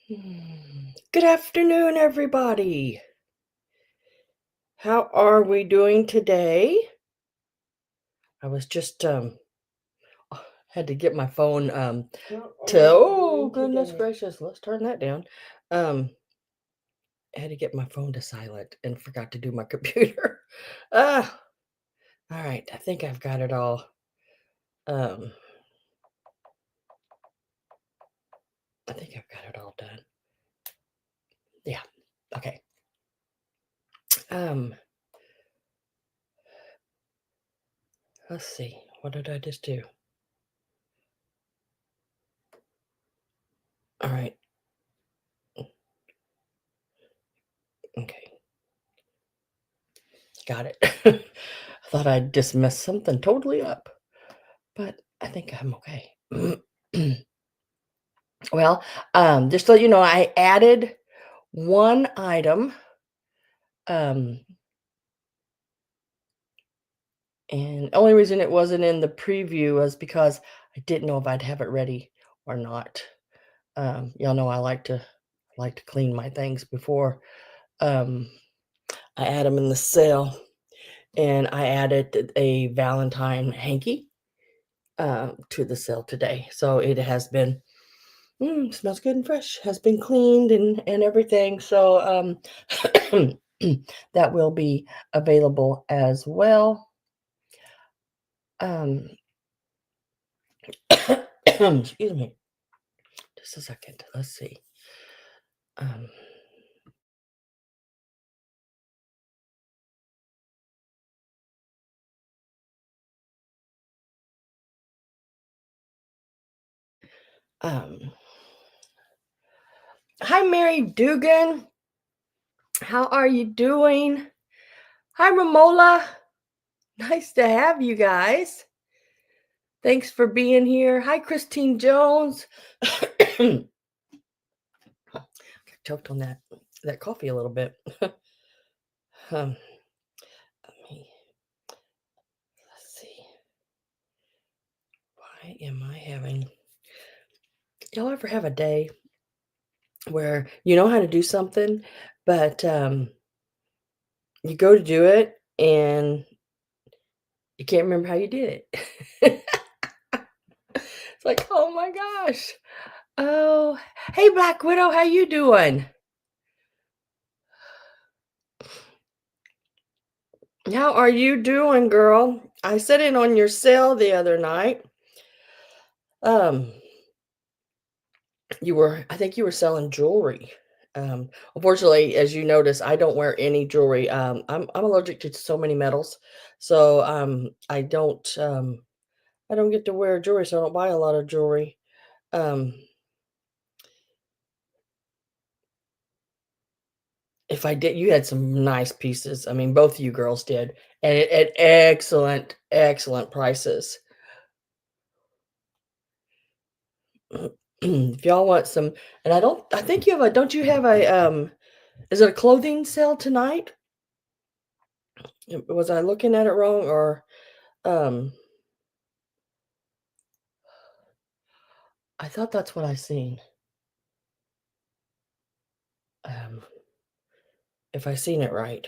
Good afternoon, everybody. How are we doing today? I was just had to get my phone oh goodness gracious, let's turn that down. I had to get my phone to silent and forgot to do my computer. Ah, all right, I think I've got it all. Um, I think I've got it all done. Yeah. Okay. Um, let's see. What did I just do? All right. Okay. Got it. I thought I'd just messed something totally up, but I think I'm okay. Well, just so you know, I added one item, um, and the only reason it wasn't in the preview was because I didn't know if I'd have it ready or not. Y'all know I like to clean my things before um, I add them in the sale, and I added a Valentine hanky to the sale today. So it has been smells good and fresh. Has been cleaned and everything. So that will be available as well. Um, excuse me. Just a second. Let's see. Um, um, Hi, Mary Dugan. How are you doing? Hi, Romola. Nice to have you guys. Thanks for being here. Hi, Christine Jones. Choked on that coffee a little bit. um, let's see. Why am I having? Y'all ever have a day where you know how to do something, but you go to do it and you can't remember how you did it? It's like, oh my gosh. Oh, hey Black Widow, how you doing? How are you doing, girl? I set in on your sale the other night. Um, I think you were selling jewelry. Unfortunately, as you notice, I don't wear any jewelry. I'm allergic to so many metals, so I don't get to wear jewelry, so I don't buy a lot of jewelry. Um, if I did, you had some nice pieces. I mean, both of you girls did, and at excellent, excellent prices. If y'all want some, and I think you have don't you have is it a clothing sale tonight? Was I looking at it wrong or, um, I thought that's what I seen. Um, if I seen it right.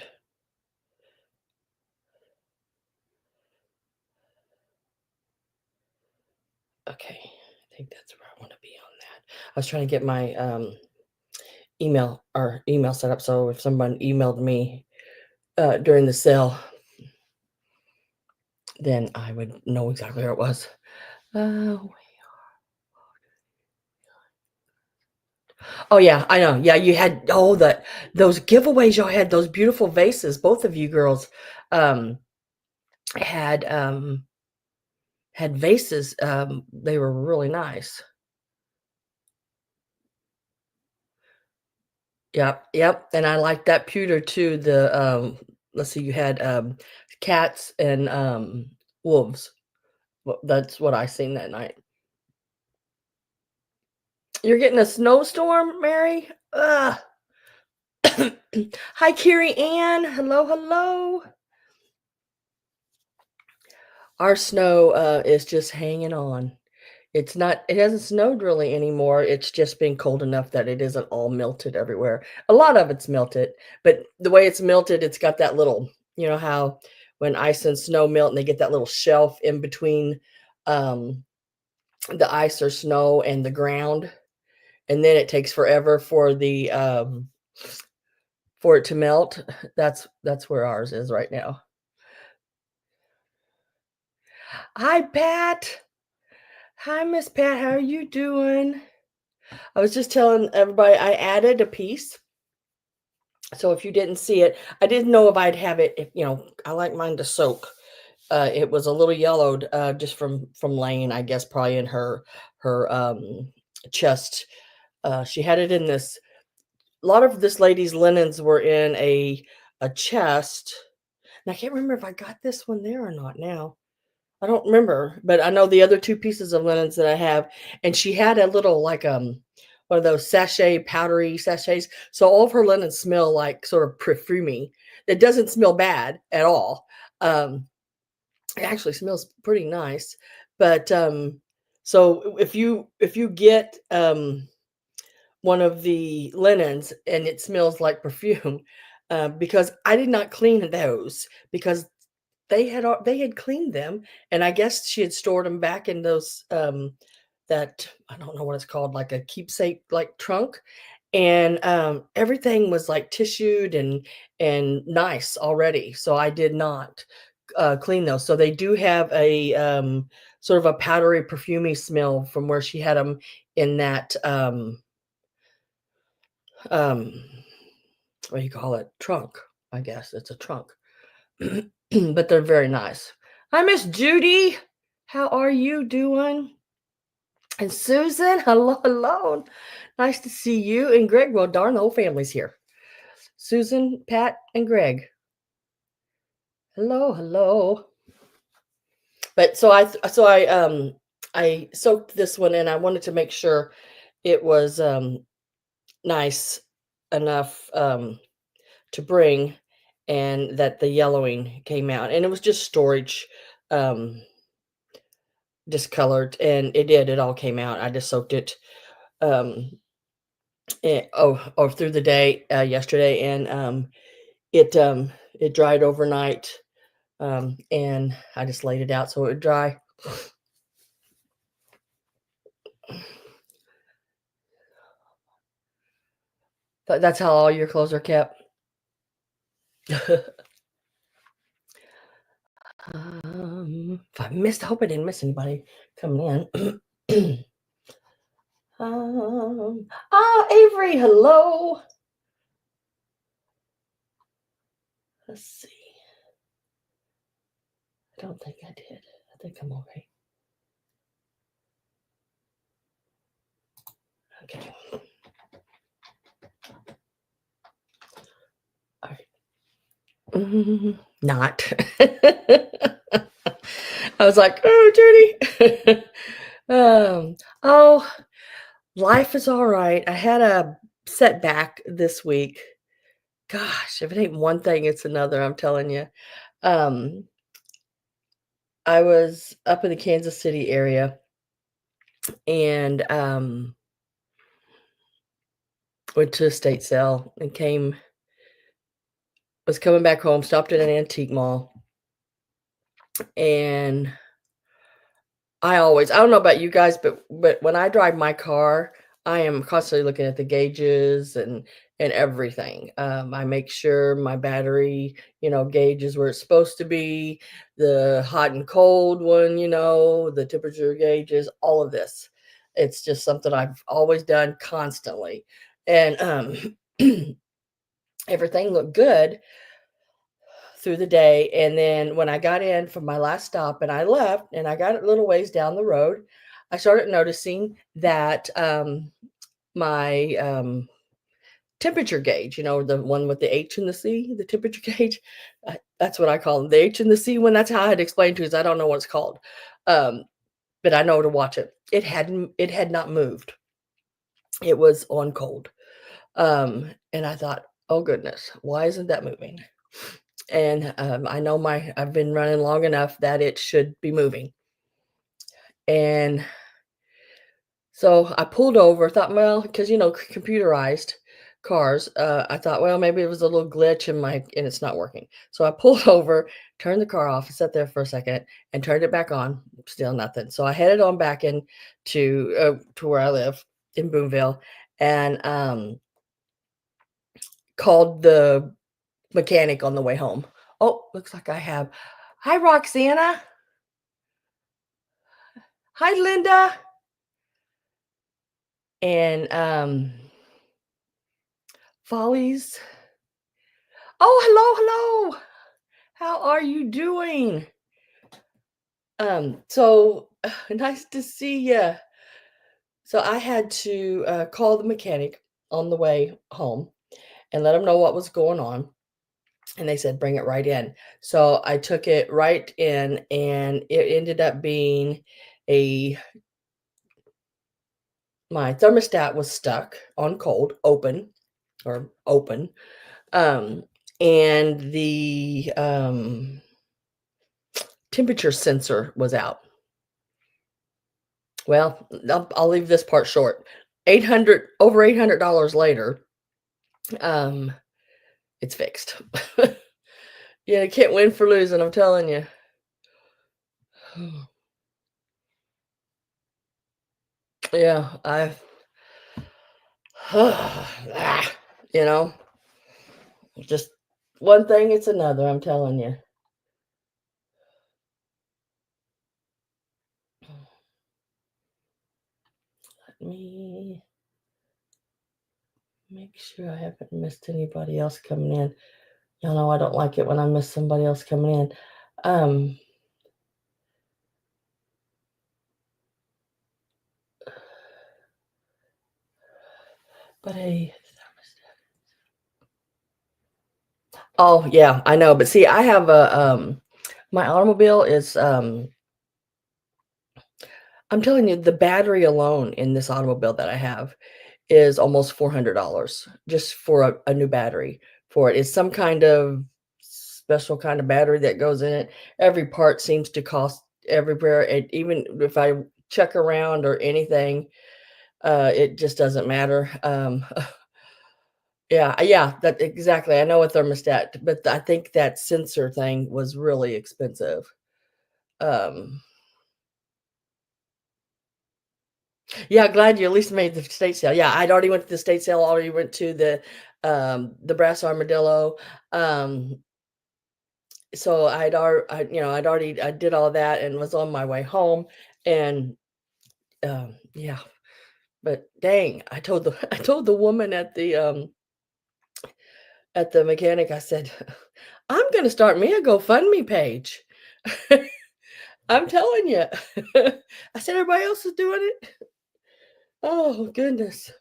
Okay, I think that's where I want to be on that. I was trying to get my email set up so if someone emailed me during the sale, then I would know exactly where it was. Uh, oh yeah, I know. Yeah, you had those giveaways. Y'all had those beautiful vases. Both of you girls um, had had vases. They were really nice. Yep, yep, and I like that pewter too, let's see, you had, cats and, wolves. Well, that's what I seen that night. You're getting a snowstorm, Mary? Ugh. Hi, Carrie Ann. Hello, hello. Our snow, is just hanging on. It hasn't snowed really anymore, it's just been cold enough that it isn't all melted everywhere. A lot of it's melted, but the way it's melted, it's got that little, you know how when ice and snow melt and they get that little shelf in between, um, the ice or snow and the ground, and then it takes forever for it to melt. That's where ours is right now. Hi, Pat. Hi, Miss Pat, how are you doing? I was just telling everybody I added a piece. So if you didn't see it, I didn't know if I'd have it if, I like mine to soak. It was a little yellowed, just from laying, I guess, probably in her chest. She had it in this a lot of this lady's linens were in a chest, and I can't remember if I got this one there or not now. I don't remember, but I know the other 2 pieces of linens that I have, and she had a little, like, one of those sachet powdery sachets, so all of her linens smell like sort of perfumey. It doesn't smell bad at all. It actually smells pretty nice, but, so if you get, one of the linens and it smells like perfume, because I did not clean those because they had cleaned them, and I guess she had stored them back in those, that I don't know what it's called, like a keepsake, like, trunk, and, everything was, like, tissued and nice already, so I did not, clean those. So they do have sort of a powdery, perfumey smell from where she had them in that, um, what do you call it? Trunk, I guess, it's a trunk. But they're very nice. Hi, Miss Judy. How are you doing? And Susan, hello, hello. Nice to see you. And Greg, well, darn, the whole family's here. Susan, Pat, and Greg. Hello, hello. But I soaked this one and I wanted to make sure it was nice enough to bring and that the yellowing came out. And it was just storage um discolored, and it did, it all came out. I just soaked it, um, through the day, yesterday, and, it dried overnight, and I just laid it out so it would dry. That's how all your clothes are kept? If I hope I didn't miss anybody coming in. Avery, hello. Let's see. I don't think I did. I think I'm all right. Okay. All right. Not. I was like, "Oh, Judy." Oh, life is all right. I had a setback this week. Gosh, if it ain't one thing, it's another, I'm telling you. Um, I was up in the Kansas City area and, went to a estate sale and was coming back home, stopped at an antique mall, and I don't know about you guys, but when I drive my car, I am constantly looking at the gauges and everything. I make sure my battery, gauge is where it's supposed to be, the hot and cold one, the temperature gauges, all of this. It's just something I've always done constantly. And everything looked good through the day, and then when I got in from my last stop and I left and I got a little ways down the road, I started noticing that, my, temperature gauge, the one with the H and the C, the temperature gauge, that's what I call them, the H and the C one, that's how I had explained to you, 'cause I don't know what it's called, um, but I know to watch it. It had not moved. It was on cold, and I thought, "Oh goodness, why isn't that moving?" And, I know I've been running long enough that it should be moving. And So I pulled over, thought, well, because computerized cars, I thought, well, maybe it was a little glitch in my and it's not working. So I pulled over, turned the car off, sat there for a second, and turned it back on. Still nothing. So I headed on back in to where I live in Boonville, and called the mechanic on the way home. Oh, looks like I have. Hi, Roxana. Hi, Linda. And Follies. Oh, hello, hello. How are you doing? So nice to see you. So I had to call the mechanic on the way home and let them know what was going on. And they said, bring it right in. So I took it right in, and it ended up being a my thermostat was stuck on cold, open. Um, and the temperature sensor was out. Well, I'll leave this part short. 800 over $800 later, um, it's fixed. Yeah, you can't win for losing, I'm telling you. Yeah, you know, just one thing, it's another, I'm telling you. Let me make sure I haven't missed anybody else coming in. Y'all know I don't like it when I miss somebody else coming in. Um, but a Oh, yeah, I know, but see, I have my automobile is, I'm telling you, the battery alone in this automobile that I have is almost $400 just for a new battery for it. It's some kind of special kind of battery that goes in it. Every part seems to cost everywhere, and even if I check around or anything, it just doesn't matter. Yeah, that exactly. I know a thermostat, but I think that sensor thing was really expensive. Um, yeah, glad you at least made the state sale. Yeah, I'd already went to the state sale, already went to the brass armadillo. Um, so I'd already I did all that and was on my way home. And yeah, but dang, I told the I told the woman at the mechanic, I said, I'm gonna start me a GoFundMe page. I'm telling you. I said, everybody else is doing it. Oh, goodness.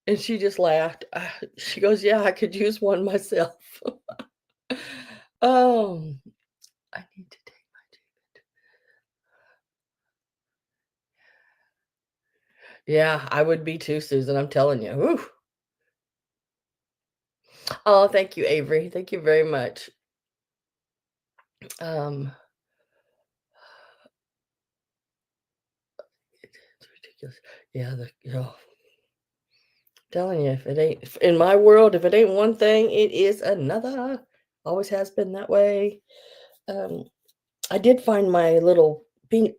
And she just laughed. She goes, yeah, I could use one myself. Oh, I need to take my Yeah, I would be too, Susan. I'm telling you. Whew. Oh, thank you, Avery. Thank you very much. Um, it's ridiculous. Yeah, telling you, if it ain't in my world, if it ain't one thing, it is another. Always has been that way. Um, I did find my little pink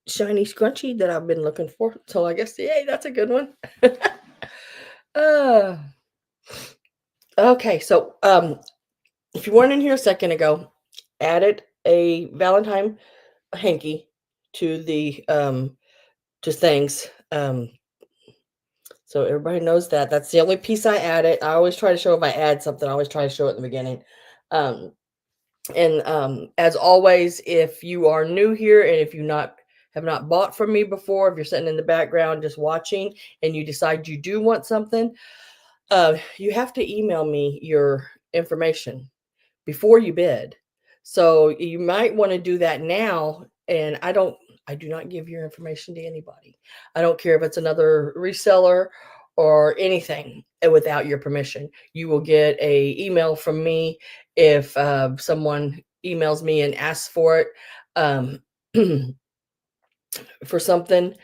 shiny scrunchie that I've been looking for. So I guess, yay, that's a good one. uh, okay, so if you weren't in here a second ago, added a Valentine hanky to the to things. So everybody knows that. That's the only piece I added. I always try to show if I add something, I always try to show it in the beginning. Um, and as always, if you are new here and if you not have not bought from me before, if you're sitting in the background just watching and you decide you do want something, you have to email me your information before you bid. So you might want to do that now. And I do not give your information to anybody. I don't care if it's another reseller or anything without your permission. You will get a email from me if someone emails me and asks for it um, for something.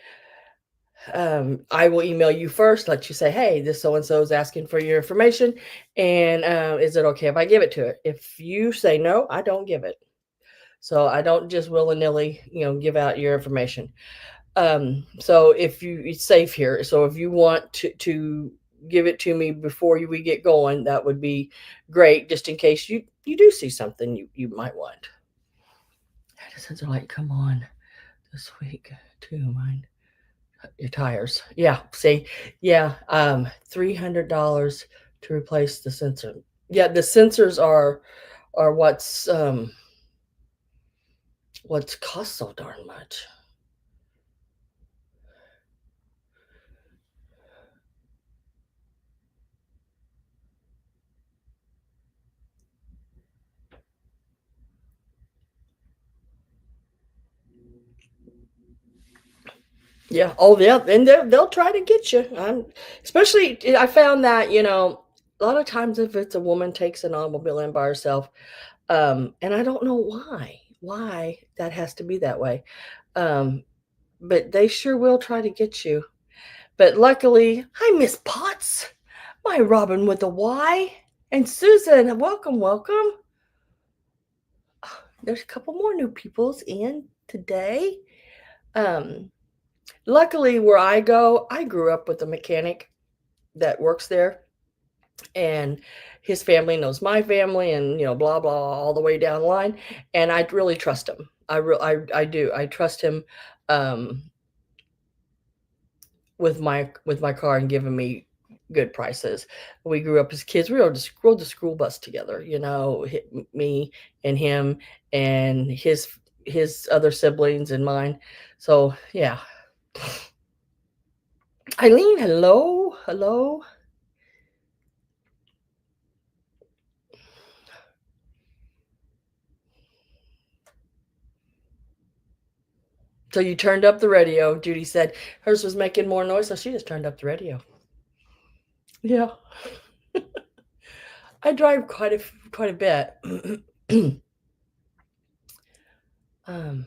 I will email you first, let you say, hey, this so and so is asking for your information, and is it okay if I give it to it? If you say no, I don't give it. So I don't just willy nilly, give out your information. So if it's safe here. So if you want to give it to me before we get going, that would be great, just in case you do see something you might want. Citizens are like, come on, this week too, mine. Your tires. Yeah, see, yeah, $300 to replace the sensor. Yeah, the sensors are what's cost so darn much. Yeah. Oh, yeah. And they'll try to get you. Especially, I found that a lot of times if it's a woman takes an automobile in by herself, and I don't know why that has to be that way, um, but they sure will try to get you. But luckily, hi, Miss Potts, my Robin with a Y, and Susan. Welcome, welcome. There's a couple more new peoples in today. Um, Luckily, where I go, I grew up with a mechanic that works there, and his family knows my family, and blah blah all the way down the line, and I really trust him. I do. I trust him um, with my car and giving me good prices. We grew up as kids. We rode the school bus together. Me and him and his other siblings and mine. So yeah. Eileen, hello, hello. So you turned up the radio. Judy said hers was making more noise, so she just turned up the radio. Yeah. I drive quite a bit. um,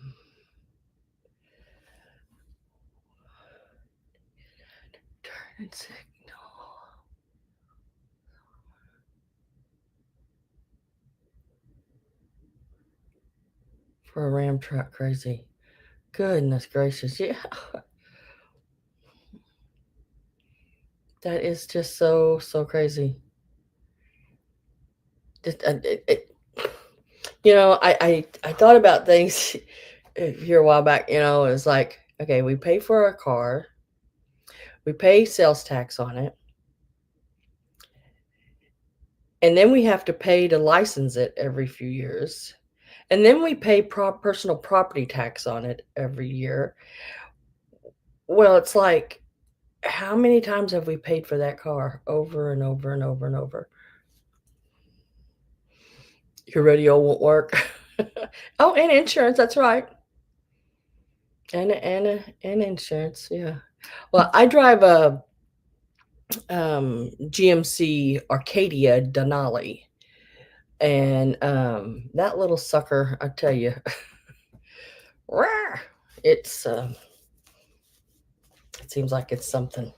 turn signal for a Ram truck. Crazy. Goodness gracious. Yeah. That is just so crazy. Just, I thought about things here a while back. It's like, okay, we pay for our car, we pay sales tax on it, and then we have to pay to license it every few years, and then we pay personal property tax on it every year. Well, it's like, how many times have we paid for that car over and over and over and over? Your radio won't work. Oh, and insurance, that's right. And insurance, yeah. Well, I drive a GMC Arcadia Denali, and that little sucker, I tell you, it's it seems like it's something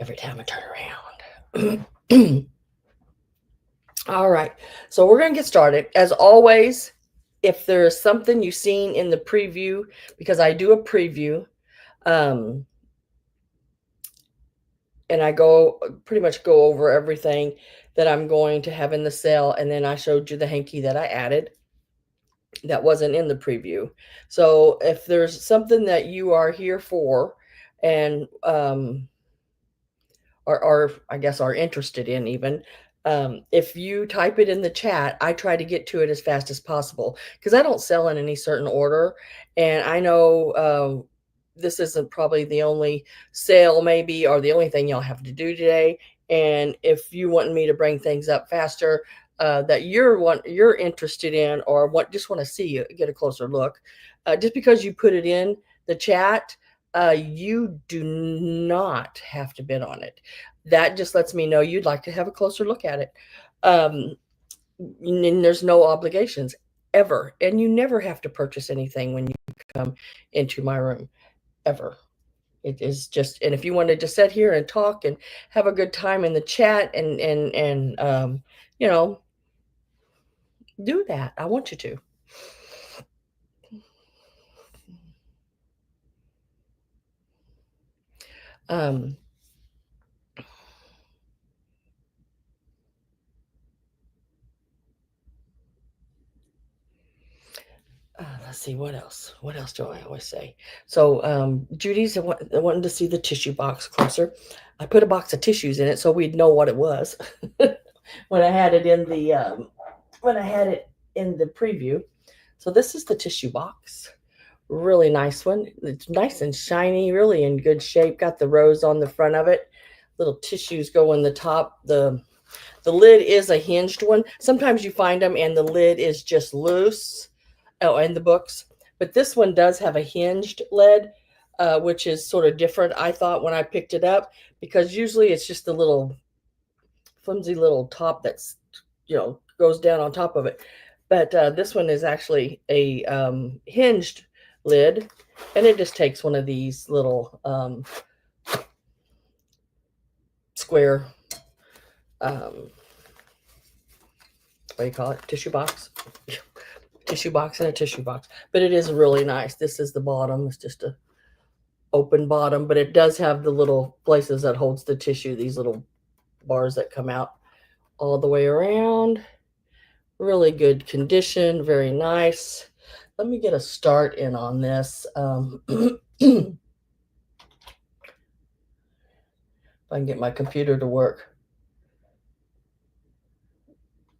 every time I turn around. All right, so we're gonna get started. As always, if there's something you've seen in the preview, because I do a preview, um, and I pretty much go over everything that I'm going to have in the sale, and then I showed you the hanky that I added that wasn't in the preview. So if there's something that you are here for, and or I guess are interested in, even, if you type it in the chat, I try to get to it as fast as possible, because I don't sell in any certain order, and I know this isn't probably the only sale, maybe, or the only thing y'all have to do today. And if you want me to bring things up faster, that you're interested in, or just want to see it, get a closer look, just because you put it in the chat, you do not have to bid on it. That just lets me know you'd like to have a closer look at it. And there's no obligations ever, and you never have to purchase anything when you come into my room, ever. It is just, and if you wanted to sit here and talk and have a good time in the chat and you know, do that. I want you to. Um, let's see what else. What else do I always say? So Judy's wanting to see the tissue box closer. I put a box of tissues in it so we'd know what it was when I had it in the preview. So this is the tissue box. Really nice one. It's nice and shiny, really in good shape. Got the rose on the front of it. Little tissues go in the top. The lid is a hinged one. Sometimes you find them and the lid is just loose. Oh, in the books. But this one does have a hinged lid, which is sort of different, I thought, when I picked it up, because usually it's just a little flimsy little top that's, goes down on top of it. But this one is actually a hinged lid, and it just takes one of these little square, what do you call it? Tissue box. Tissue box and a tissue box. But it is really nice. This is the bottom. It's just a open bottom, but it does have the little places that holds the tissue, these little bars that come out all the way around. Really good condition, very nice. Let me get a start in on this. If I can get my computer to work.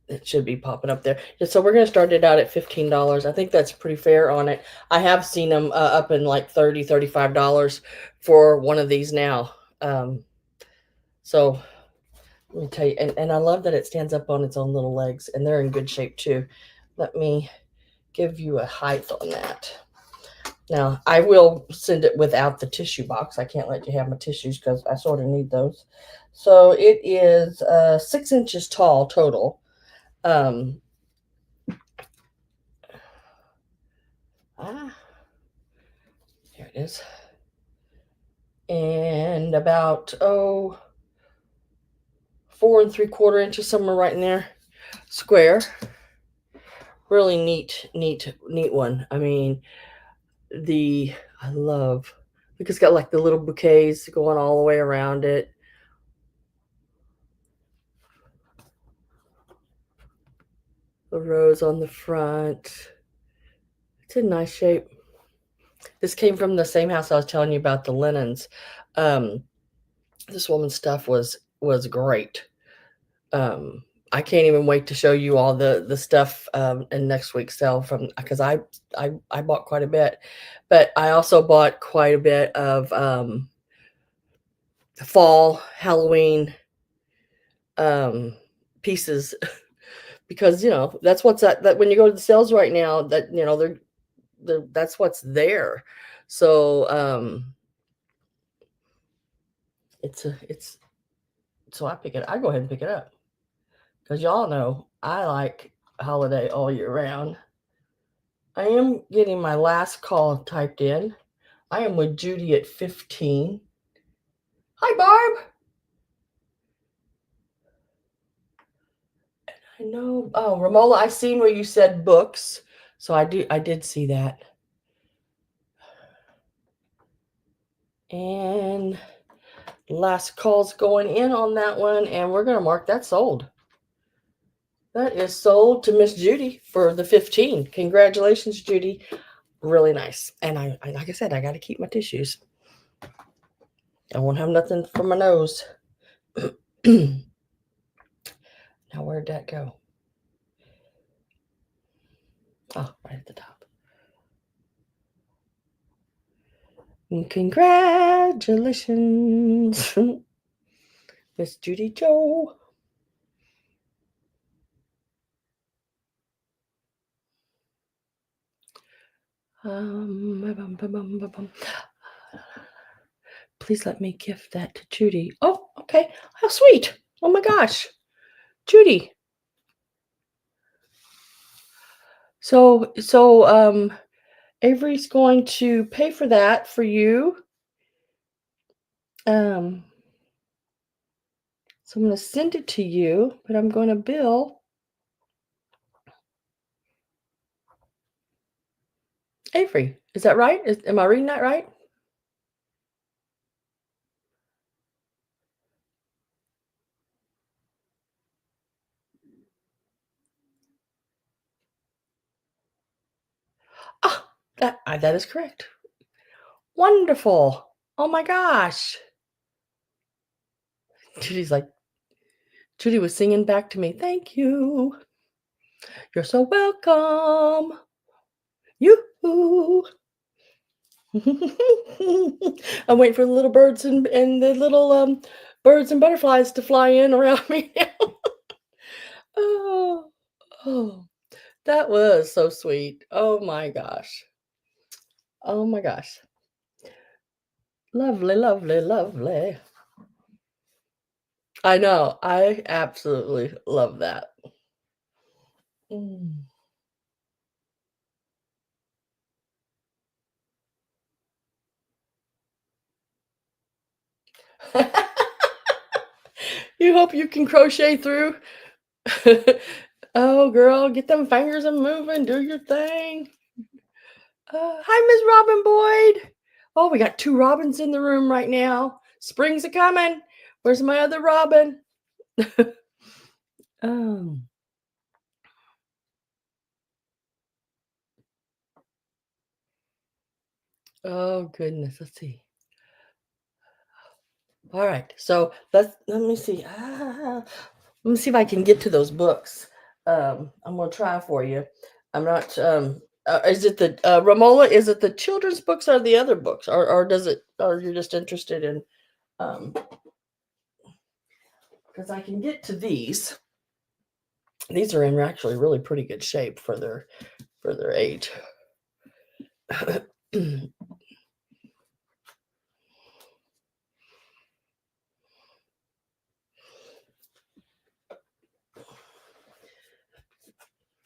It should be popping up there. Yeah, so we're going to start it out at $15. I think that's pretty fair on it. I have seen them up in like $30, $35 for one of these now. So let me tell you, and I love that it stands up on its own little legs, and they're in good shape too. Let me give you a height on that. Now, I will send it without the tissue box. I can't let you have my tissues because I sort of need those. So it is 6 inches tall total. There it is. And about 4 3/4 inches, somewhere right in there, square. Really neat one. I mean, I love, because it's got like the little bouquets going all the way around it. The rose on the front. It's in nice shape. This came from the same house I was telling you about the linens. This woman's stuff was great. I can't even wait to show you all the stuff in next week's sale, from because I bought quite a bit, but I also bought quite a bit of fall Halloween pieces because that's what's that when you go to the sales right now, that that's what's there. So it's so I go ahead and pick it up because y'all know I like holiday all year round. I am getting my last call typed in. I am with Judy at 15. Hi, Barb. I know. Oh, Romola, I seen where you said books. So I did see that. And last call's going in on that one, and we're going to mark that sold. That is sold to Miss Judy for the 15. Congratulations, Judy. Really nice. And I like I said, I got to keep my tissues. I won't have nothing for my nose. Now, where'd that go? Oh, right at the top. Congratulations, Miss Judy Joe. Please let me gift that to Judy. Oh, okay. How sweet. Oh my gosh. Judy. So Avery's going to pay for that for you. Um, so I'm going to send it to you, but I'm going to bill Avery. Is that right? Am I reading that right? Ah, that is correct. Wonderful. Oh my gosh. Judy's like, Judy was singing back to me. Thank you. You're so welcome. Yoo-hoo. I'm waiting for the little birds and the little birds and butterflies to fly in around me now. Oh, oh, that was so sweet. Oh my gosh. Oh my gosh. Lovely, lovely, lovely. I know. I absolutely love that. Mm. You hope you can crochet through. Oh, girl, get them fingers a moving. Do your thing. Hi, Miss Robin Boyd. Oh, we got two Robins in the room right now. Spring's a coming. Where's my other Robin? Oh, oh goodness. Let's see. All right. So let me see. Let me see if I can get to those books. I'm gonna try for you. I'm not. Is it the Romola? Is it the children's books or the other books, or does it? Or you're just interested in? Um, because I can get to these. These are in actually really pretty good shape for their age.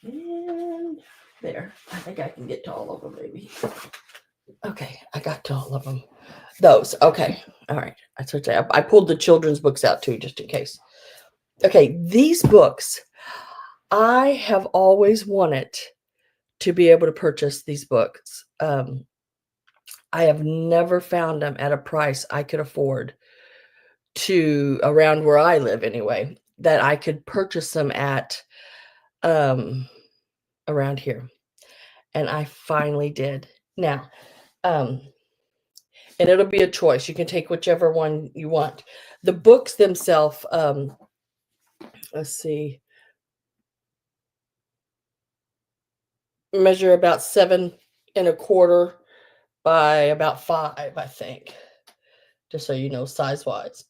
And there, I think I can get to all of them, maybe. Okay, I got to all of them. Those, okay, all right. I pulled the children's books out too, just in case. Okay, these books, I have always wanted to be able to purchase these books. I have never found them at a price I could afford to around where I live anyway, that I could purchase them at um around here. And I finally did. Now, um and it'll be a choice. You can take whichever one you want. The books themselves, let's see, measure about 7 1/4 by about 5, I think. Just so you know, size wise.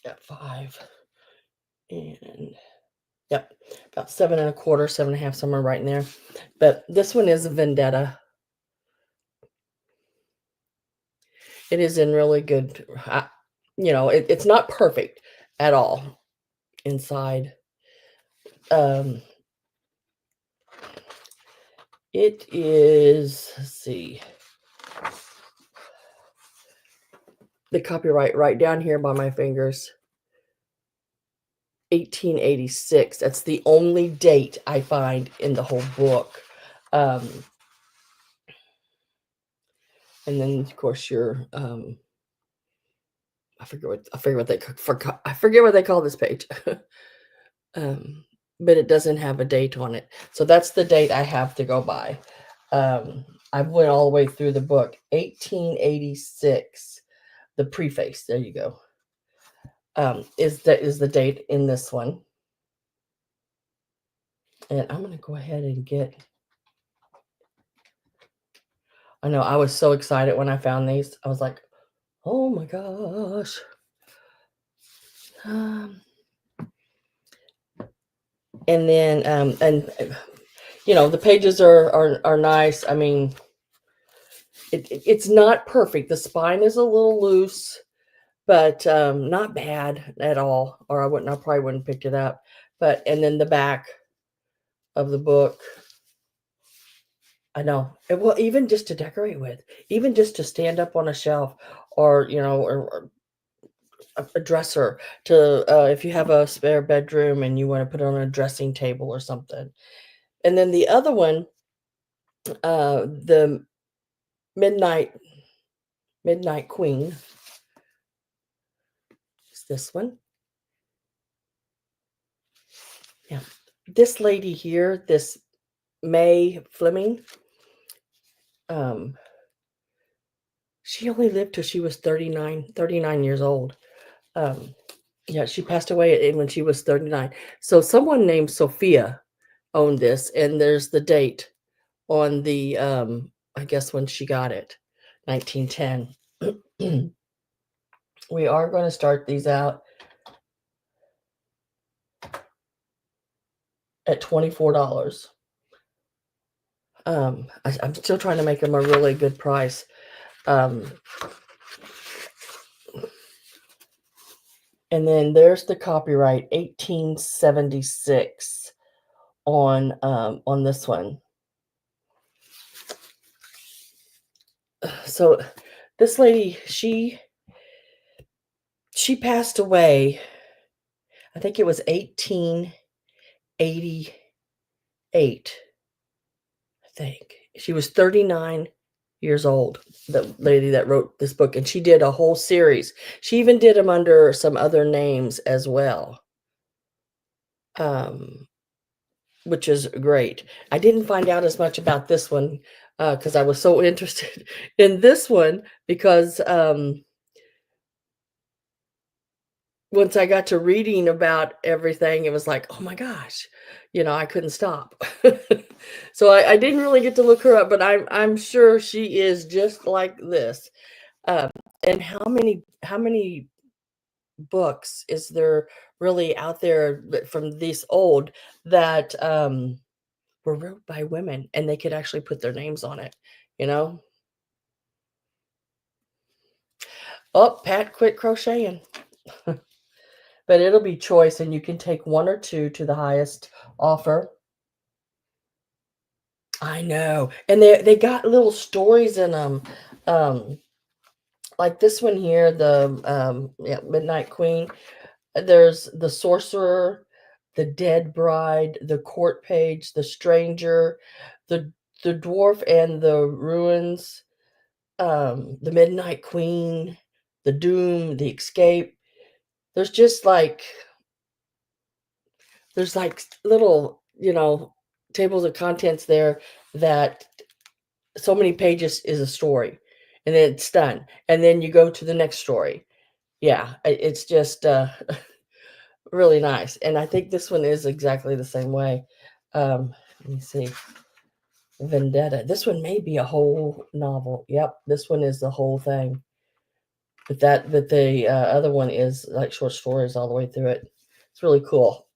Got 5. And yep, about 7 1/4, 7 1/2, somewhere right in there. But this one is a Vendetta. It is in really good, it's not perfect at all inside. Um, it is, let's see, the copyright right down here by my fingers, 1886. That's the only date I find in the whole book. Um, and then of course I forget what they call this page. um, but it doesn't have a date on it. So that's the date I have to go by. I went all the way through the book, 1886. The preface, there you go. Is the date in this one. And I'm gonna go ahead and get. I know I was so excited when I found these. I was like, oh my gosh. Um, and then the pages are nice. I mean, it's not perfect. The spine is a little loose, but not bad at all. Or I probably wouldn't pick it up. But and then the back of the book, I know. Well, even just to decorate with, even just to stand up on a shelf, or a dresser to, if you have a spare bedroom and you wanna put it on a dressing table or something. And then the other one, the Midnight Midnight Queen is this one. Yeah. This lady here, this May Fleming, um, she only lived till she was 39 years old. Um, yeah, she passed away when she was 39. So someone named Sophia owned this, and there's the date on the, I guess when she got it, 1910. We are gonna start these out at $24. I'm still trying to make them a really good price. Um, and then there's the copyright 1876 on this one. So this lady, she passed away, I think it was 1888, I think. She was 39 years old, the lady that wrote this book, and she did a whole series. She even did them under some other names as well, which is great. I didn't find out as much about this one because I was so interested in this one because once I got to reading about everything, it was like, oh my gosh, I couldn't stop. So I didn't really get to look her up, but I'm sure she is just like this. Um, and how many books is there really out there from this old that were wrote by women and they could actually put their names on it, you know? Oh, Pat quit crocheting. But it'll be choice, and you can take one or two to the highest offer. I know, and they got little stories in them, like this one here, the yeah, Midnight Queen. There's the Sorcerer, the Dead Bride, the Court Page, the Stranger, the the Dwarf and the Ruins, the Midnight Queen, the Doom, the Escape. There's just like There's like little, tables of contents there that so many pages is a story, and then it's done. And then you go to the next story. Yeah, it's just really nice. And I think this one is exactly the same way. Let me see. Vendetta. This one may be a whole novel. Yep, this one is the whole thing. But the other one is like short stories all the way through it. It's really cool.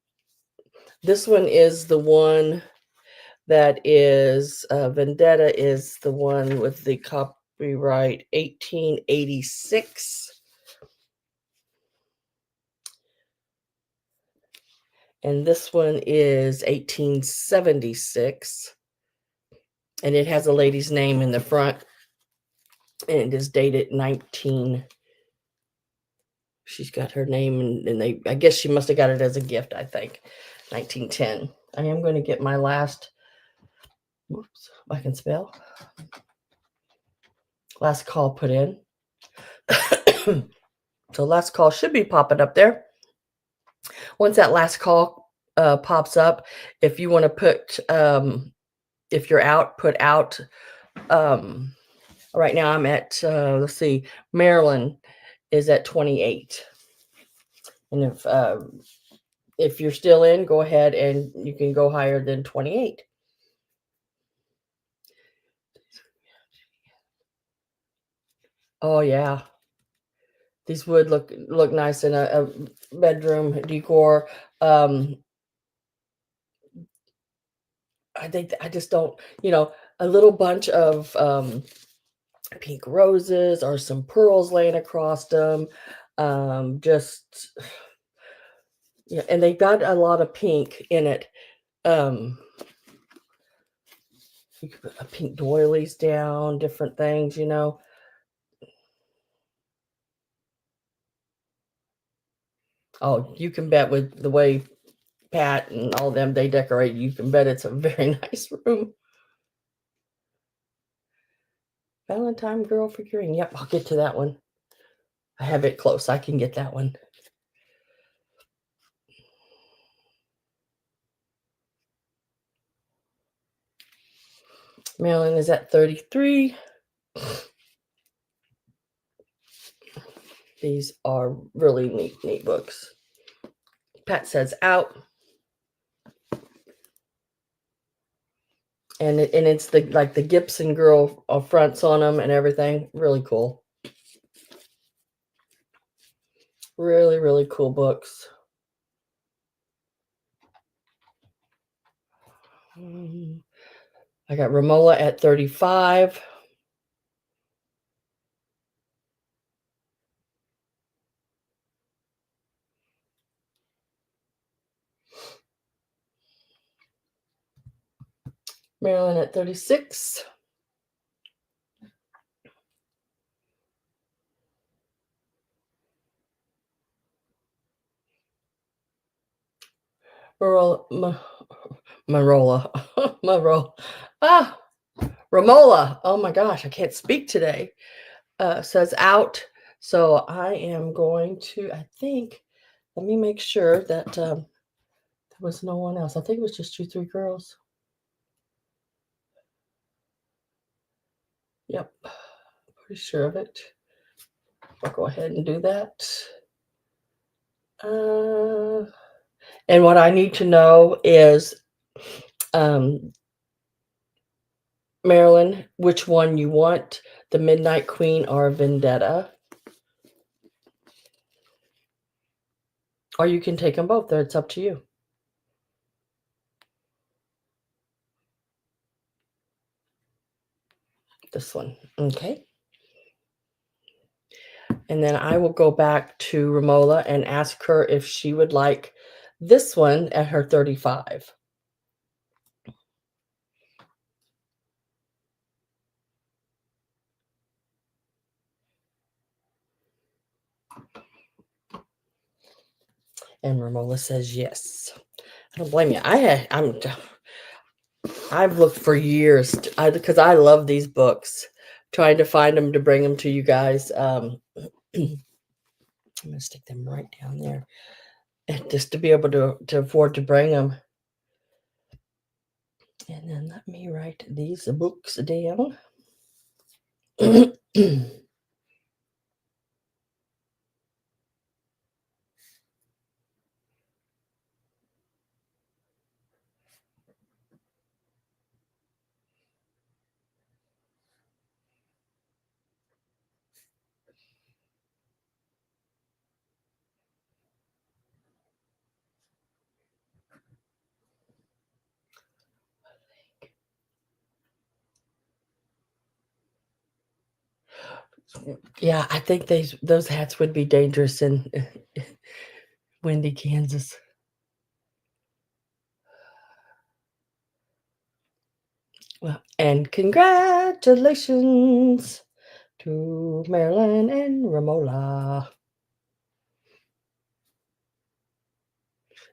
This one is the one that is Vendetta is the one with the copyright 1886. And this one is 1876. And it has a lady's name in the front. And it is dated 19. She's got her name, and I guess she must have got it as a gift, I think. 1910. I am going to get my last, whoops, I can spell. Last call put in. So last call should be popping up there. Once that last call pops up, if you want to put, if you're out, put out. Right now I'm at, let's see, Maryland is at 28. And if you're still in, go ahead and you can go higher than 28. Oh yeah, these would look nice in a bedroom decor. I think I just don't, a little bunch of pink roses or some pearls laying across them. Just yeah, and they got a lot of pink in it. Um, you could put pink doilies down, different things. Oh, you can bet with the way Pat and all them they decorate, you can bet it's a very nice room. Valentine girl figurine. Yep, I'll get to that one. I have it close. I can get that one. Marilyn is at 33. These are really neat books. Pat says out. And it's the like the Gibson girl fronts on them and everything. Really cool. Really cool books. I got Romola at 35. Marilyn at 36. Marola. Marola. Romola. Oh my gosh, I can't speak today. Says out. So I am going to, I think, let me make sure that there was no one else. I think it was just 2-3 girls. Yep, pretty sure of it. I'll go ahead and do that. And what I need to know is, Marilyn, which one you want, the Midnight Queen or Vendetta. Or you can take them both. It's up to you. This one. Okay. And then I will go back to Romola and ask her if she would like this one at her 35. And Romola says yes. I don't blame you. I've looked for years because I love these books, trying to find them to bring them to you guys. I'm gonna stick them right down there, and just to be able to afford to bring them. And then let me write these books down. Yeah, I think those hats would be dangerous in windy Kansas. Well, and congratulations to Marilyn and Romola.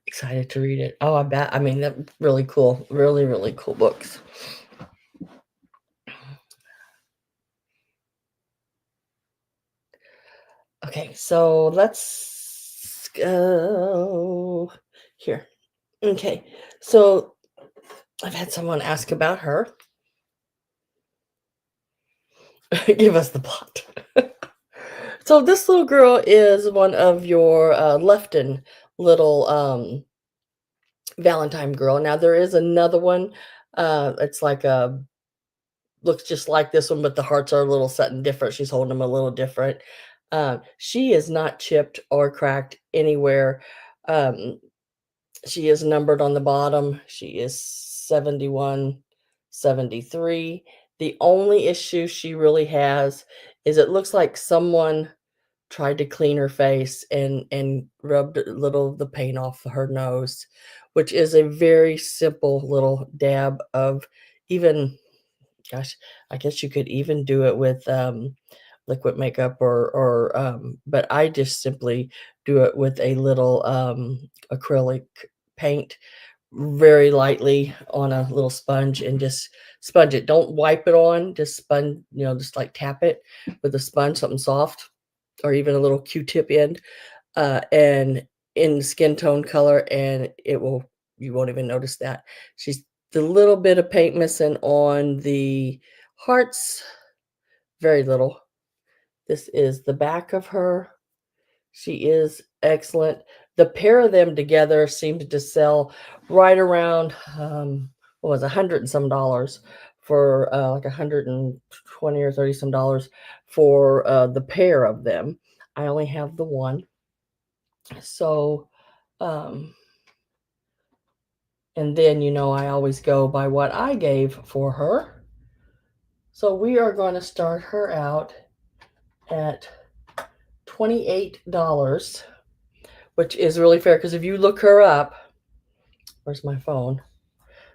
Excited to read it. Oh, I bet. I mean, that really cool. Really cool books. Okay, so let's go here. Okay, so I've had someone ask about her. Give us the plot. So this little girl is one of your Lefton little Valentine girl. Now there is another one. It's like a looks just like this one, but the hearts are a little something different. She's holding them a little different. She is not chipped or cracked anywhere. Um, she is numbered on the bottom. She is 71, 73. The only issue she really has is it looks like someone tried to clean her face and rubbed a little of the paint off her nose, which is a very simple little dab of even, gosh, I guess you could even do it with liquid makeup or but I just simply do it with a little, acrylic paint very lightly on a little sponge and just sponge it. Don't wipe it on, just sponge, just like tap it with a sponge, something soft, or even a little Q-tip end, and in skin tone color, and you won't even notice that. She's the little bit of paint missing on the hearts, very little. This is the back of her. She is excellent. The pair of them together seemed to sell right around, what was it, 100 and some dollars for, like 120 or 30 some dollars for, the pair of them. I only have the one. So, um, and then, I always go by what I gave for her. So we are going to start her out at $28, which is really fair because if you look her up, where's my phone?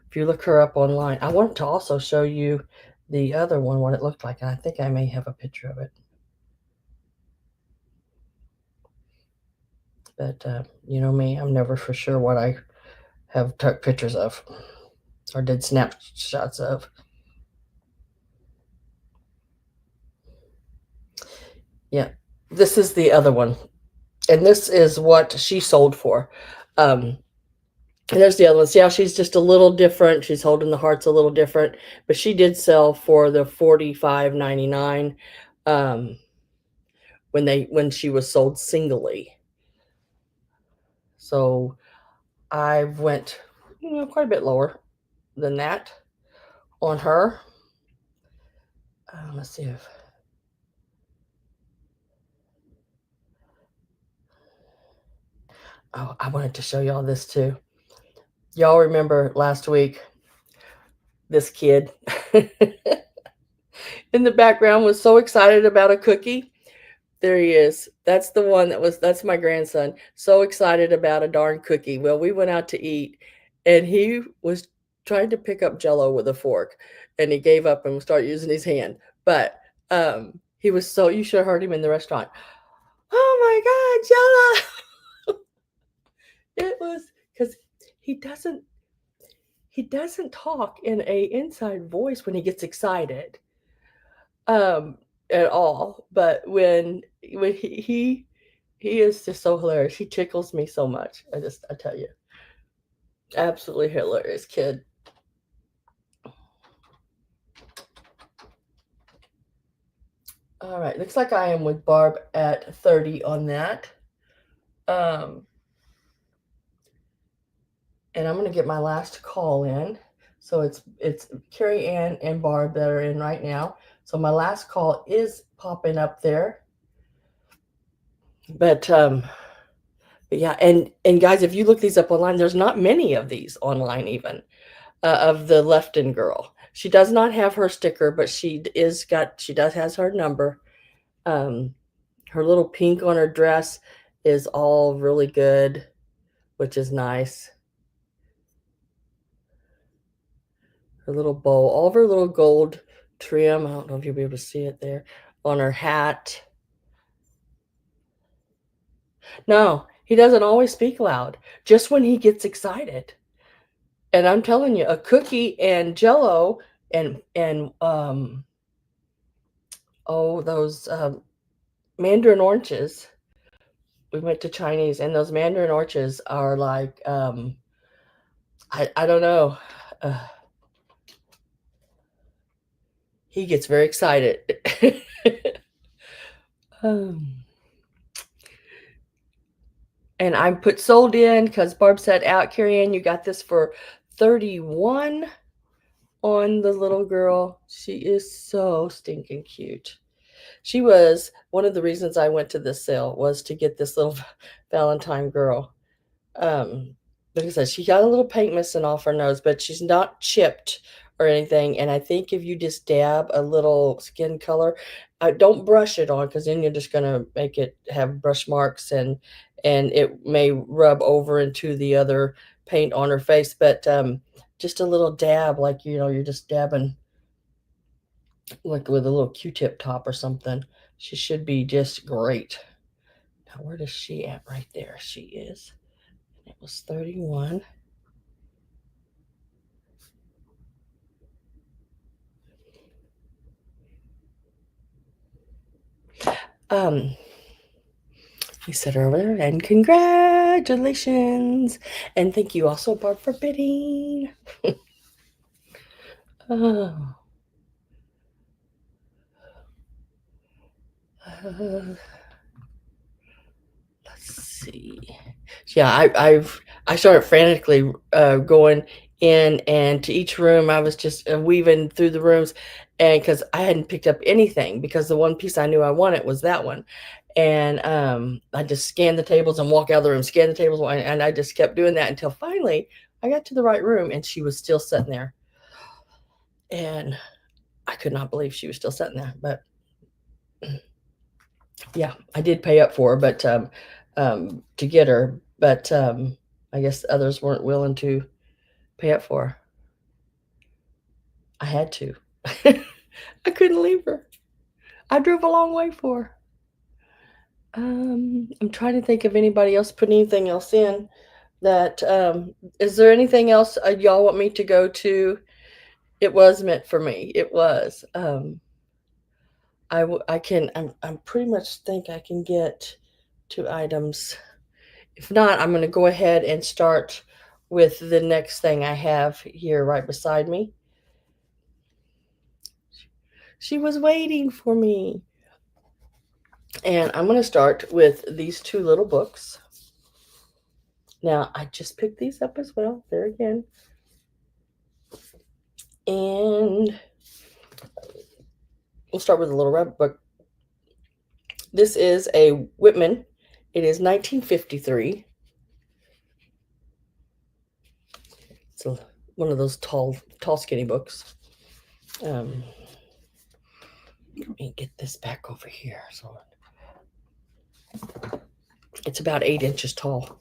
If you look her up online, I wanted to also show you the other one, what it looked like. I think I may have a picture of it. But you know me, I'm never for sure what I have took pictures of or did snapshots of. Yeah, this is the other one. And this is what she sold for. And there's the other one. See how she's just a little different. She's holding the hearts a little different, but she did sell for the $45.99 when she was sold singly. So I went, quite a bit lower than that on her. Let's see if I wanted to show y'all this too. Y'all remember last week, this kid in the background was so excited about a cookie. There he is. That's the one that's my grandson. So excited about a darn cookie. Well, we went out to eat and he was trying to pick up Jello with a fork and he gave up and started using his hand. But he was so, you should have heard him in the restaurant. Oh my God, Jello. It was because he doesn't talk in a inside voice when he gets excited. At all. But when he is just so hilarious. He tickles me so much. I tell you. Absolutely hilarious kid. All right, looks like I am with Barb at 30 on that. And I'm going to get my last call in. So it's Carrie Ann and Barb that are in right now. So my last call is popping up there. But yeah, and guys, if you look these up online, there's not many of these online even of the Lefton girl. She does not have her sticker, but she does has her number. Her little pink on her dress is all really good, which is nice. Her little bow, all of her little gold trim. I don't know if you'll be able to see it there on her hat. No, he doesn't always speak loud, just when he gets excited. And I'm telling you, a cookie and Jello and those mandarin oranges. We went to Chinese, and those mandarin oranges are like I don't know. He gets very excited. And I put sold in because Barb said out, Carrie Ann, you got this for 31 on the little girl. She is so stinking cute. She was one of the reasons I went to this sale was to get this little Valentine girl. Like I said, she got a little paint missing off her nose, but she's not chipped or anything. And I think if you just dab a little skin color, don't brush it on because then you're just going to make it have brush marks and it may rub over into the other paint on her face. But just a little dab, like, you're just dabbing like with a little Q-tip top or something. She should be just great. Now, where is she at? Right there she is. It was 31. We said earlier, and congratulations. And thank you also, Barb, for bidding. Oh. Let's see. Yeah, I started frantically going in, and to each room I was just weaving through the rooms, and because I hadn't picked up anything, because the one piece I knew I wanted was that one. And I just scanned the tables and walk out of the room, scan the tables, and I just kept doing that until finally I got to the right room, and she was still sitting there, and I could not believe she was still sitting there. But yeah, I did pay up for her, but to get her, but I guess others weren't willing to pay up for her. I had to. I couldn't leave her. I drove a long way for her. I'm trying to think of anybody else put anything else in that. Is there anything else y'all want me to go to? It was meant for me. It was. I can. I'm pretty much think I can get 2 items. If not, I'm going to go ahead and start with the next thing I have here right beside me. She was waiting for me. And I'm going to start with these 2 little books. Now, I just picked these up as well, there again. And we'll start with a little rabbit book. This is a Whitman. It is 1953. It's one of those tall, skinny books. Let me get this back over here. So it's about 8 inches tall.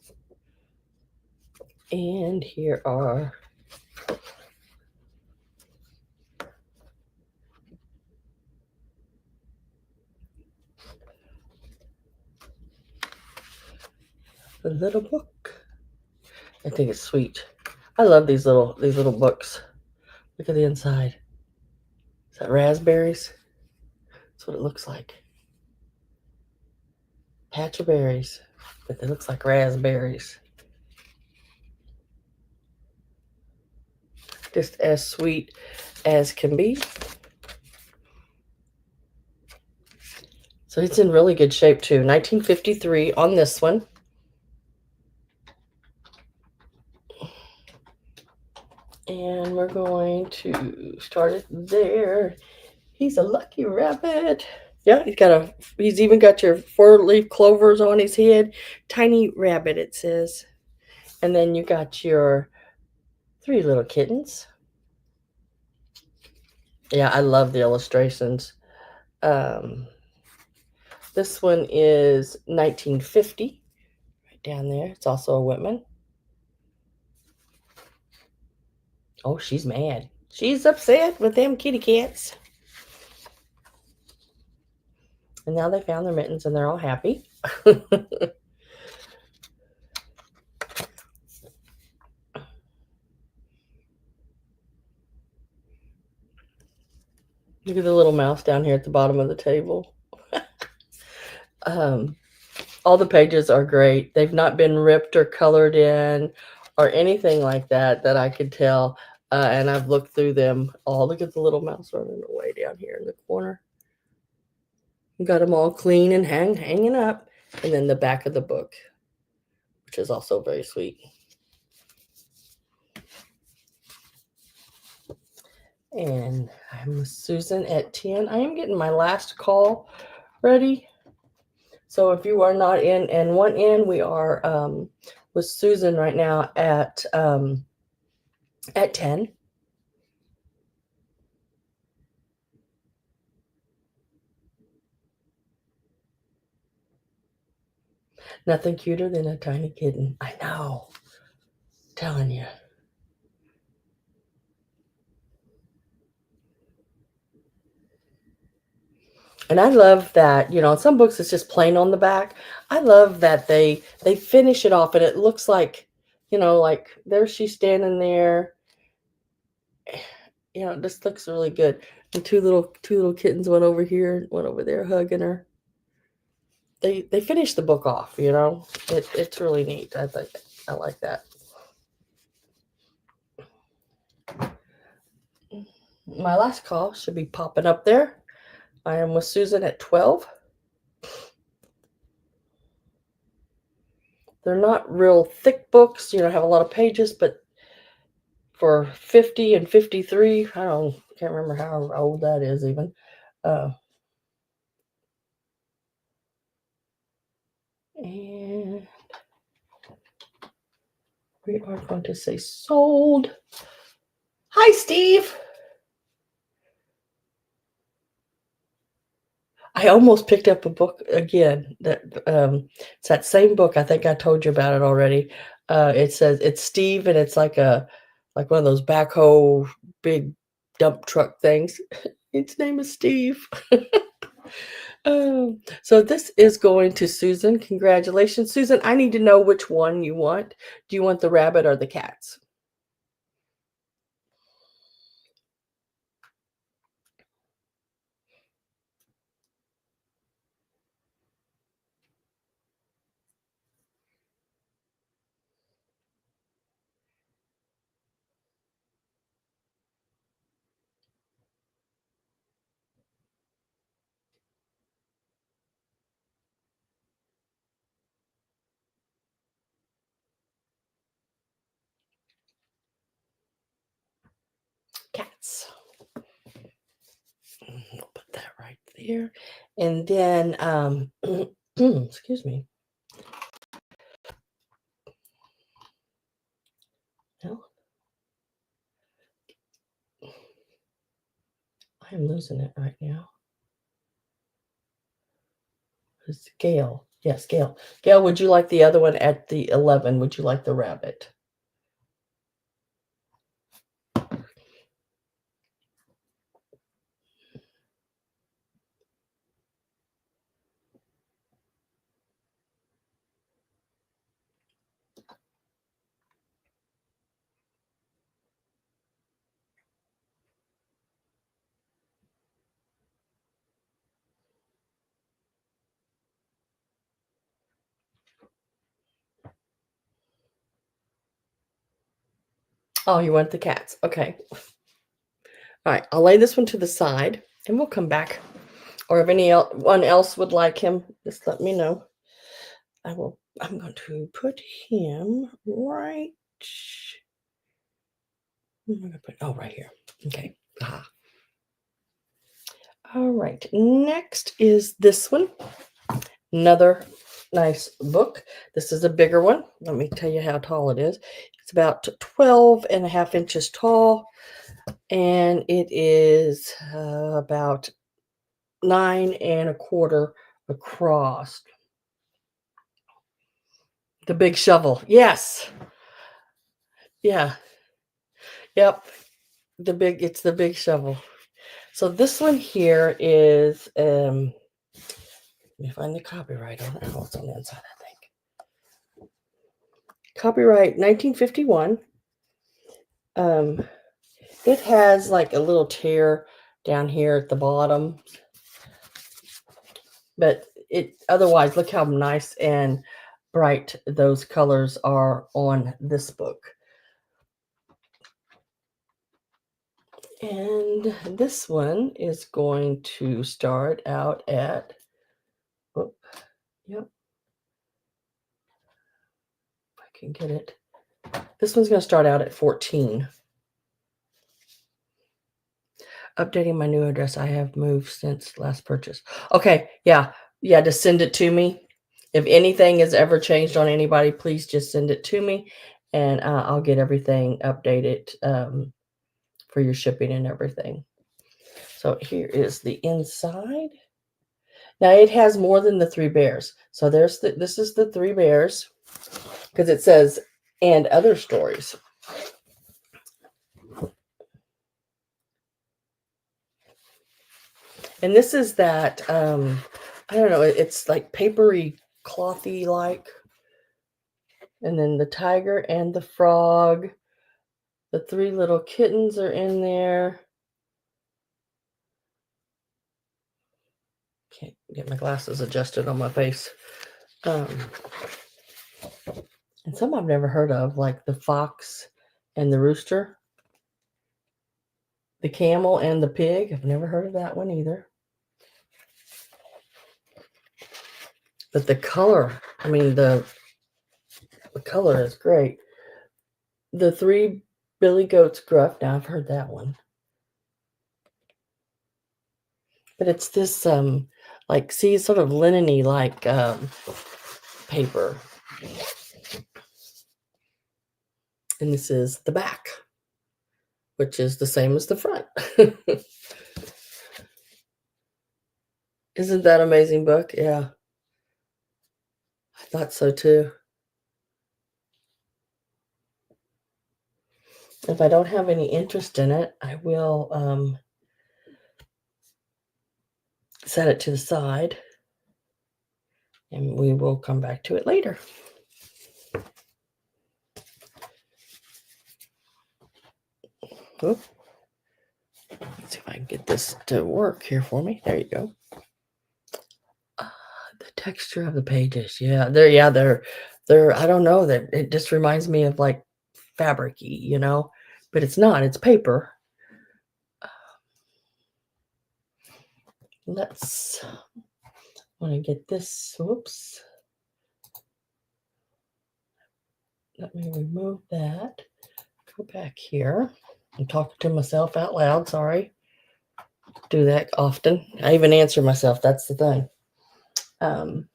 And here are the little book. I think it's sweet. I love these little books. Look at the inside. Is that raspberries? That's what it looks like. Patch of berries, but it looks like raspberries. Just as sweet as can be. So it's in really good shape too. 1953 on this one. And we're going to start it there. He's a lucky rabbit. Yeah, he's even got your 4-leaf clovers on his head. Tiny rabbit, it says. And then you got your 3 little kittens. Yeah, I love the illustrations. This one is 1950, right down there. It's also a Whitman. Oh, she's mad. She's upset with them kitty cats. And now they found their mittens and they're all happy. Look at the little mouse down here at the bottom of the table. All the pages are great. They've not been ripped or colored in or anything like that I could tell. And I've looked through them all. Look at the little mouse running away down here in the corner. Got them all clean and hanging up. And then the back of the book, which is also very sweet. And I'm Susan at 10. I am getting my last call ready. So if you are not in and want in, we are with Susan right now at 10. Nothing cuter than a tiny kitten. I know. I'm telling you. And I love that, some books it's just plain on the back. I love that they finish it off and it looks like, like there she's standing there. It just looks really good. And two little kittens, one over here, one over there hugging her. They finish the book off, it's really neat. I like that. My last call should be popping up there. I am with Susan at 12. They're not real thick books, have a lot of pages, but for 50 and 53, can't remember how old that is even. And we are going to say sold. Hi, Steve. I almost picked up a book again. It's that same book. I think I told you about it already. It says it's Steve, and it's like one of those backhoe big dump truck things. Its name is Steve. So this is going to Susan. Congratulations, Susan. I need to know which one you want. Do you want the rabbit or the cats? Cats. I'll put that right there. And then, excuse me. No, I'm losing it right now. It's Gail. Yes, Gail. Gail, would you like the other one at the 11? Would you like the rabbit? Oh, you want the cats. Okay. All right. I'll lay this one to the side and we'll come back. Or if anyone else would like him, just let me know. I'm going to put him right. Where am I going to put? Oh, right here. Okay. All right. Next is this one. Another nice book. This is a bigger one. Let me tell you how tall it is. It's about 12 and a half inches tall, and it is about 9 1/4 across. The Big Shovel. Yes. Yeah. Yep. It's the Big Shovel. So this one here is, let me find the copyright on it. Oh, it's on the inside, I think. Copyright 1951. It has like a little tear down here at the bottom, but otherwise, look how nice and bright those colors are on this book. And this one is going to start out at, yep, if I can get it. This one's going to start out at 14. Updating my new address. I have moved since last purchase. Okay, yeah, just send it to me. If anything is ever changed on anybody, please just send it to me, and I'll get everything updated for your shipping and everything. So here is the inside. Now it has more than the 3 bears. So this is the 3 bears, because it says and other stories. And this is that, I don't know, it's like papery clothy like. And then the tiger and the frog. The 3 little kittens are in there. Can't get my glasses adjusted on my face. And some I've never heard of, like the fox and the rooster. The camel and the pig. I've never heard of that one either. But the color, I mean, the color is great. The 3 billy goats gruff. Now I've heard that one. But it's this, like, see, sort of linen-y, like, paper. And this is the back, which is the same as the front. Isn't that amazing book? Yeah. I thought so too. If I don't have any interest in it, I will set it to the side, and we will come back to it later. Oop. Let's see if I can get this to work here for me. There you go. The texture of the pages, yeah, they're. I don't know, that it just reminds me of like fabric-y, you know, but it's not. It's paper. Let's. Want to get this. Whoops. Let me remove that. Go back here. I'm talking to myself out loud. Sorry. Do that often. I even answer myself. That's the thing. I'm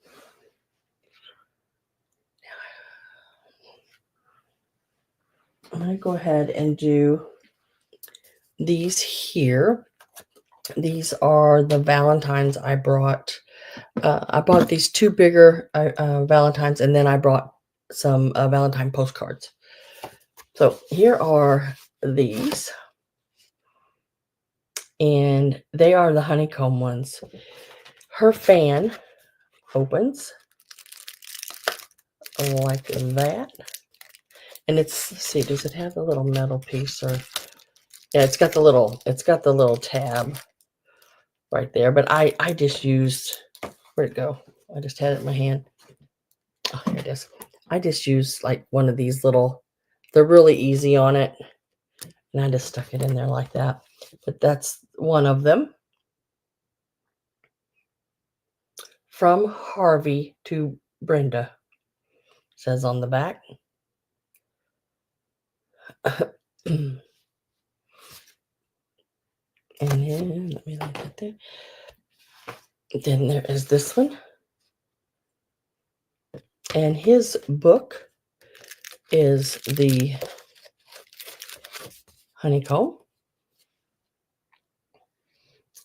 going to go ahead and do these here. These are the Valentines I brought. I bought these 2 bigger Valentines, and then I brought some Valentine postcards. So here are these. And they are the honeycomb ones. Her fan opens like that. And it's, let's see, does it have the little metal piece, or yeah, it's got the little tab right there. But I just used, where'd it go? I just had it in my hand. Oh, here it is. I just used like one of these little, they're really easy on it. And I just stuck it in there like that. But that's one of them. From Harvey to Brenda, says on the back. And then, let me look at there. Then there is this one. And his book is the honeycomb.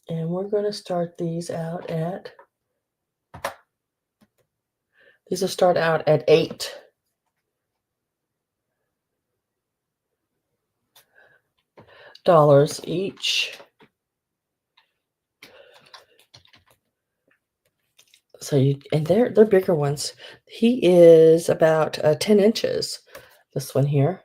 And we're going to start these out at, these will start out at $8. Each. So and they're bigger ones. He is about 10 inches. This one here.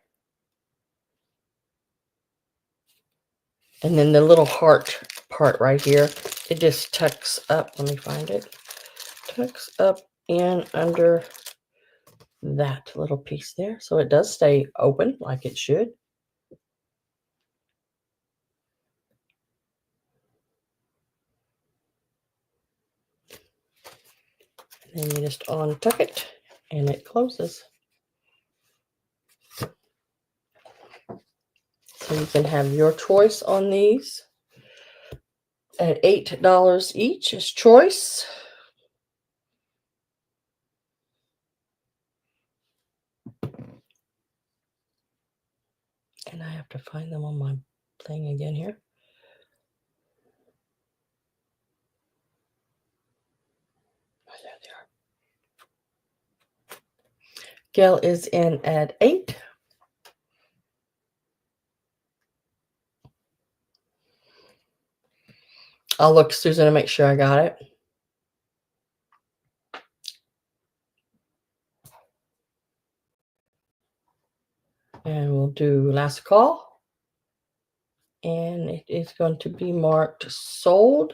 And then the little heart part right here, it just tucks up. Let me find it. Tucks up in under that little piece there. So it does stay open like it should. And then you just untuck it and it closes. So you can have your choice on these at $8 each is choice. And I have to find them on my thing again here. Oh, there they are. Gail is in at 8. I'll look, Susan, to make sure I got it. And we'll do last call. And it is going to be marked sold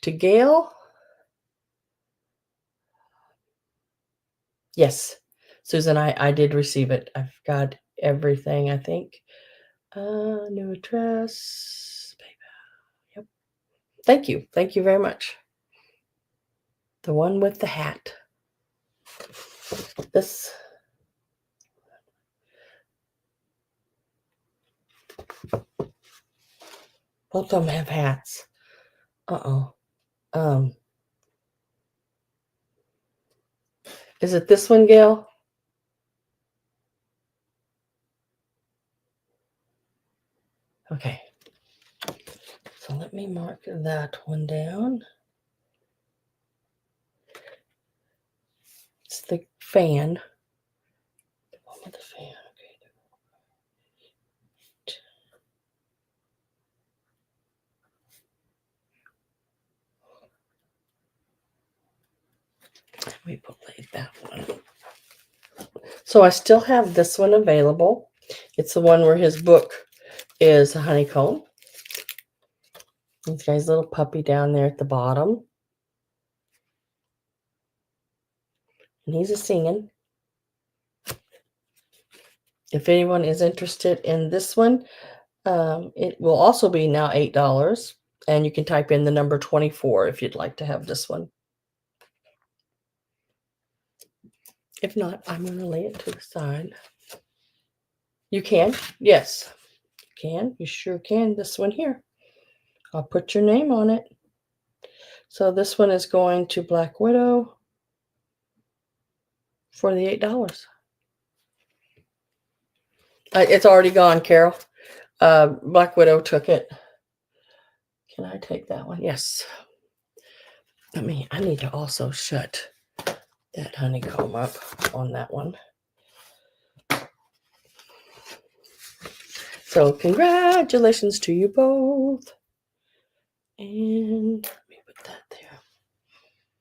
to Gail. Yes, Susan, I did receive it. I've got everything, I think. New address. Yep. Thank you. Thank you very much. The one with the hat. This. Both of them have hats. Uh-oh. Is it this one, Gail? Okay. So let me mark that one down. It's the fan. The one with the fan. Okay. Let me put that one. So I still have this one available. It's the one where his book is a honeycomb. He's got his little puppy down there at the bottom. And he's a singing. If anyone is interested in this one, it will also be now $8. And you can type in the number 24 if you'd like to have this one. If not, I'm going to lay it to the side. You can. Yes. You can. You sure can. This one here. I'll put your name on it. So this one is going to Black Widow for the $8. It's already gone, Carol. Black Widow took it. Can I take that one? Yes. I need to also shut that honeycomb up on that one. So congratulations to you both. And let me put that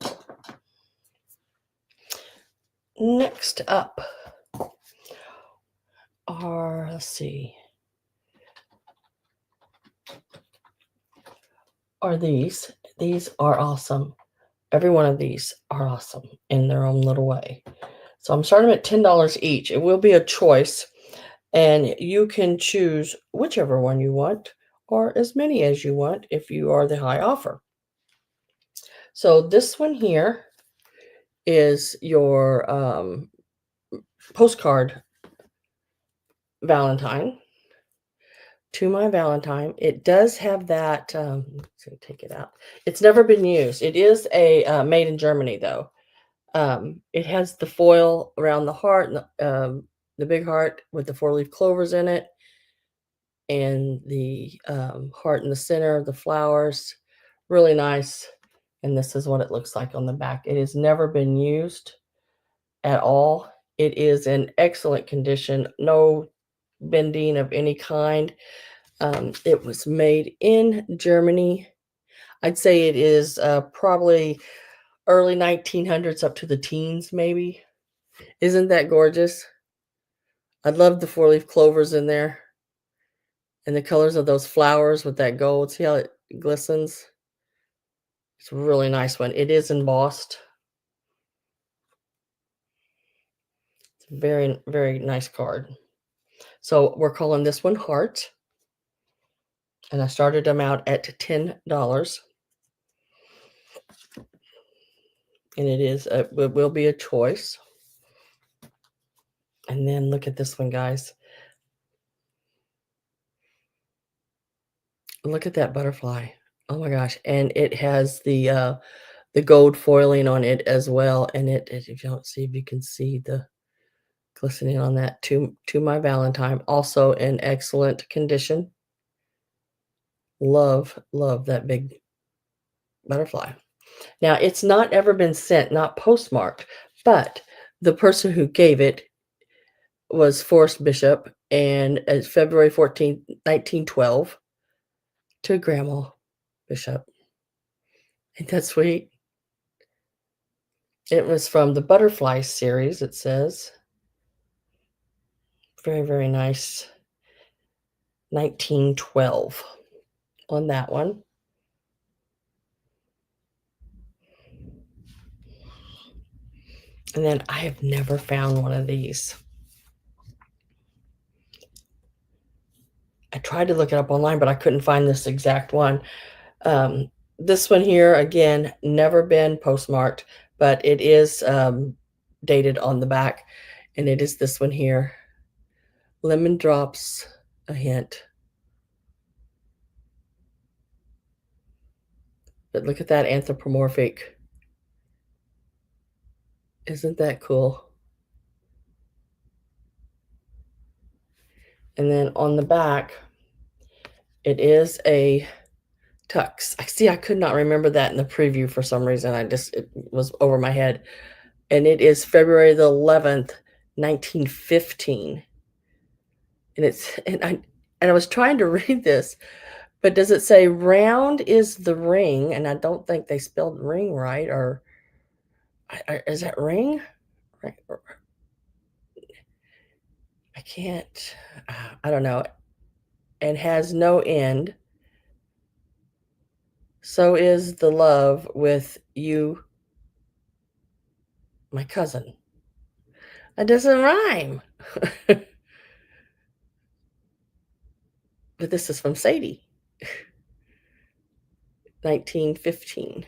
there. Next up are, let's see, are these. These are awesome. Every one of these are awesome in their own little way. So I'm starting at $10 each. It will be a choice, and you can choose whichever one you want or as many as you want if you are the high offer. So this one here is your postcard Valentine. To my Valentine. It does have that, so take it out. It's never been used. It is a made in Germany, though. It has the foil around the heart, the big heart with the 4-leaf clovers in it, and the heart in the center, the flowers. Really nice. And this is what it looks like on the back. It has never been used at all. It is in excellent condition. No bending of any kind. It was made in Germany. I'd say it is probably early 1900s up to the teens, maybe. Isn't that gorgeous? I love the 4-leaf clovers in there. And the colors of those flowers with that gold. See how it glistens? It's a really nice one. It is embossed. It's a very, very nice card. So we're calling this one Heart. And I started them out at $10. And it will be a choice. And then look at this one, guys. Look at that butterfly. Oh my gosh. And it has the gold foiling on it as well. And if you don't see, if you can see the glistening on that, to my Valentine, also in excellent condition. Love that big butterfly. Now, it's not ever been sent, not postmarked, but the person who gave it was Forrest Bishop, and it's February 14th, 1912, to Grandma Bishop. Ain't that sweet? It was from the Butterfly series, it says. Very, very nice. 1912 on that one. And then I have never found one of these. I tried to look it up online, but I couldn't find this exact one. This one here, again, never been postmarked, but it is dated on the back, and it is this one here. Lemon drops a hint. But look at that anthropomorphic. Isn't that cool? And then on the back, it is a tux. I see I could not remember that in the preview for some reason. It was over my head. And it is February the 11th, 1915. And I was trying to read this, but does it say round is the ring? And I don't think they spelled ring right, or is that ring? Right. I can't, I don't know. And has no end. So is the love with you, my cousin. That doesn't rhyme. But this is from Sadie. 1915.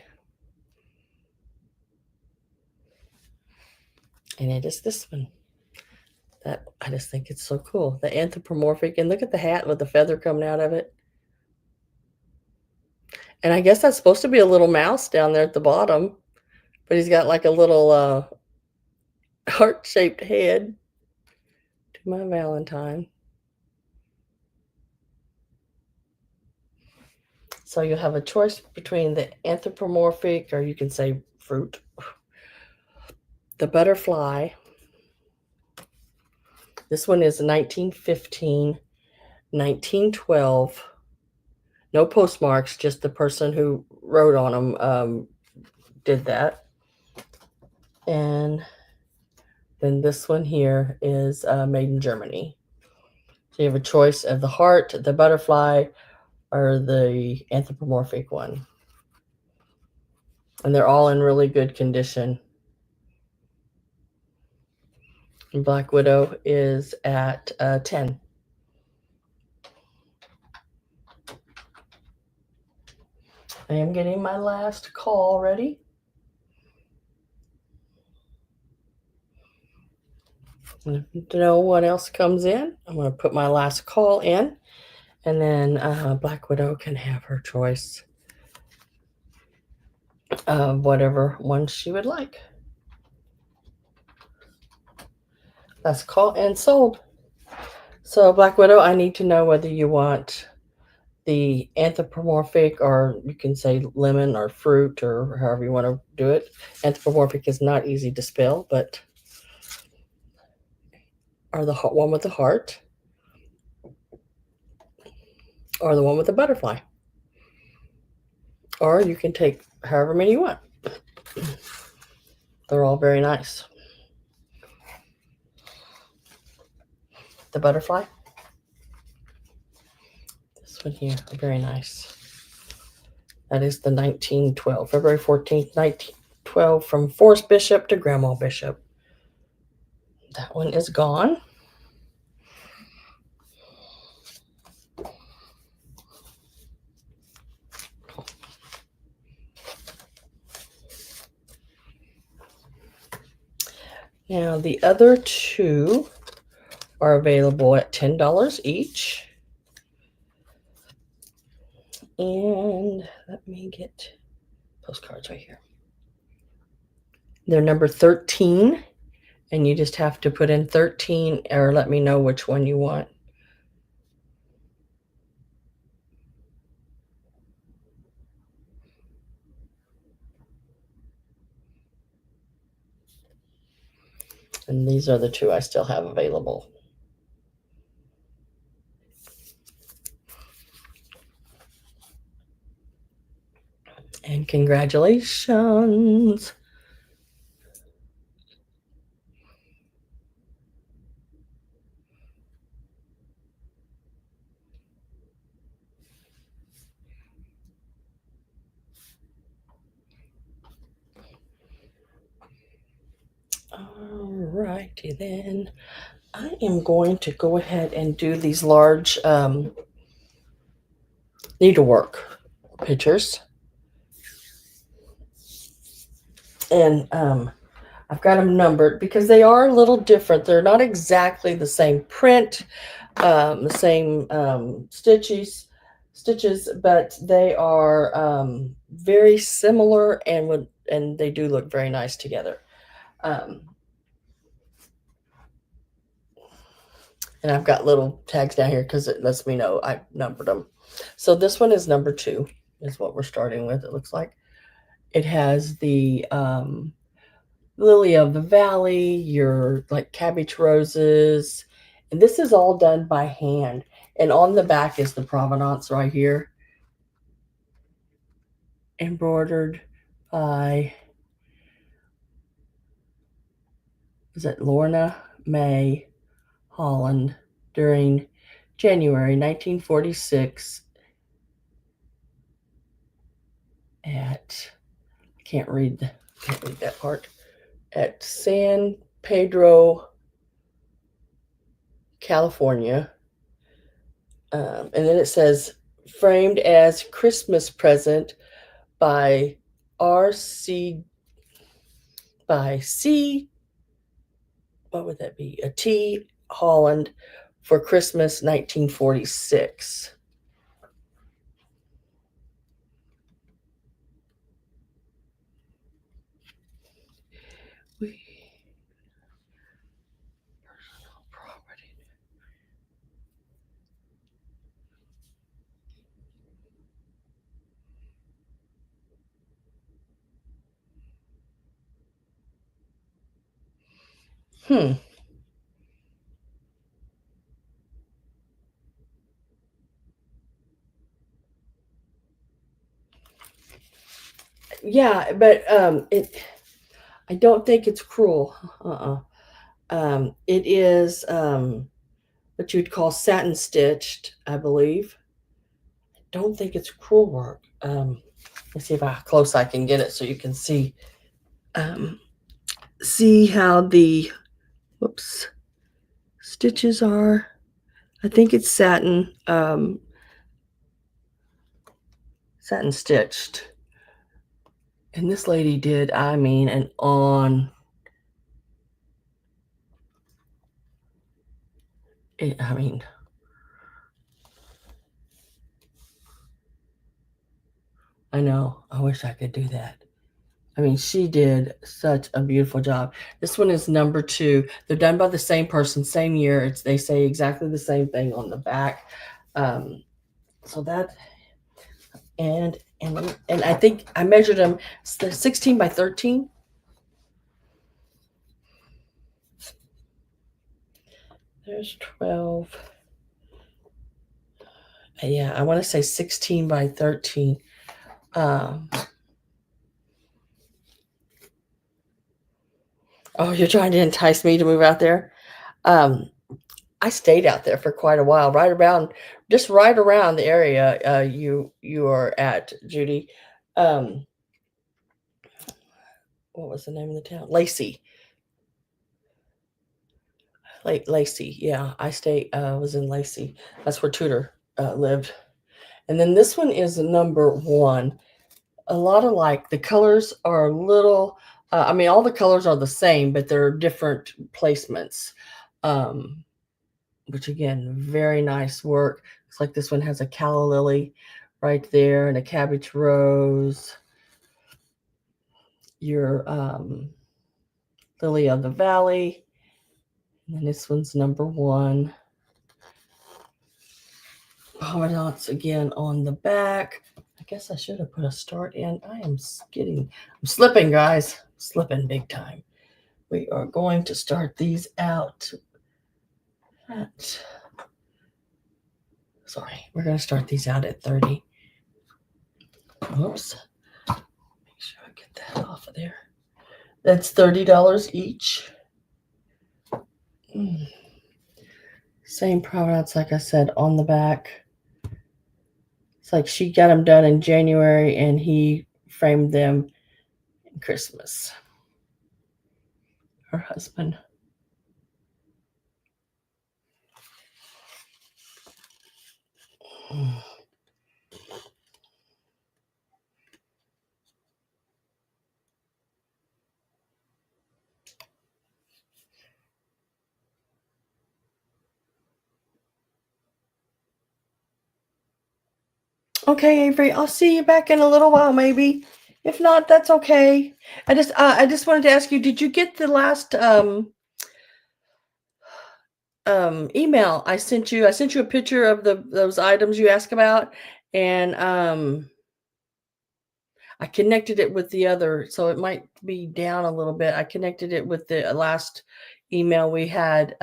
And it is this one. That I just think it's so cool. The anthropomorphic, and look at the hat with the feather coming out of it. And I guess that's supposed to be a little mouse down there at the bottom, but he's got like a little heart-shaped head. To my Valentine. So you'll have a choice between the anthropomorphic, or you can say fruit, the butterfly. This one is 1915, 1912. No postmarks, just the person who wrote on them did that. And then this one here is made in Germany. So you have a choice of the heart, the butterfly, or the anthropomorphic one. And they're all in really good condition. And Black Widow is at 10. I am getting my last call ready. To know what else comes in, I'm going to put my last call in, and then Black Widow can have her choice of whatever one she would like. Last call and sold. So Black Widow, I need to know whether you want the anthropomorphic, or you can say lemon or fruit, or however you want to do it. Anthropomorphic is not easy to spell, but or the one with the heart, or the one with the butterfly. Or you can take however many you want. They're all very nice. The butterfly. This one here, very nice. That is the 1912, February 14th, 1912, from Forrest Bishop to Grandma Bishop. That one is gone. Now the other two are available at $10 each. And let me get postcards right here. They're number 13, and you just have to put in 13 or let me know which one you want. And these are the two I still have available. And congratulations. righty then. I am going to go ahead and do these large needlework pictures. And I've got them numbered because they are a little different. They're not exactly the same print, the same stitches, but they are very similar and they do look very nice together. And I've got little tags down here because it lets me know I numbered them. So this one is number 2, is what we're starting with, it looks like. It has the lily of the valley, your like cabbage roses. And this is all done by hand. And on the back is the provenance right here. Embroidered by, is it Lorna May Holland during January 1946 at, I can't read that part, at San Pedro, California. And then it says, framed as Christmas present by R.C. by C. What would that be? A T. Holland for Christmas 1946. Personal property. Yeah, but I don't think it's cruel. It is what you'd call satin stitched, I believe. I don't think it's crewel work. Let's see how close I can get it so you can see see how the stitches are. I think it's satin satin stitched. And this lady did, I mean, an on it, I mean, I know. I wish I could do that. I mean, she did such a beautiful job. This one is number 2. They're done by the same person, same year. They say exactly the same thing on the back. So that, and I think I measured them. They're 16 by 13. There's 12. Yeah, I want to say 16 by 13. Oh, you're trying to entice me to move out there? I stayed out there for quite a while, just right around the area you are at, Judy. What was the name of the town? Lacey. Lacey. Yeah, was in Lacey. That's where Tudor lived. And then this one is number 1. A lot of the colors are a little, I mean, all the colors are the same, but they're different placements. Which again, very nice work. It's like this one has a calla lily right there and a cabbage rose. Your lily of the valley. And then this one's number 1. Provenance again on the back. I guess I should have put a start in. I'm slipping, guys. I'm slipping big time. We are going to start these out we're going to start these out at 30. Oops. Make sure I get that off of there. That's $30 each. Same provenance, like I said, on the back. It's like she got them done in January and he framed them in Christmas. Her husband. Okay, Avery, I'll see you back in a little while, maybe. If not, that's okay. I just wanted to ask you, did you get the last email I sent you? I sent you a picture of those items you asked about, and I connected it with the other, so it might be down a little bit. I connected it with the last email we had.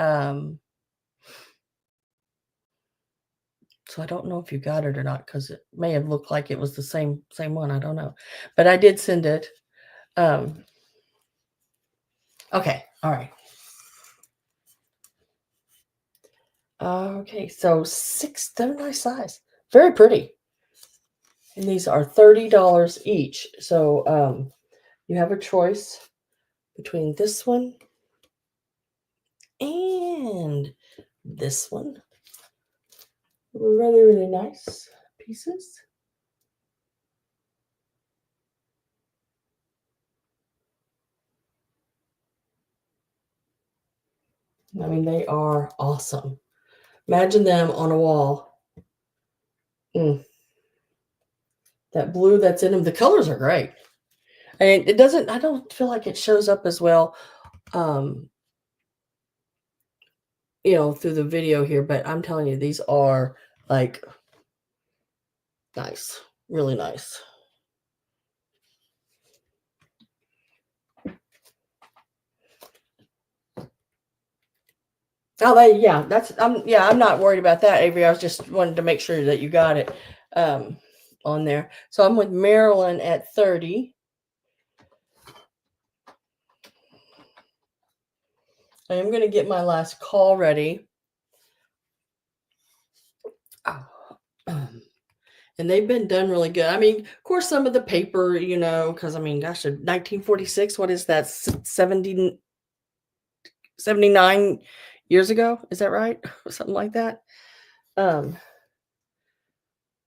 So I don't know if you got it or not, because it may have looked like it was the same one. I don't know, but I did send it. Okay, all right. Okay, so they're nice size, very pretty, and these are $30 each. So you have a choice between this one and this one. Really nice pieces. I mean, they are awesome. Imagine them on a wall. That blue that's in them, the colors are great. And it doesn't, I don't feel like it shows up as well, through the video here, but I'm telling you, these are like nice, really nice. I'm not worried about that, Avery. I was just wanted to make sure that you got it on there. So I'm with Marilyn at 30. I am going to get my last call ready. And they've been done really good. I mean, of course, some of the paper, because I mean, gosh, 1946, what is that? 79 years ago? Is that right? Or something like that.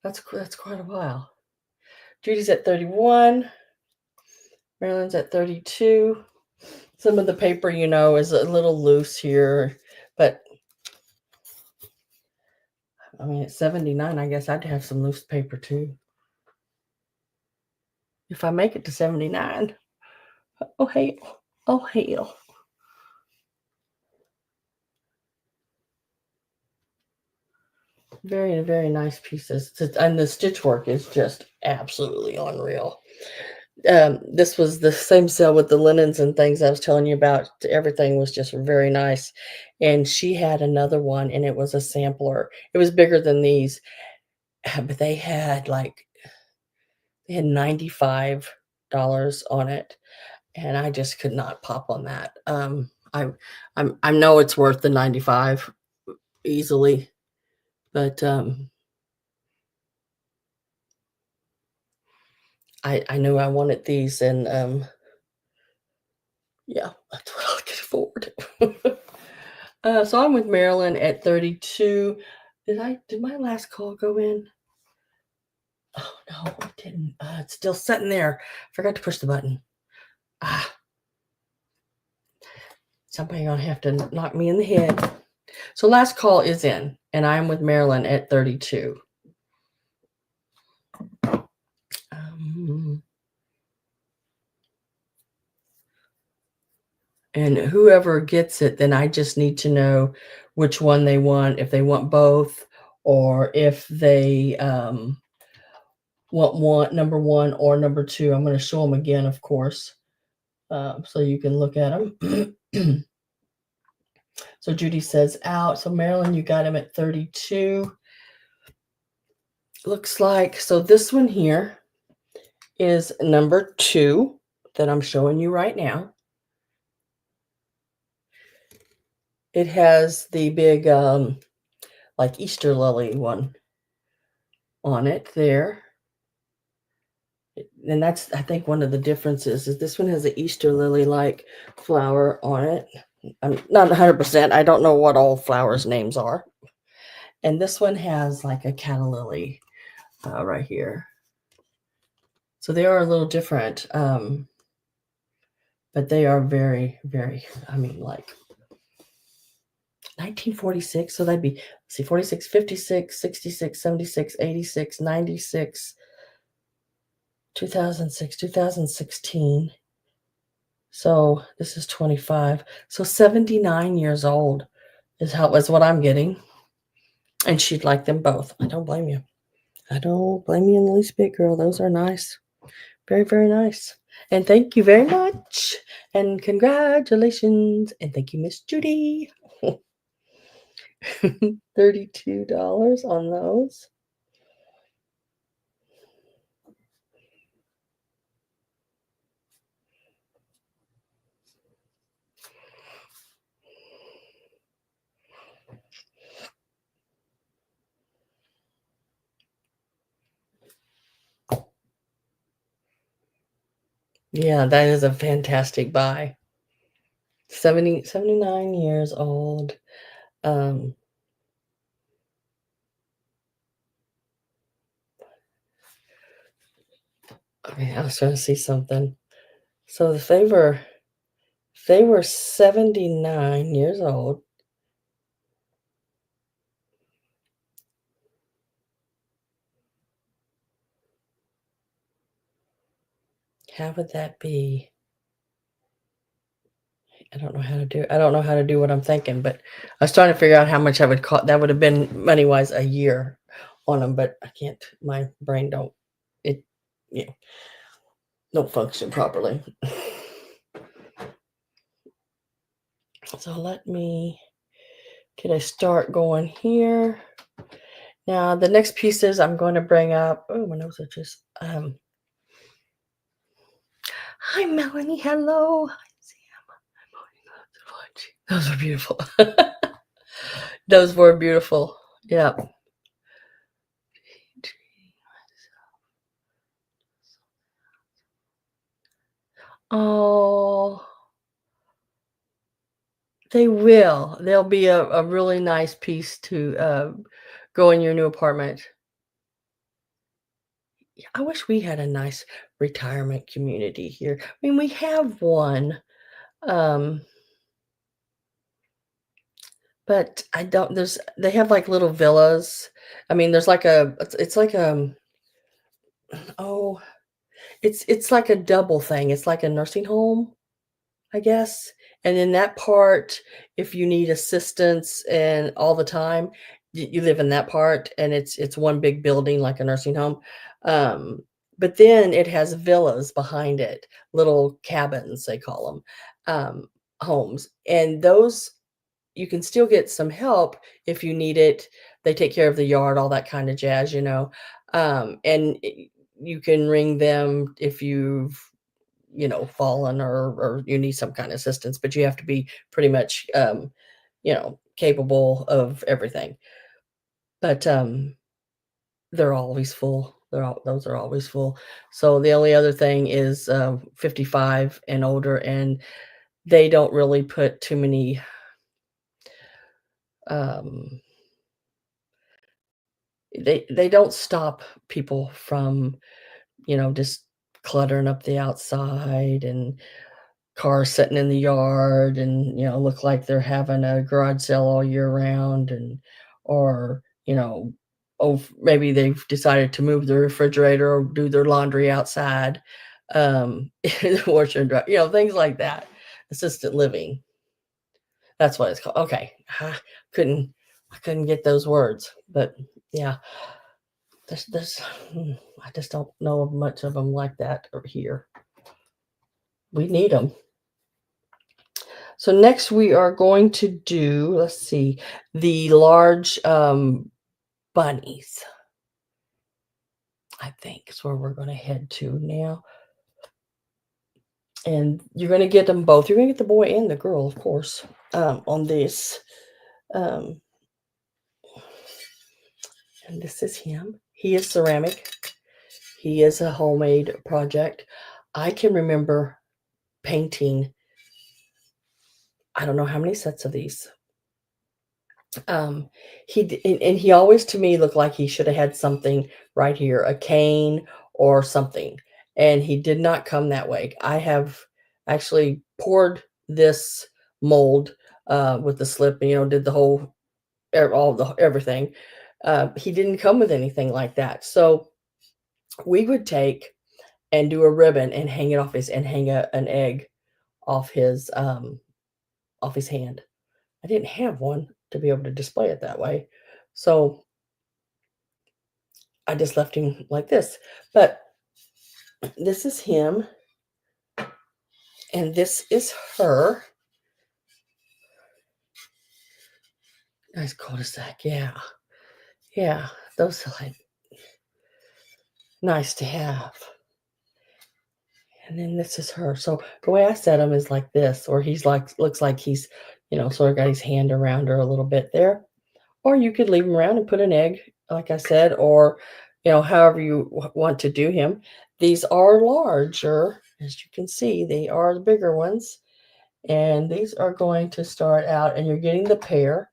That's quite a while. Judy's at 31. Marilyn's at 32. Some of the paper, is a little loose here, but I mean, at 79, I guess I'd have some loose paper too. If I make it to 79. Oh, hell. Oh, hell. Very, very nice pieces. And the stitch work is just absolutely unreal. This was the same sale with the linens and things I was telling you about. Everything was just very nice. And she had another one, and it was a sampler. It was bigger than these, but they had $95 on it, and I just could not pop on that. I know it's worth the 95 easily, but I knew I wanted these, and yeah, that's what I could afford. So I'm with Marilyn at 32. Did my last call go in? Oh no, it didn't. It's still sitting there. Forgot to push the button. Somebody gonna have to knock me in the head. So last call is in, and I'm with Marilyn at 32. And whoever gets it, then I just need to know which one they want, if they want both, or if they want number one or number two. I'm going to show them again, of course, so you can look at them. So Judy says out. So Marilyn, you got him at 32. Looks like, so this one here is number 2 that I'm showing you right now. It has the big, like Easter lily one on it there. And that's, I think, one of the differences is this one has an Easter lily-like flower on it. I'm not 100%. I don't know what all flowers' names are. And this one has like a calla lily right here. So they are a little different, but they are very, very, I mean, like 1946. So that'd be, let's see, 46, 56, 66, 76, 86, 96, 2006, 2016. So this is 25. So 79 years old is what I'm getting. And she'd like them both. I don't blame you. I don't blame you in the least bit, girl. Those are nice. Very, very nice. And thank you very much. And congratulations. And thank you, Miss Judy. $32 on those. Yeah, that is a fantastic buy. 79 years old. I mean, I was trying to see something. So if they were 79 years old. How would that be? I don't know how to do what I'm thinking, but I was trying to figure out how much I would cost. That would have been money-wise a year on them, but I can't. My brain it, you know, don't function properly. So can I start going here? Now the next pieces I'm going to bring up. Oh, my nose itches. Hi, Melanie. Hello. Hi, Sam. Those were beautiful. Those were beautiful. Yeah. Oh, they will. They'll be a really nice piece to go in your new apartment. Yeah, I wish we had a nice retirement community here. I mean, we have one, um, but I don't. They have like little villas. I mean, there's like it's like oh, it's like a double thing. It's like a nursing home, I guess. And in that part, if you need assistance and all the time, you live in that part, and it's one big building like a nursing home. Um, but then it has villas behind it, little cabins they call them, homes, and those you can still get some help if you need it. They take care of the yard, all that kind of jazz, and you can ring them if you've fallen or you need some kind of assistance, but you have to be pretty much, capable of everything. But they're always full. Those are always full. So the only other thing is 55 and older, and they don't really put too many. Um, they don't stop people from just cluttering up the outside and cars sitting in the yard and look like they're having a garage sale all year round, and or oh, maybe they've decided to move the refrigerator or do their laundry outside, the washer and dryer, things like that. Assisted living, that's what it's called. Okay. couldn't I couldn't get those words, but yeah, there's I just don't know of much of them like that over here. We need them. So next we are going to do, let's see, the large bunnies. I think is where we're going to head to now. And you're going to get them both. You're going to get the boy and the girl, of course, on this. Um, and this is him. He is ceramic. He is a homemade project. I can remember painting, I don't know how many sets of these. Um, and he always to me looked like he should have had something right here, a cane or something, and he did not come that way. I have actually poured this mold, with the slip, and, did the whole all the everything. He didn't come with anything like that. So we would take and do a ribbon and hang it off his and hang an egg off off his hand. I didn't have one to be able to display it that way. So I just left him like this. But this is him and this is her. Nice cul-de-sac. Yeah. Yeah. Those are like nice to have. And then this is her. So the way I set him is like this, or he's like, looks like he's, sort of got his hand around her a little bit there. Or you could leave him around and put an egg, like I said, or, however you want to do him. These are larger, as you can see, they are the bigger ones. And these are going to start out, and you're getting the pair,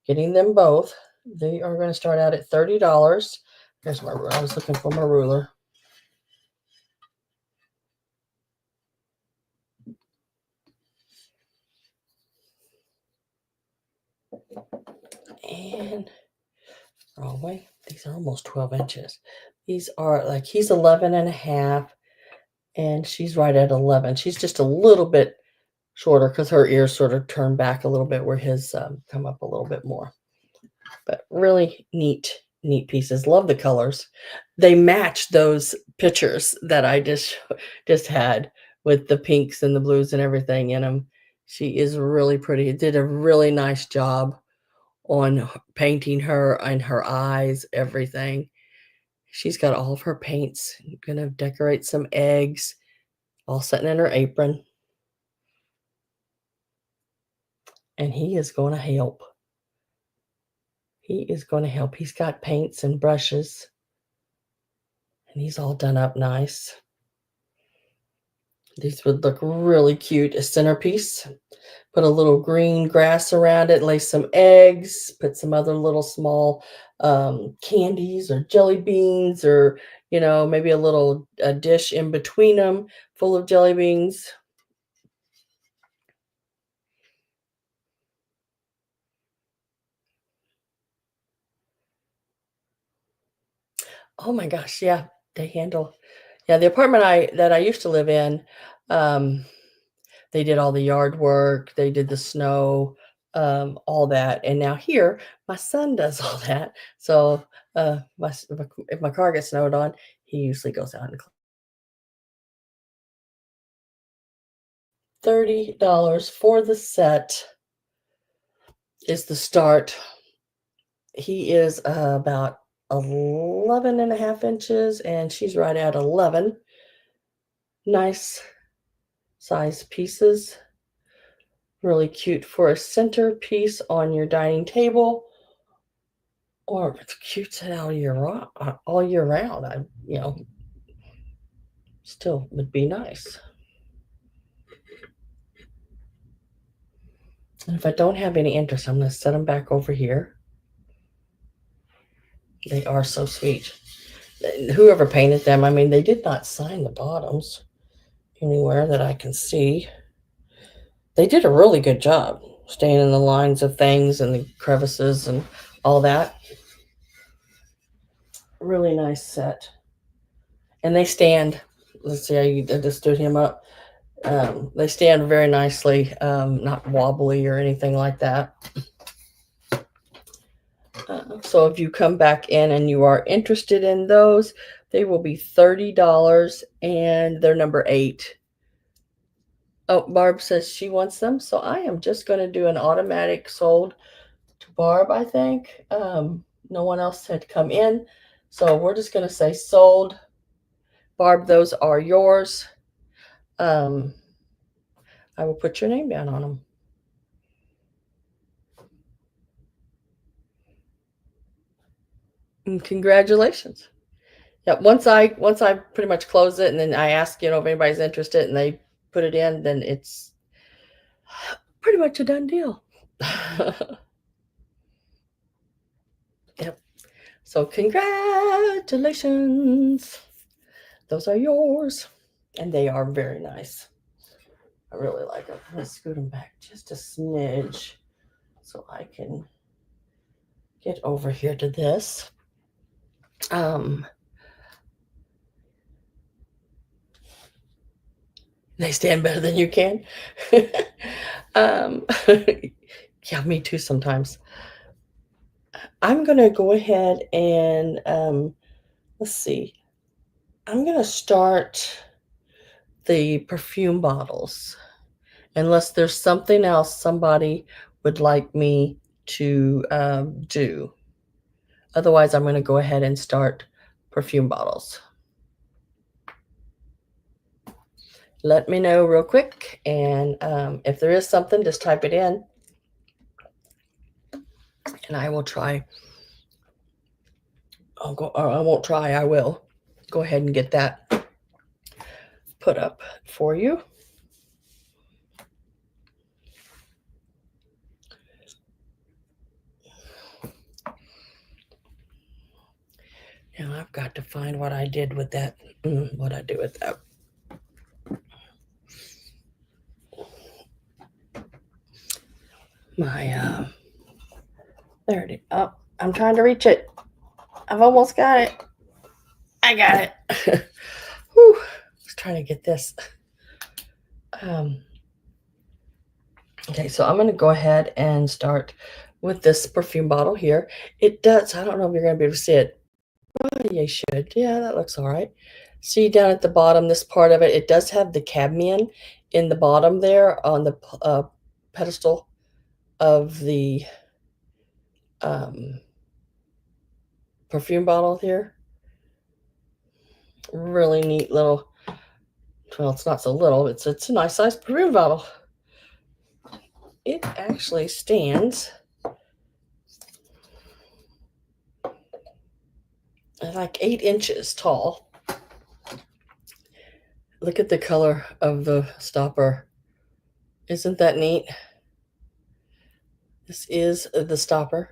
getting them both. They are going to start out at $30. There's my ruler. I was looking for my ruler. And oh wait, these are almost 12 inches. These are like he's 11 and a half, and she's right at 11. She's just a little bit shorter because her ears sort of turn back a little bit where his come up a little bit more. But really neat pieces. Love the colors. They match those pictures that I just had with the pinks and the blues and everything in them. She is really pretty. It did a really nice job on painting her and her eyes, everything. She's got all of her paints. Gonna decorate some eggs, all sitting in her apron. And he is going to help. He is going to help. He's got paints and brushes. And he's all done up nice. These would look really cute. A centerpiece. Put a little green grass around it. Lay some eggs. Put some other little small candies or jelly beans, or maybe a dish in between them full of jelly beans. Oh my gosh, yeah, they handle. Yeah, the apartment that I used to live in, um, they did all the yard work, they did the snow, all that, and now here, my son does all that. So, if my car gets snowed on, he usually goes out and $30 for the set is the start. He is, about 11 and a half inches, and she's right at 11. Nice size pieces. Really cute for a centerpiece on your dining table, or it's cute all year round. Still would be nice. And if I don't have any interest, I'm going to set them back over here. They are so sweet. Whoever painted them, I mean, they did not sign the bottoms anywhere that I can see. They did a really good job staying in the lines of things and the crevices and all that. Really nice set. And they stand. Let's see, I just stood him up. They stand very nicely, not wobbly or anything like that. So if you come back in and you are interested in those, they will be $30, and they're number 8. Oh, Barb says she wants them, so I am just going to do an automatic sold to Barb, I think. No one else had come in, so we're just going to say sold. Barb, those are yours. I will put your name down on them. And congratulations. Yeah, once I pretty much close it, and then I ask, if anybody's interested, and they put it in, then it's pretty much a done deal. Yep. So congratulations. Those are yours. And they are very nice. I really like them. I'm going to scoot them back just a smidge so I can get over here to this. They stand better than you can. um, yeah, me too sometimes. I'm going to go ahead and let's see. I'm going to start the perfume bottles unless there's something else somebody would like me to do. Otherwise, I'm going to go ahead and start perfume bottles. Let me know real quick, and if there is something, just type it in, and I will try. I won't try. I will go ahead and get that put up for you. Now I've got to find what I did with that. What I do with that. My there it is. Oh, I'm trying to reach it. I've almost got it. I got it. Whew. I was trying to get this. Okay, so I'm going to go ahead and start with this perfume bottle here. It does. I don't know if you're going to be able to see it. Oh, yeah, you should. Yeah, that looks all right. See down at the bottom, this part of it, it does have the cadmium in the bottom there on the pedestal of the perfume bottle here. Really neat little, well, it's not so little, it's a nice size perfume bottle. It actually stands like 8 inches tall. Look at the color of the stopper. Isn't that neat? This is the stopper.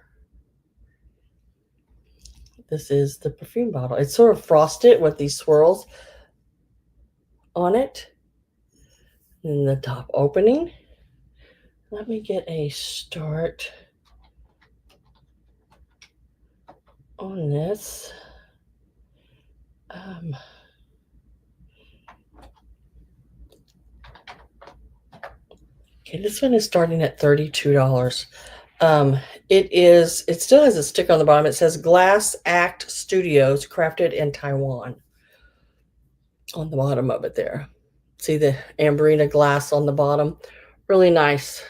This is the perfume bottle. It's sort of frosted with these swirls on it. And the top opening. Let me get a start on this. Okay, this one is starting at $32. It still has a sticker on the bottom. It says Glass Act Studios, crafted in Taiwan. On the bottom of it there. See the Amberina glass on the bottom? Really nice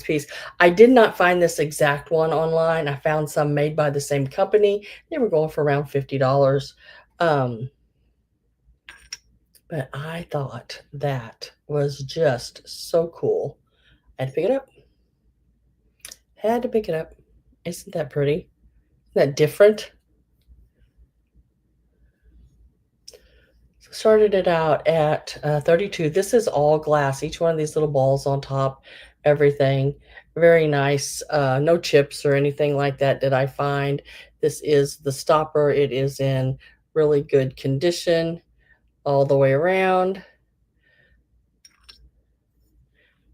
piece. I did not find this exact one online. I found some made by the same company. They were going for around $50. But I thought that was just so cool. I had to pick it up. Had to pick it up. Isn't that pretty? Isn't that different? So started it out at 32. This is all glass. Each one of these little balls on top, everything. Very nice. No chips or anything like that did I find. This is the stopper. It is in really good condition all the way around.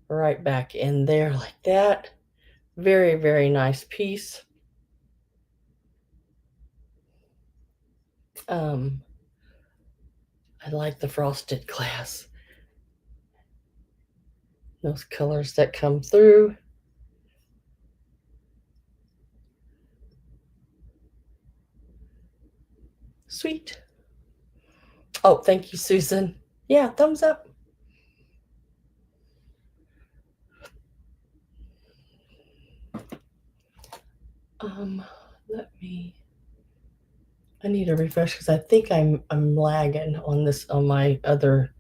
Right back in there like that. Very, very nice piece. I like the frosted glass. Those colors that come through. Sweet. Oh, thank you, Susan. Yeah, thumbs up. I need to refresh because I think I'm lagging on this on my other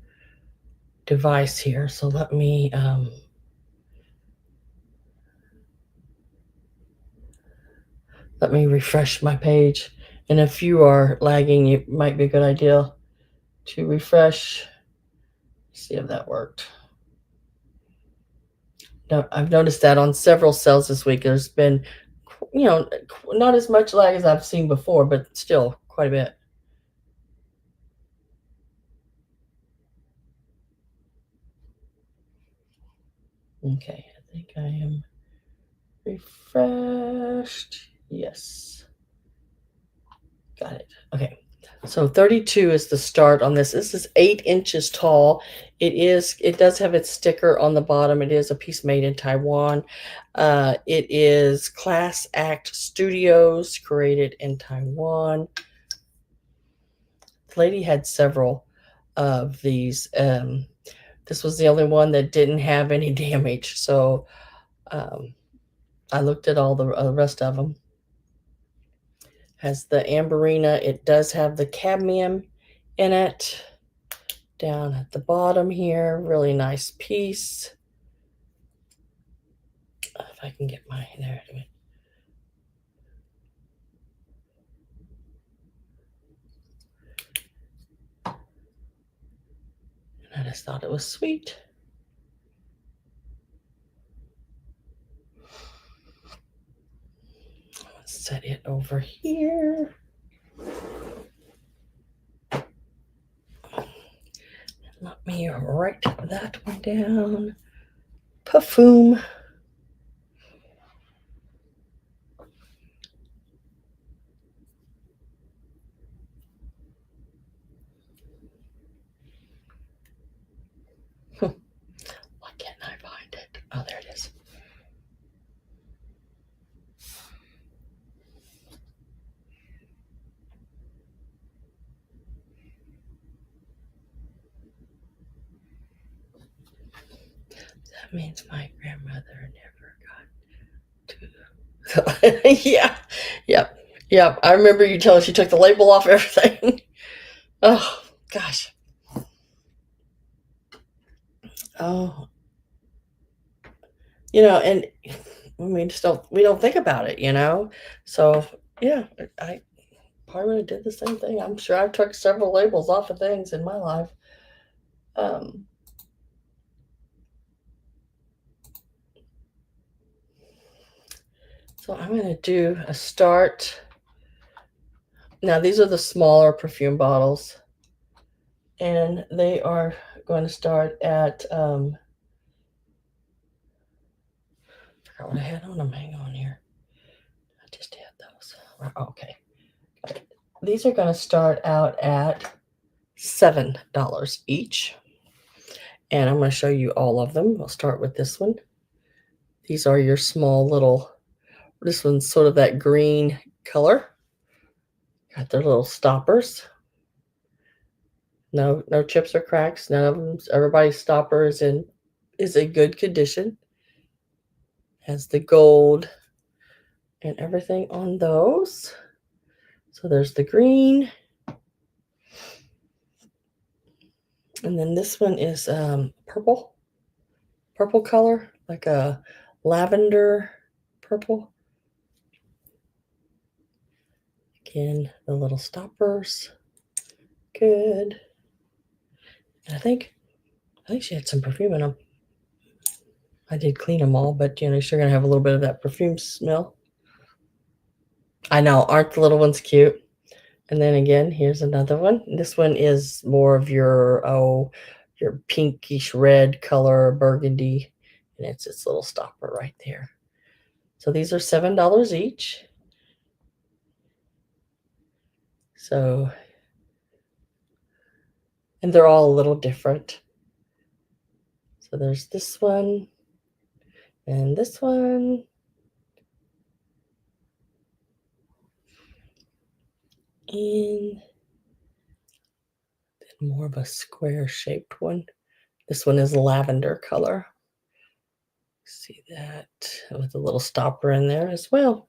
device here. So let me refresh my page. And if you are lagging, it might be a good idea to refresh. See if that worked. No, I've noticed that on several sales this week. There's been you know, not as much lag as I've seen before, but still quite a bit. Okay, I think I am refreshed. Yes, got it. Okay, so 32 is the start on this. This is 8 inches tall. It does have its sticker on the bottom. It is a piece made in Taiwan. It is Class Act Studios, created in Taiwan. The lady had several of these. This was the only one that didn't have any damage. So um, I looked at all the rest of them. Has the amberina. It does have the cadmium in it. Down at the bottom here, really nice piece. If I can get my there. I just thought it was sweet. Let's set it over here. Let me write that one down. Perfume. Why can't I find it? Oh, there it is. That means my grandmother never got to. Yeah. Yep. I remember you telling us she took the label off everything. Oh, gosh. Oh, and we don't think about it, So yeah, I probably would have did the same thing. I'm sure I've took several labels off of things in my life. Um, so I'm going to do a start. Now these are the smaller perfume bottles, and they are going to start at. I forgot what I had on them. Hang on here. I just had those. Okay. These are going to start out at $7 each. And I'm going to show you all of them. We'll start with this one. These are your small little, this one's sort of that green color. Got their little stoppers. No chips or cracks. None of them. Everybody's stopper is in good condition. Has the gold and everything on those. So there's the green. And then this one is purple color, like a lavender purple. Again, the little stoppers. Good. And I think she had some perfume in them. I did clean them all, but you're going to have a little bit of that perfume smell. I know, aren't the little ones cute? And then again, here's another one. This one is more of your pinkish red color, burgundy, and it's its little stopper right there. So these are $7 each. So, and they're all a little different. So there's this one and this one. And then more of a square shaped one. This one is lavender color. See that with a little stopper in there as well.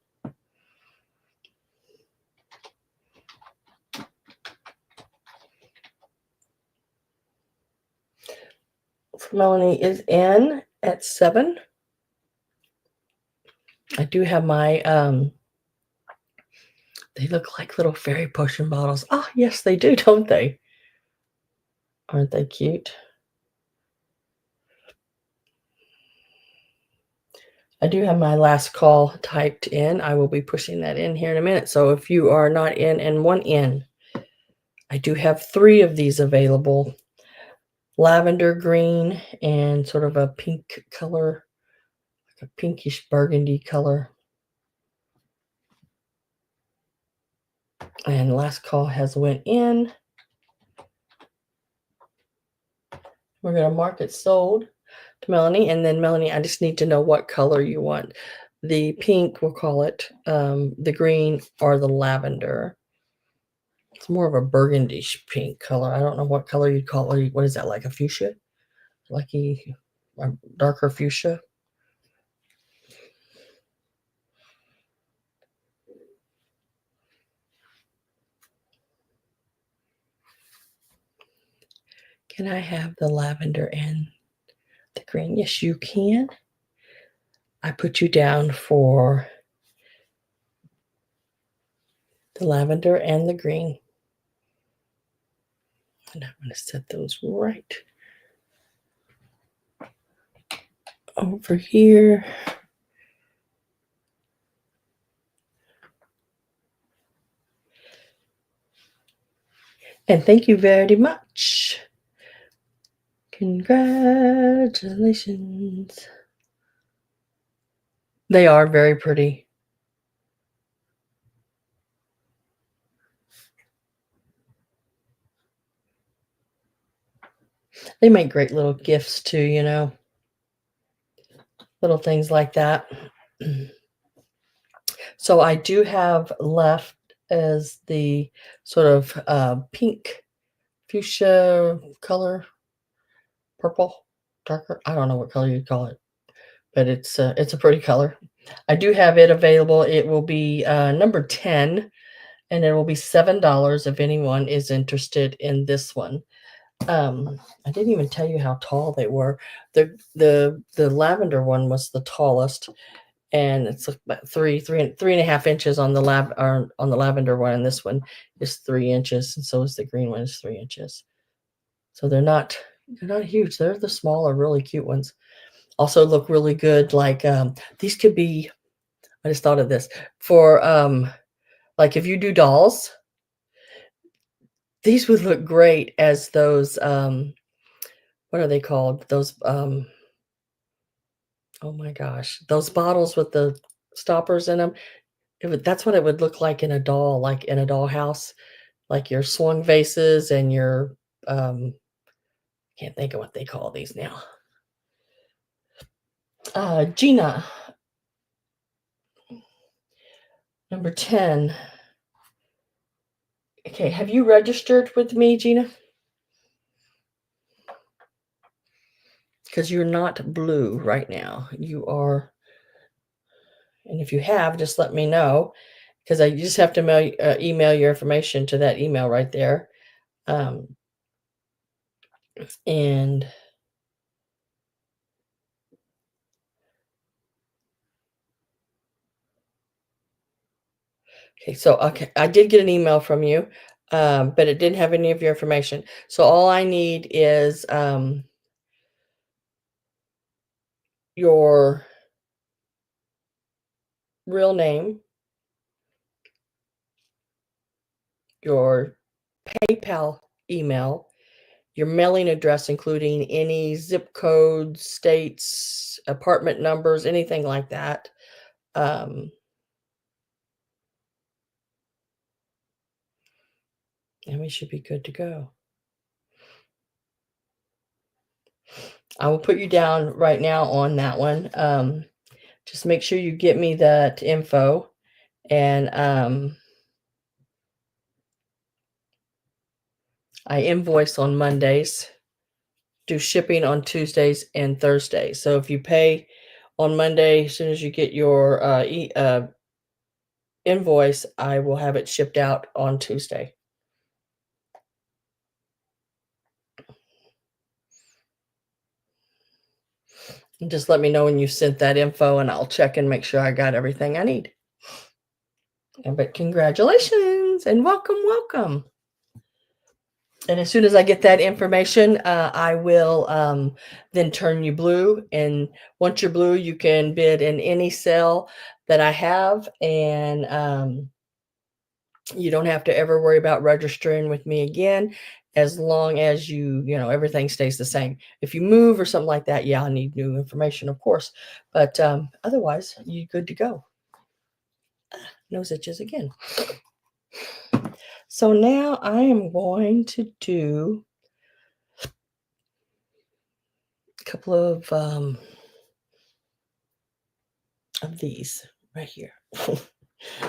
Melanie is in at 7. I do have my they look like little fairy potion bottles. Oh, yes, they do, don't they? Aren't they cute? I do have my last call typed in. I will be pushing that in here in a minute. So if you are not in and want in, I do have 3 of these available. Lavender green and sort of a pink color, like a pinkish burgundy color. And last call has went in. We're going to mark it sold to Melanie. And then Melanie, I just need to know what color you want. The pink, we'll call it, the green, or the lavender. It's more of a burgundish pink color. I don't know what color you'd call it. What is that, like a fuchsia? Like a darker fuchsia? Can I have the lavender and the green? Yes, you can. I put you down for the lavender and the green. And I'm going to set those right over here. And thank you very much. Congratulations. They are very pretty. They make great little gifts too, you know, little things like that. So I do have left as the sort of pink fuchsia color, purple, darker. I don't know what color you'd call it, but it's a pretty color. I do have it available. It will be number 10, and it will be $7 if anyone is interested in this one. I didn't even tell you how tall they were. The lavender one was the tallest, and it's about three and a half inches on the lavender one, and this one is 3 inches, and so is the green one is 3 inches. So they're not huge. They're the smaller, really cute ones. Also look really good. Like these could be. I just thought of this for like if you do dolls, these would look great as those what are they called? Those oh my gosh, those bottles with the stoppers in them. That's what it would look like in a doll, like in a dollhouse, like your swung vases and your can't think of what they call these now. Gina, number 10. Okay, have you registered with me, Gina? Because you're not blue right now. You are, and if you have, just let me know, because you just have to email your information to that email right there. And okay, so okay, I did get an email from you, but it didn't have any of your information. So all I need is your real name, your PayPal email, your mailing address, including any zip codes, states, apartment numbers, anything like that. And we should be good to go. I will put you down right now on that one. Just make sure you get me that info, and I invoice on Mondays, do shipping on Tuesdays and Thursdays. So if you pay on Monday, as soon as you get your invoice, I will have it shipped out on Tuesday. And just let me know when you sent that info, and I'll check and make sure I got everything I need. But congratulations and welcome, welcome. And as soon as I get that information, I will then turn you blue. And once you're blue, you can bid in any sale that I have. And you don't have to ever worry about registering with me again as long as everything stays the same. If you move or something like that, yeah, I need new information, of course. But otherwise, you're good to go. Nose itches again. So now I am going to do a couple of these right here.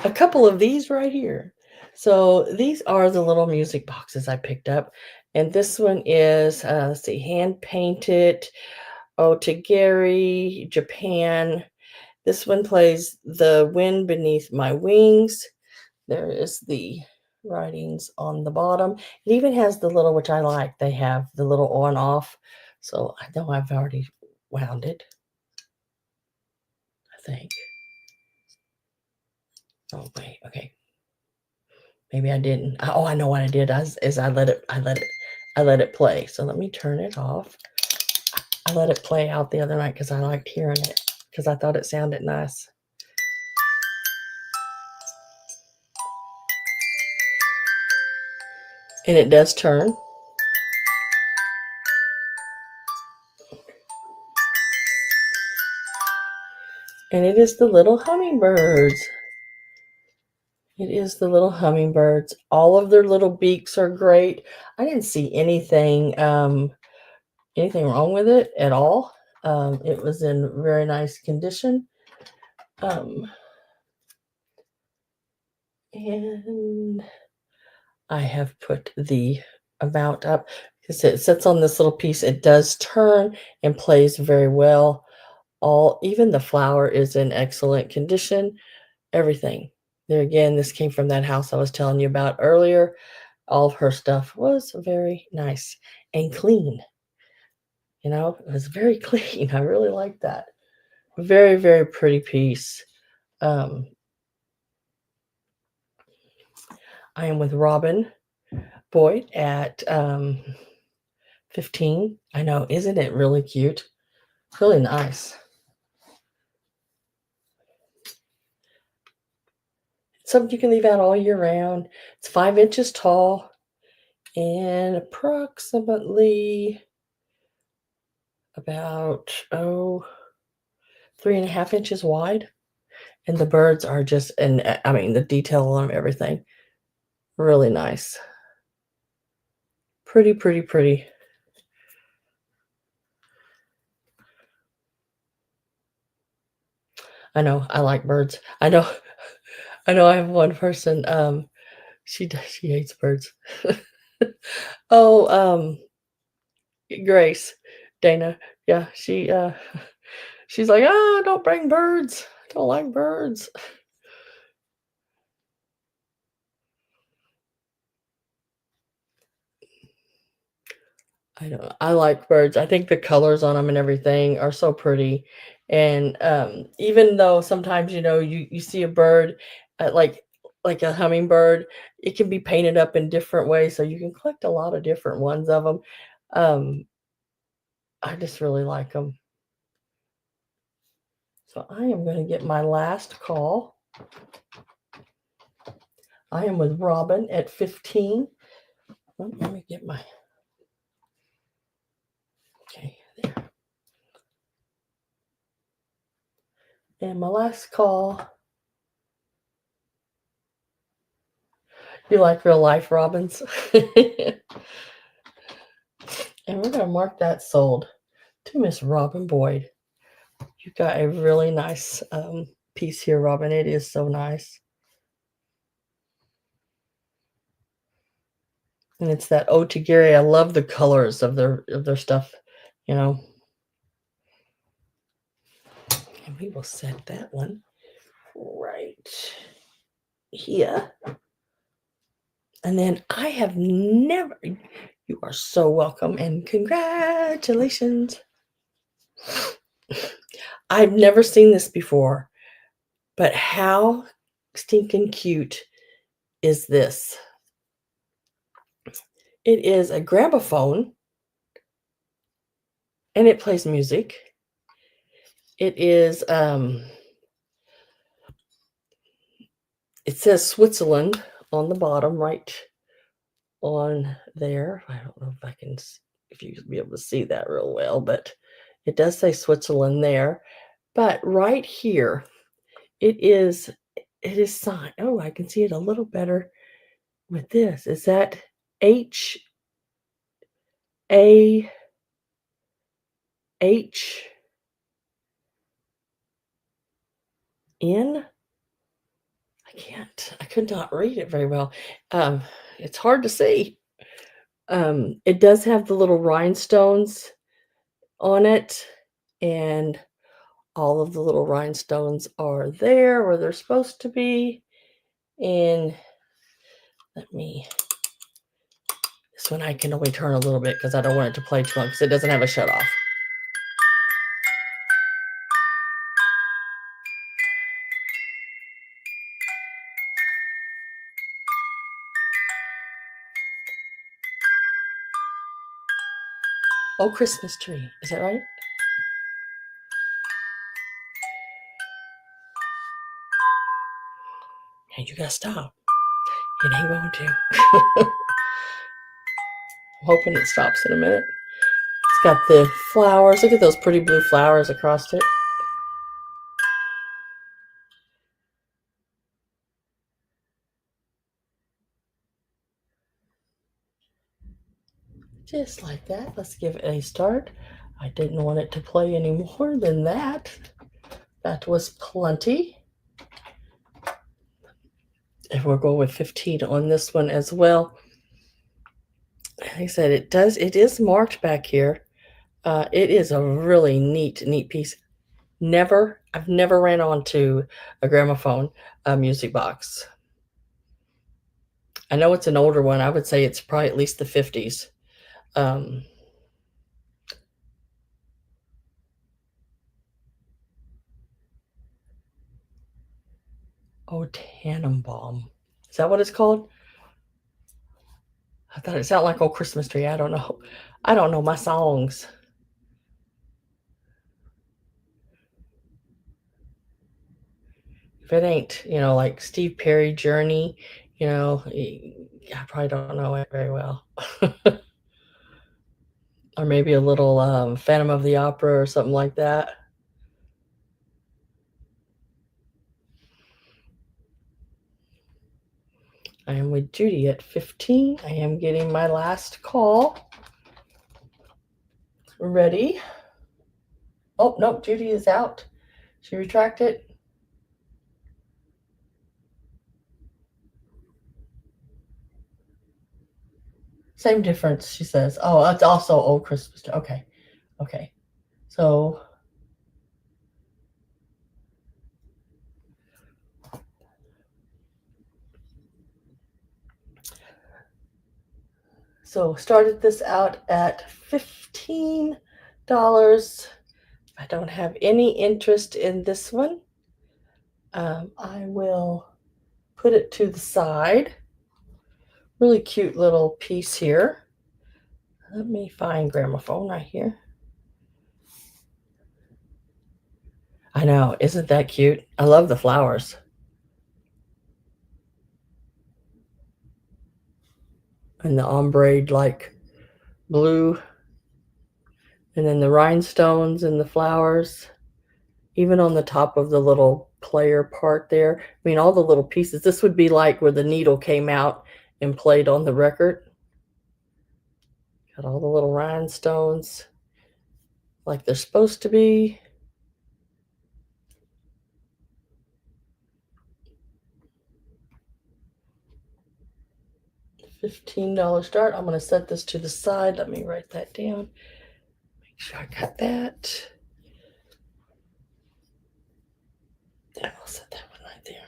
A couple of these right here. So these are the little music boxes I picked up. And this one is, let's see, hand painted, Otagiri, Japan. This one plays The Wind Beneath My Wings. There is the writings on the bottom. It even has the little, which I like, they have the little on off. So I know I've already wound it, I think. Oh, wait, okay. Maybe I didn't. Oh, I know what I did. I let it play. So let me turn it off. I let it play out the other night because I liked hearing it because I thought it sounded nice. And it does turn. And it is the little hummingbirds. It is the little hummingbirds. All of their little beaks are great. I didn't see anything wrong with it at all. It was in very nice condition. And I have put the amount up because it sits on this little piece. It does turn and plays very well. Even the flower is in excellent condition. Everything. There again, this came from that house I was telling you about earlier. All of her stuff was very nice and clean. It was very clean. I really like that. Very, very pretty piece. I am with Robin Boyd at 15. I know, isn't it really cute? Really nice. Something you can leave out all year round. It's 5 inches tall and approximately about 3.5 inches wide. And the birds are just, and I mean, the detail on everything, really nice. Pretty, pretty, pretty. I know, I like birds. I know, I know I have one person, she hates birds. Oh, Grace, Dana. Yeah, she's like, "Oh, don't bring birds. I don't like birds." I know. I like birds. I think the colors on them and everything are so pretty. And even though sometimes you see a bird, like a hummingbird, it can be painted up in different ways, so you can collect a lot of different ones of them. I just really like them. So I am going to get my last call. I am with Robin at 15. Let me get my, okay, there. And my last call. You like real life robins? And we're going to mark that sold to Miss Robin Boyd. You got a really nice piece here, Robin. It is so nice. And it's that Otagiri. I love the colors of their stuff, you know. And we will set that one right here. And then I have never, you are so welcome and congratulations. I've never seen this before, but how stinking cute is this? It is a gramophone, and it plays music. It is, it says Switzerland on the bottom, right on there. I don't know if I can if you be able to see that real well, but it does say Switzerland there. But right here, it is signed. Oh, I can see it a little better with this. Is that HAHN? I could not read it very well. Um, it's hard to see. It does have the little rhinestones on it, and all of the little rhinestones are there where they're supposed to be. And this one I can only turn a little bit because I don't want it to play too long because it doesn't have a shut off. Oh, Christmas tree. Is that right? Hey, you gotta stop. It ain't going to. I'm hoping it stops in a minute. It's got the flowers. Look at those pretty blue flowers across it. Just like that. Let's give it a start. I didn't want it to play any more than that. That was plenty. And we'll go with 15 on this one as well. Like I said, it is marked back here. It is a really neat piece. I've never ran onto a gramophone music box. I know it's an older one. I would say it's probably at least the 50s. Oh, Tannenbaum. Is that what it's called? I thought it sounded like Old Christmas Tree. I don't know. I don't know my songs. If it ain't, like Steve Perry, Journey, I probably don't know it very well. Or maybe a little Phantom of the Opera or something like that. I am with Judy at 15. I am getting my last call. Ready? Oh, nope, Judy is out. She retracted. Same difference, she says. Oh, it's also Old Christmas. Okay. Okay. So started this out at $15. I don't have any interest in this one. I will put it to the side. Really cute little piece here. Let me find gramophone right here. I know, isn't that cute? I love the flowers. And the ombre like blue. And then the rhinestones and the flowers. Even on the top of the little player part there. I mean, all the little pieces. This would be like where the needle came out and played on the record. Got all the little rhinestones like they're supposed to be. $15 start. I'm going to set this to the side. Let me write that down. Make sure I got that. Then I'll set that one right there.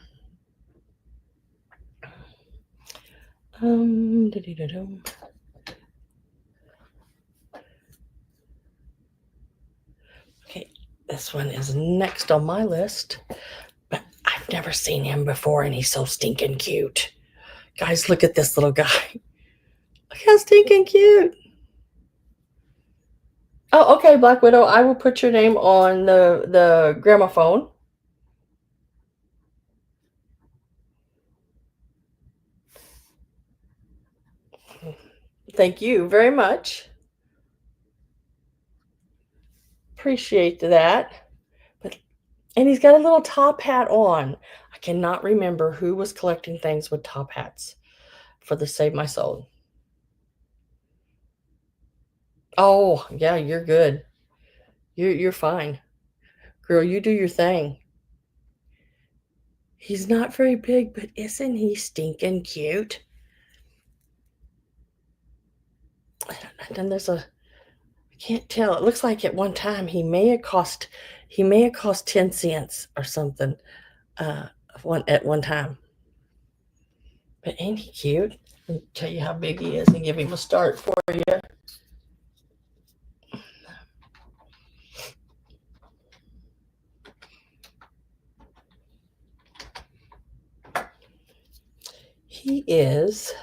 Okay, this one is next on my list, but I've never seen him before, and he's so stinking cute. Guys, look at this little guy. Look how stinking cute. Oh, okay, Black Widow. I will put your name on the gramophone. Thank you very much. Appreciate that. But and he's got a little top hat on. I cannot remember who was collecting things with top hats for the Save My Soul. Oh, yeah, you're good. You're fine. Girl, you do your thing. He's not very big, but isn't he stinking cute? And then there's a I can't tell. It looks like at one time he may have cost 10 cents or something uh at one time. But ain't he cute? Let me tell you how big he is and give him a start for you. He is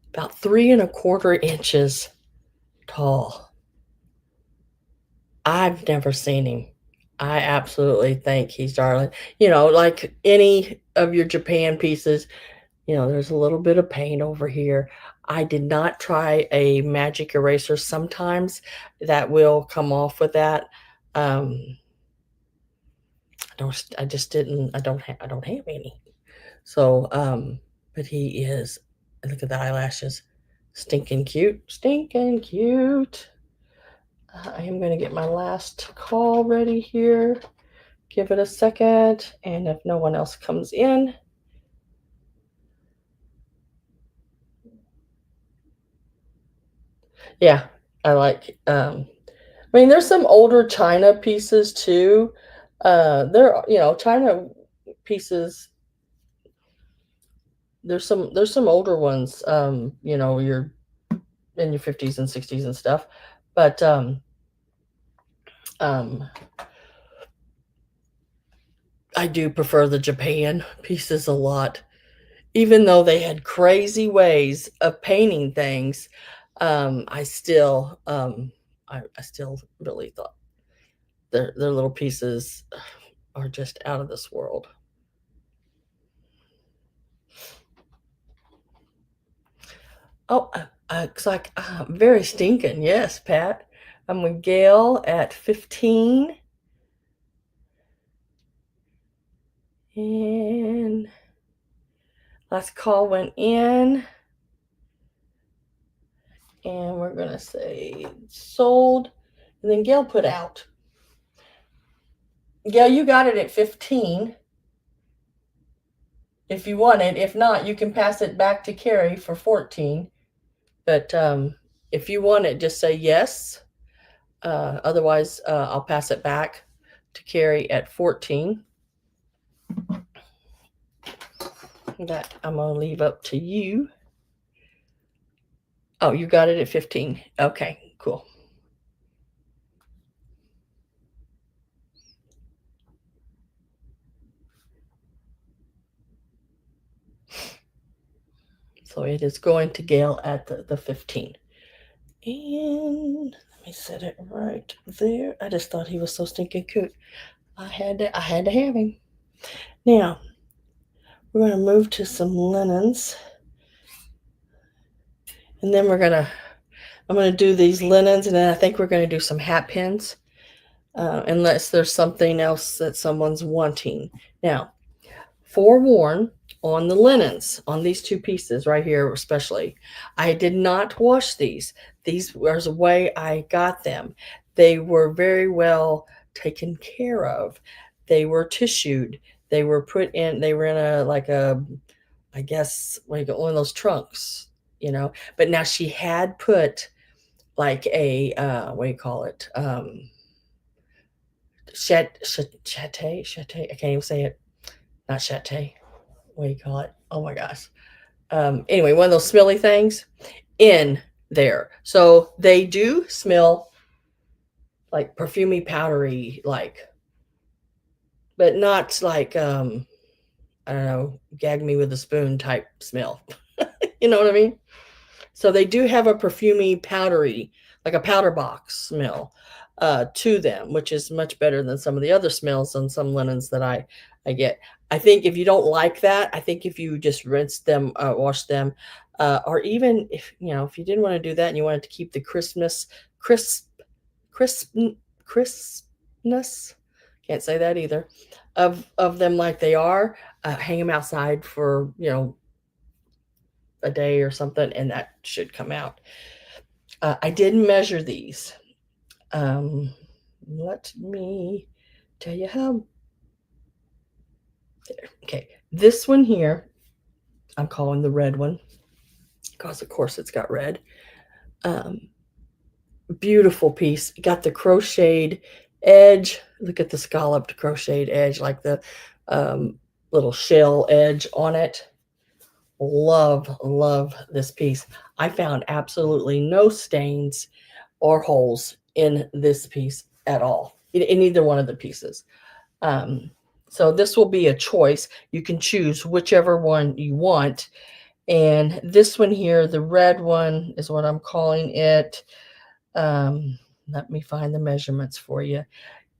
about 3¼ inches tall. I've never seen him. I absolutely think he's darling. Like any of your Japan pieces, there's a little bit of paint over here. I did not try a magic eraser. Sometimes that will come off with that. I just didn't. I don't have any. So, but he is. Look at the eyelashes, stinking cute, stinking cute. I am going to get my last call ready here. Give it a second, and if no one else comes in, yeah, I like. I mean, there's some older China pieces too. China pieces. There's some older ones. You're in your 50s and 60s and stuff, but um, I do prefer the Japan pieces a lot, even though they had crazy ways of painting things. I still really thought their little pieces are just out of this world. Oh, it's like very stinking. Yes, Pat. I'm with Gail at 15, and last call went in, and we're gonna say sold, and then Gail put out. Gail, you got it at 15. If you want it, if not, you can pass it back to Carrie for 14. But if you want it, just say yes. Otherwise, I'll pass it back to Carrie at 14. That I'm going to leave up to you. Oh, you got it at 15. Okay, cool. So it is going to Gail at the 15. And let me set it right there. I just thought he was so stinking cute. I had to have him. Now, we're going to move to some linens. And then I'm going to do these linens, and then I think we're going to do some hat pins, unless there's something else that someone's wanting. Now, forewarn on the linens, on these two pieces right here especially, I did not wash these. These was the way I got them. They were very well taken care of. They were tissued. They were they were in I guess, one of those trunks, But now she had put like a, what do you call it? Chate. I can't even say it. Not chate. What do you call it? Oh my gosh. Anyway, one of those smelly things in there. So they do smell like perfumey, powdery, but not like, I don't know, gag me with a spoon type smell. You know what I mean? So they do have a perfumey, powdery, like a powder box smell to them, which is much better than some of the other smells on some linens that I get. I think if you don't like that, I think if you just rinse them, wash them, or even if you know if you didn't want to do that and you wanted to keep the Christmas crisp crisp crispness, can't say that either, of them like they are, hang them outside for a day or something, and that should come out. I did measure these. Let me tell you how. There. Okay, this one here, I'm calling the red one because, of course, it's got red. Um, Beautiful piece. Got the crocheted edge. Look at the scalloped crocheted edge, like the um, little shell edge on it. Love this piece. I found absolutely no stains or holes in this piece at all, in either one of the pieces. Um, so this will be a choice. You can choose whichever one you want. And this one here, the red one, is what I'm calling it. Um, Let me find the measurements for you.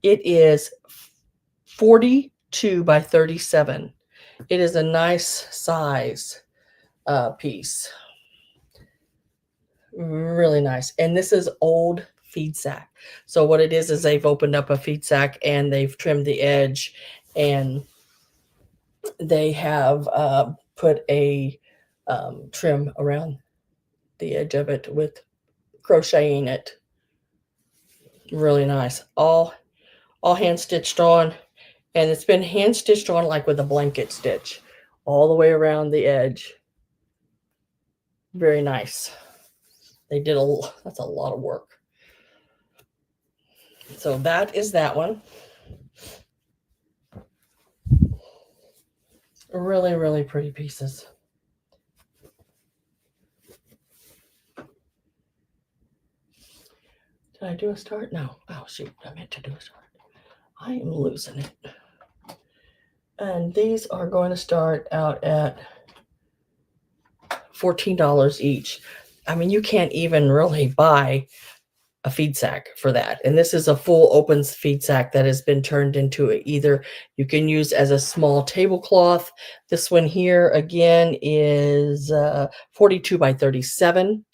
It is 42 by 37. It is a nice size piece. Really nice. And this is old feed sack. So what it is they've opened up a feed sack and they've trimmed the edge, and they have put a trim around the edge of it with crocheting it. Really nice. All hand stitched on, and it's been hand stitched on like with a blanket stitch all the way around the edge. Very nice. They did that's a lot of work. So that is that one. Really pretty pieces. Did I do a start? No. Oh shoot, I meant to do a start. I am losing it. And these are going to start out at $14 each. I mean, you can't even really buy a feed sack for that. And this is a full open feed sack that has been turned into either you can use as a small tablecloth. This one here again is 42 by 37.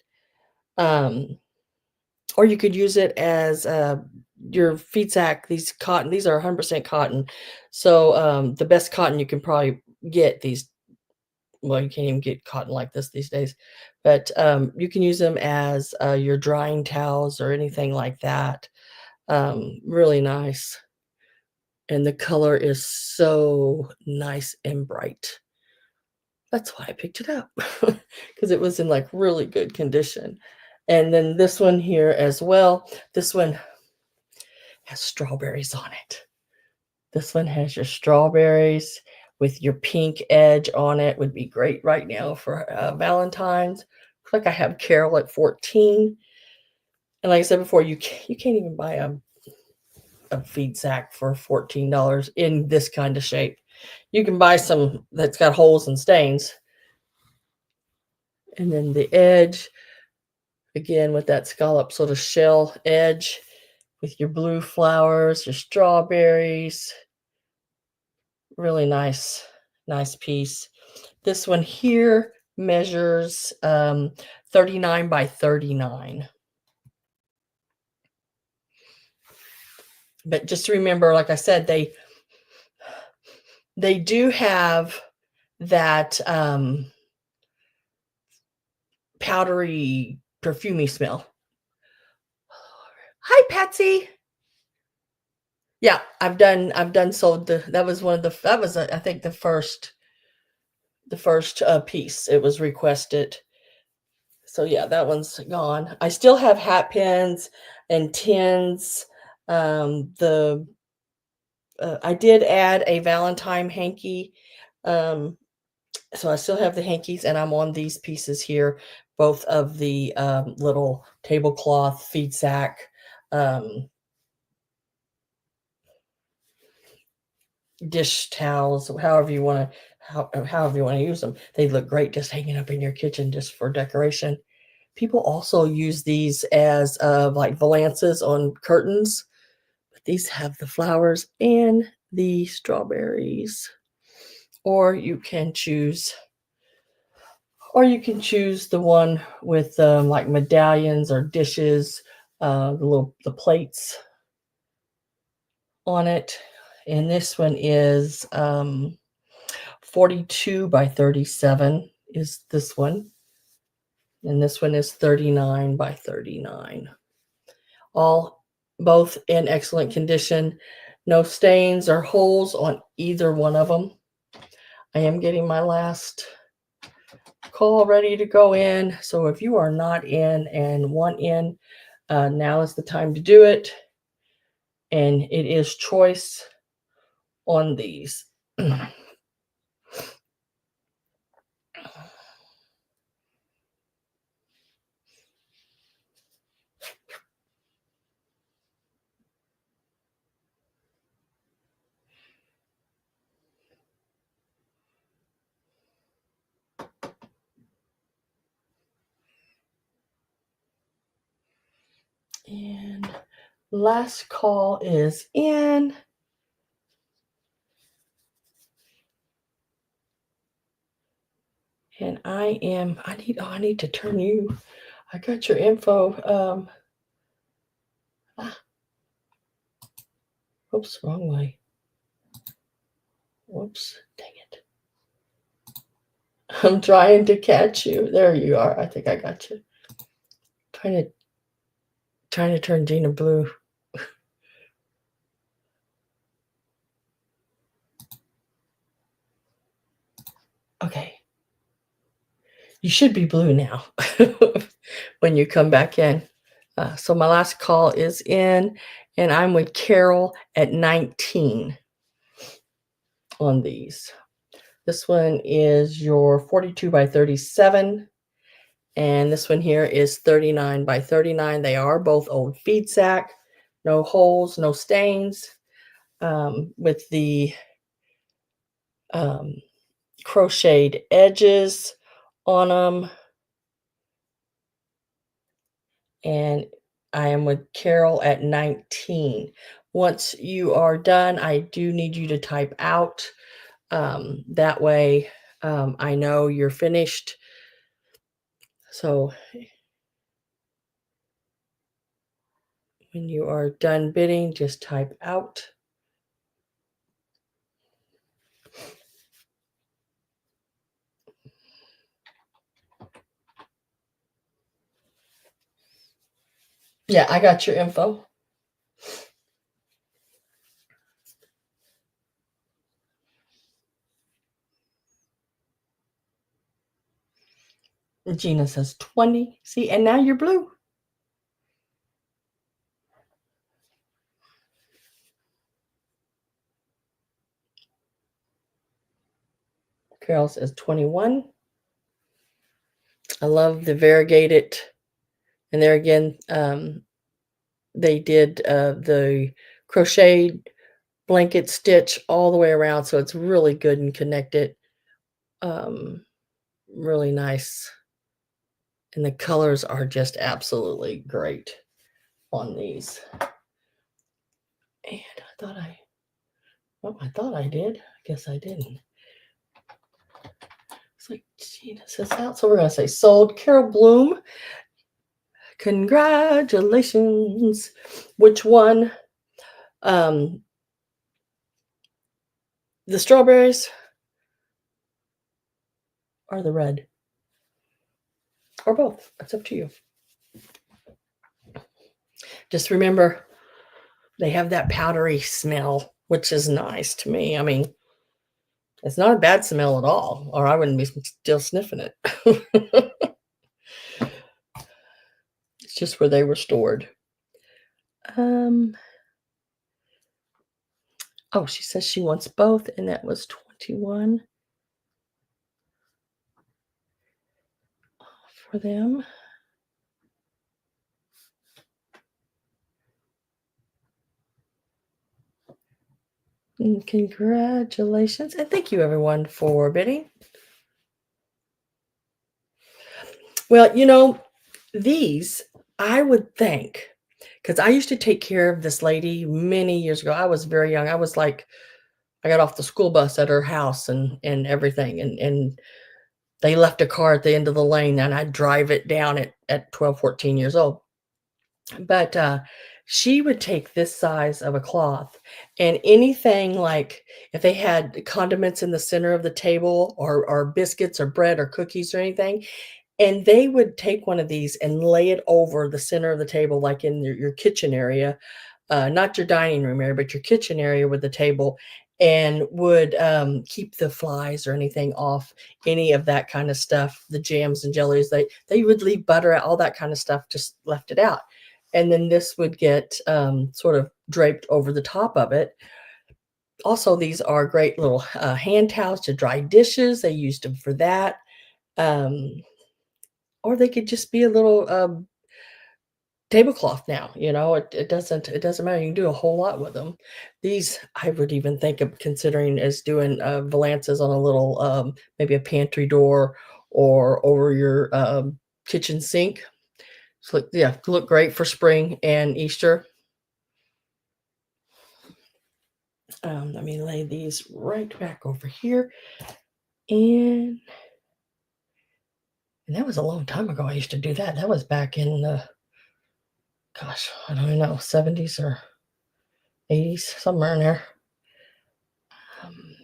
Or you could use it as your feed sack. These are 100% cotton. So the best cotton you can probably get these. Well, you can't even get cotton like this these days, but you can use them as your drying towels or anything like that. Really nice. And the color is so nice and bright. That's why I picked it up, because it was in like really good condition. And then this one here as well. This one has strawberries on it. This one has your strawberries with your pink edge on it. Would be great right now for Valentine's. Looks like I have Carol at 14. And like I said before, you can't even buy a feed sack for $14 in this kind of shape. You can buy some that's got holes and stains. And then the edge, again, with that scallop sort of shell edge with your blue flowers, your strawberries. Really nice piece. This one here measures 39 by 39. But just remember, like I said, they do have that powdery, perfumey smell. Hi, Patsy. Yeah, I've done sold that was one of the that was I think the first piece. It was requested. So yeah, that one's gone. I still have hat pins and tins. The I did add a Valentine hanky. So I still have the hankies, and I'm on these pieces here, both of the little tablecloth feed sack. Dish towels, however you want to use them. They look great just hanging up in your kitchen just for decoration. People also use these as like valances on curtains, but these have the flowers and the strawberries. Or you can choose, the one with like medallions or dishes, the plates on it. And this one is 42 by 37 is this one. And this one is 39 by 39. All both in excellent condition. No stains or holes on either one of them. I am getting my last call ready to go in. So if you are not in and want in, now is the time to do it. And it is choice on these. And last call is in. And I need to turn you. I got your info. Oops, wrong way. Whoops, dang it. I'm trying to catch you. There you are. I think I got you. Trying to turn Gina blue. Okay. You should be blue now when you come back in. So my last call is in, and I'm with Carol at 19 on these. This one is your 42 by 37, and this one here is 39 by 39. They are both old feed sack, no holes, no stains, with the crocheted edges on them. And I am with Carol at 19. Once you are done, I do need you to type out. That way I know you're finished. So when you are done bidding, just type out. Yeah, I got your info. Gina says 20. See, and now you're blue. Carol says 21. I love the variegated. And there again, they did the crocheted blanket stitch all the way around, so it's really good and connected. Really nice. And the colors are just absolutely great on these. And I thought I did. I guess I didn't. It's like, Gina says out. So we're going to say sold. Carol Bloom, congratulations. Which one? The strawberries or the red? Or both. It's up to you. Just remember, they have that powdery smell, which is nice to me. I mean, it's not a bad smell at all, or I wouldn't be still sniffing it. It's just where they were stored. Oh, she says she wants both, and that was 21 for them. And congratulations, and thank you everyone for bidding. Well, These, I would think, because I used to take care of this lady many years ago. I was very young. I was like, I got off the school bus at her house and everything, and they left a car at the end of the lane, and I'd drive it down at 12, 14 years old. But, she would take this size of a cloth, and anything like if they had condiments in the center of the table or biscuits or bread or cookies or anything, and they would take one of these and lay it over the center of the table, like in your kitchen area, not your dining room area, but your kitchen area with the table, and would, keep the flies or anything off any of that kind of stuff, the jams and jellies. They would leave butter out, all that kind of stuff, just left it out. And then this would get, sort of draped over the top of it. Also, these are great little, hand towels to dry dishes. They used them for that. Um, or they could just be a little, tablecloth now, it doesn't matter, you can do a whole lot with them. These, I would even think of considering as doing, valances on a little, maybe a pantry door or over your, kitchen sink. So, yeah, look great for spring and Easter. Let me lay these right back over here, and that was a long time ago I used to do that. That was back in the, gosh, I don't even know, 70s or 80s, somewhere in there. Um,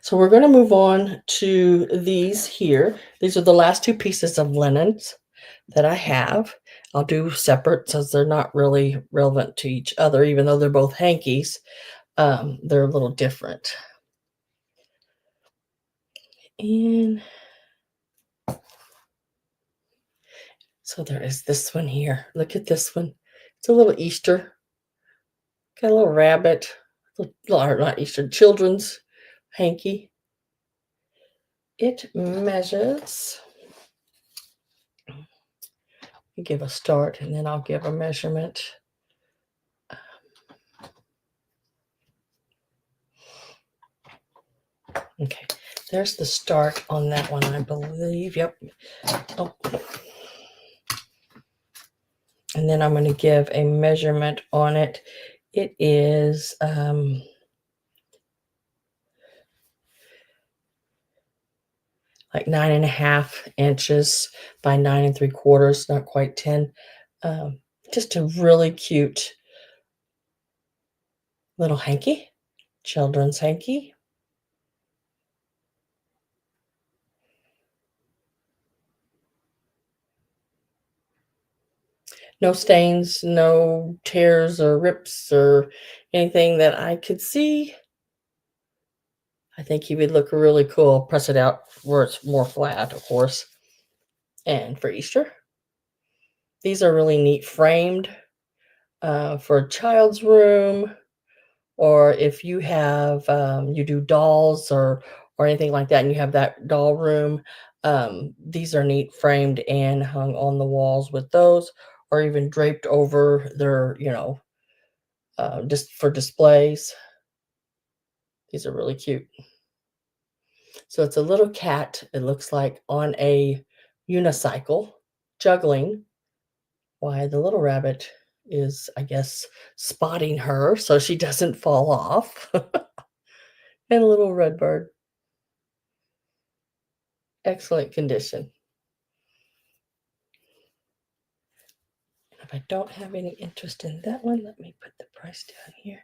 so we're gonna move on to these here. These are the last 2 pieces of linens that I have. I'll do separate since they're not really relevant to each other, even though they're both hankies. They're a little different. And so there is this one here. Look at this one. It's a little Easter. Got a little rabbit. Or not Easter, children's hanky. It measures. You give a start and then I'll give a measurement. Okay, there's the start on that one, I believe. Yep. Oh. And then I'm going to give a measurement on it. It is like 9.5 inches by 9 3/4, not quite 10. Just a really cute little hanky, children's hanky. No stains, no tears or rips or anything that I could see. I think he would look really cool. Press it out where it's more flat, of course. And for Easter, these are really neat framed for a child's room, or if you have you do dolls or anything like that, and you have that doll room. These are neat framed and hung on the walls with those, or even draped over their, just for displays. These are really cute. So it's a little cat, it looks like, on a unicycle juggling, while the little rabbit is, I guess, spotting her so she doesn't fall off. And a little red bird. Excellent condition. If I don't have any interest in that one, let me put the price down here.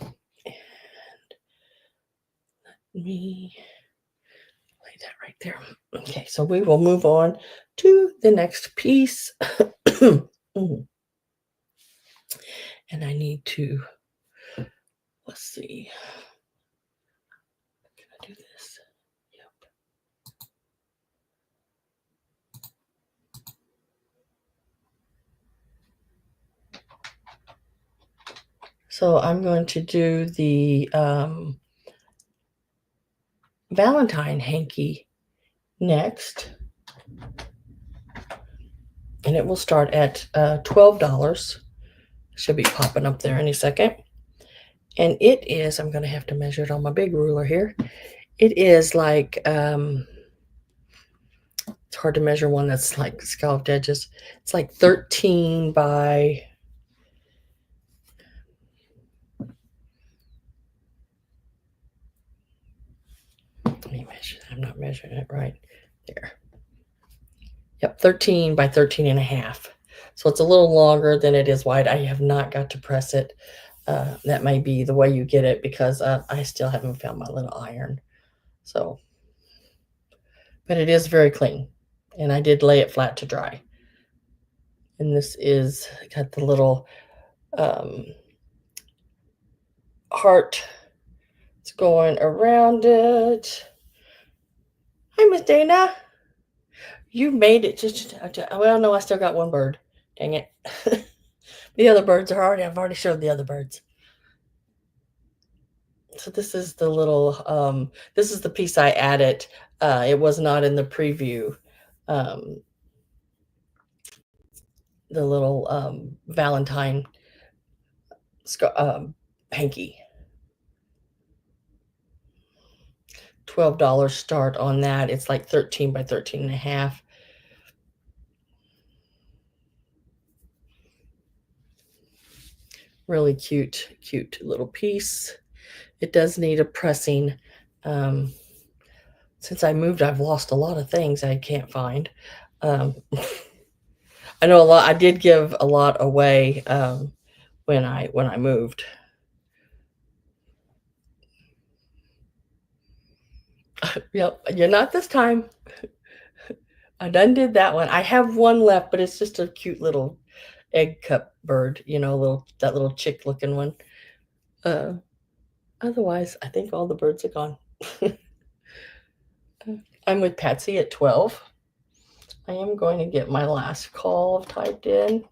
And let me lay that right there. Okay, so we will move on to the next piece. And I need to, let's see. Can I do this? Yep. So I'm going to do the Valentine hanky next. And it will start at $12. Should be popping up there any second. And it is, I'm going to have to measure it on my big ruler here. It is like It's hard to measure one that's like scalloped edges. It's like 13 by, let me measure that. I'm not measuring it right. There. Yep, 13 by 13 and a half. So it's a little longer than it is wide. I have not got to press it. That may be the way you get it because I still haven't found my little iron. So, but it is very clean. And I did lay it flat to dry. And this is got the little um, heart. It's going around it. Hi, Miss Dana. You made it. Well, no, I still got one bird. Dang it. The other birds are I've already showed the other birds. So this is the little, this is the piece I added. It was not in the preview. Um, the little Valentine hanky. $12 start on that. It's like 13 by 13 and a half. Really cute little piece. It does need a pressing. Since I moved, I've lost a lot of things I can't find. I know a lot. I did give a lot away when I moved. Yep, you're not this time. I done did that one. I have one left, but it's just a cute little egg cup bird. You know, that little chick looking one. Otherwise, I think all the birds are gone. I'm with Patsy at 12. I am going to get my last call typed in.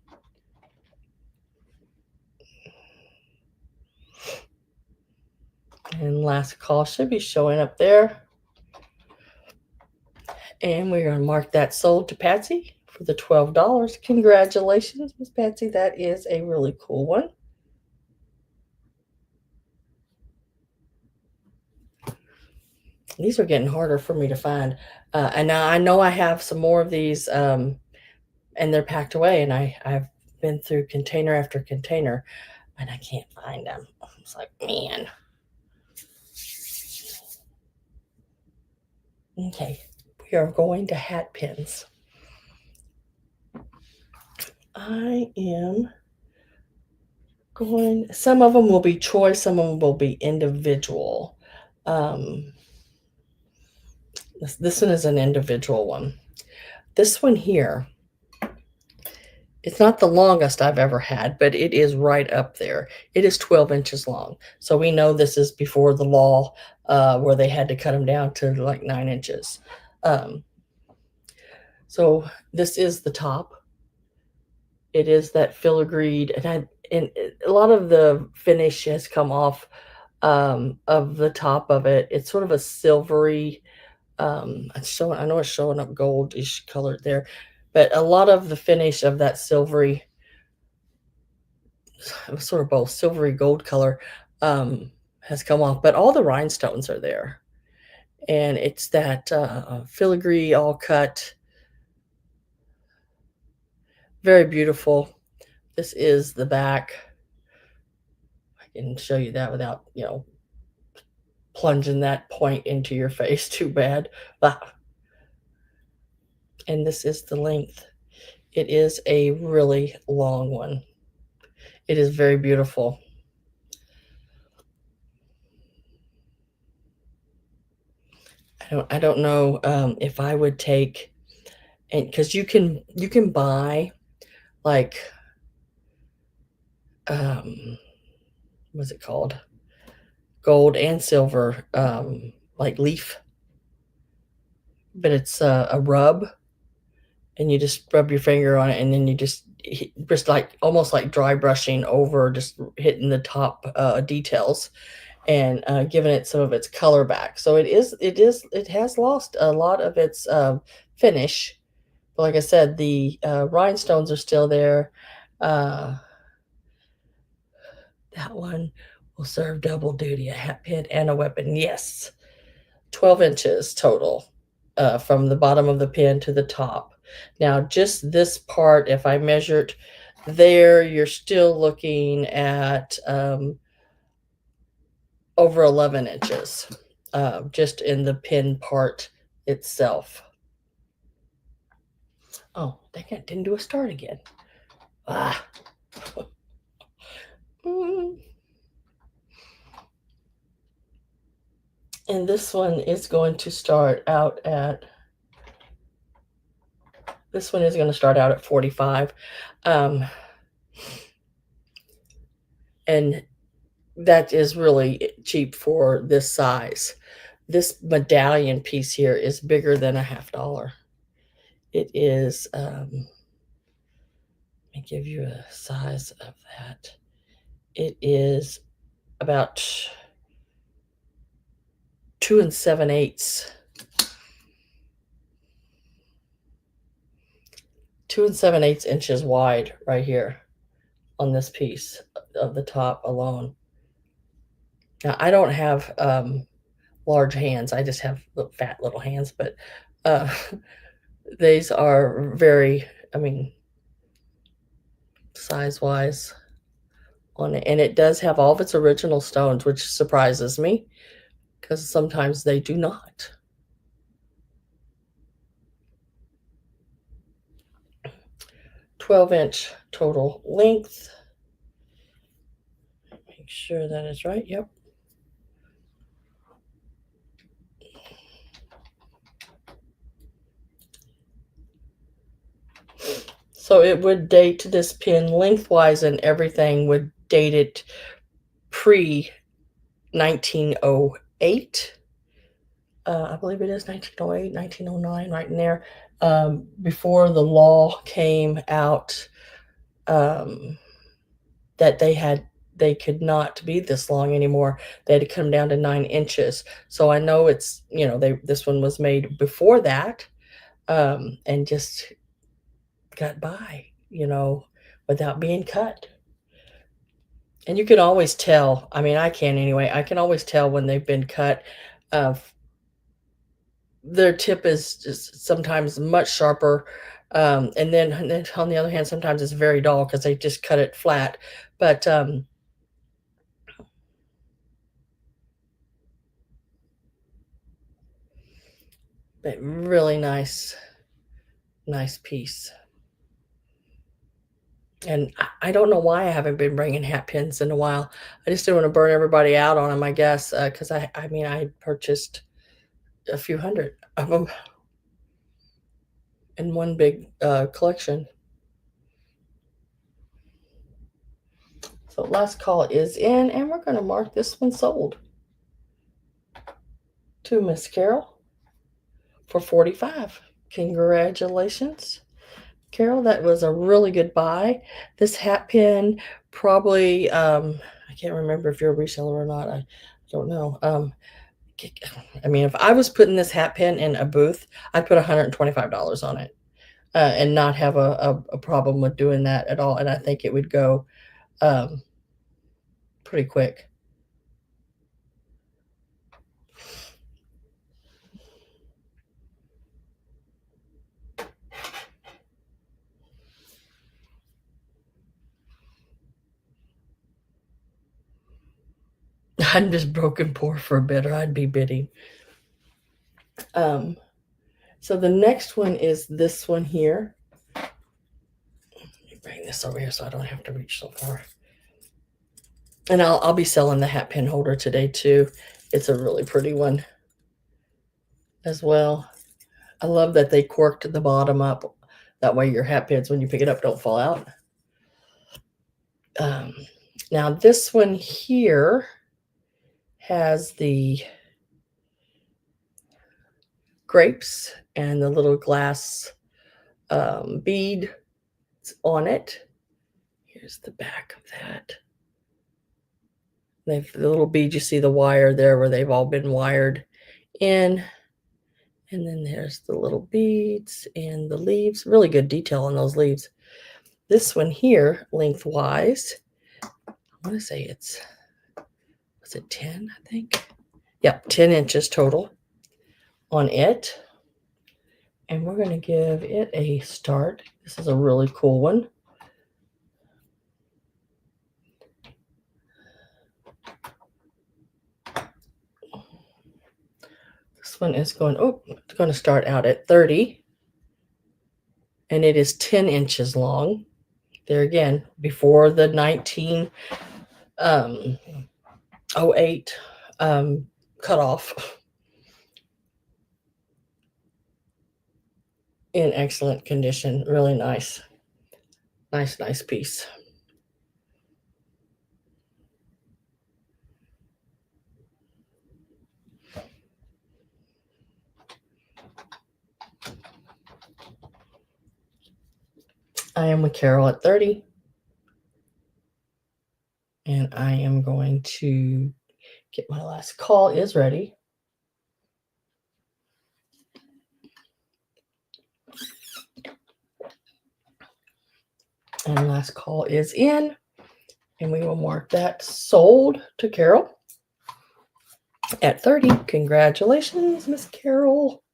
And last call should be showing up there. And we're going to mark that sold to Patsy for the $12. Congratulations, Miss Patsy. That is a really cool one. These are getting harder for me to find. And now I know I have some more of these, and they're packed away. And I've been through container after container, and I can't find them. It's like, man. Okay, we are going to Hatpins. I am going, some of them will be choice, some of them will be individual. This one is an individual one. This one here, it's not the longest I've ever had, but it is right up there. It is 12 inches long. So we know this is before the law where they had to cut them down to like 9 inches. So this is the top. It is that filigreed, and a lot of the finish has come off of the top of it. It's sort of a silvery, I know it's showing up goldish colored there, but a lot of the finish of that silvery, sort of both silvery gold color, has come off, but all the rhinestones are there. And it's that filigree all cut. Very beautiful. This is the back. I can show you that without, plunging that point into your face too bad. And this is the length. It is a really long one. It is very beautiful. I don't know if I would take, and because you can buy like what's it called, gold and silver like leaf, but it's a rub, and you just rub your finger on it, and then you just like almost like dry brushing over, just hitting the top details, and giving it some of its color back. So it has lost a lot of its finish, but like I said, the rhinestones are still there. That one will serve double duty, a hat pin and a weapon. Yes, 12 inches total. from the bottom of the pin to the top. Now, just this part, if I measured there, you're still looking at over 11 inches, just in the pin part itself. Oh, dang it, didn't do a start again. Ah. And this one is going to start out at, this one is going to start out at 45. And that is really cheap for this size. This medallion piece here is bigger than a $50. It is, let me give you a size of that. It is about 2 7/8. 2 7/8 inches wide right here on this piece of the top alone. Now, I don't have large hands. I just have fat little hands, but uh, these are very, I mean, size-wise on it. And it does have all of its original stones, which surprises me because sometimes they do not. 12-inch total length. Make sure that is right. Yep. So it would date this pin lengthwise, and everything would date it pre 1908. I believe it is 1908, 1909, right in there. Before the law came out, that they could not be this long anymore. They had to come down to 9 inches. So I know it's, this one was made before that, and just got by, without being cut. And you can always tell, I mean, I can anyway, I can always tell when they've been cut. Uh, their tip is just sometimes much sharper. And then on the other hand, sometimes it's very dull because they just cut it flat. But really nice piece. And I don't know why I haven't been bringing hat pins in a while. I just didn't want to burn everybody out on them, I guess, because I mean, I purchased a few hundred of them in one big collection. So last call is in, and we're going to mark this one sold to Miss Carol for $45. Congratulations, Carol. That was a really good buy. This hat pin probably, I can't remember if you're a reseller or not. I don't know. I mean, if I was putting this hat pin in a booth, I'd put $125 on it, and not have a problem with doing that at all. And I think it would go pretty quick. I'm just broken poor for a bit, or I'd be bidding. So the next one is this one here. Let me bring this over here so I don't have to reach so far. And I'll be selling the hat pin holder today too. It's a really pretty one as well. I love that they corked the bottom up. That way your hat pins, when you pick it up, don't fall out. Now this one here has the grapes and the little glass bead on it. Here's the back of that. They've the little bead, you see the wire there where they've all been wired in. And then there's the little beads and the leaves. Really good detail on those leaves. This one here, lengthwise, I want to say it's, was it 10, I think? Yep, 10 inches total on it. And we're going to give it a start. This is a really cool one. This one is going, it's going to start out at 30. And it is 10 inches long. There again, before the 1908 cutoff. In excellent condition. Really nice. Nice piece. I am with Carol at 30. And I am going to get my last call is ready. And last call is in. And we will mark that sold to Carol at 30. Congratulations, Miss Carol.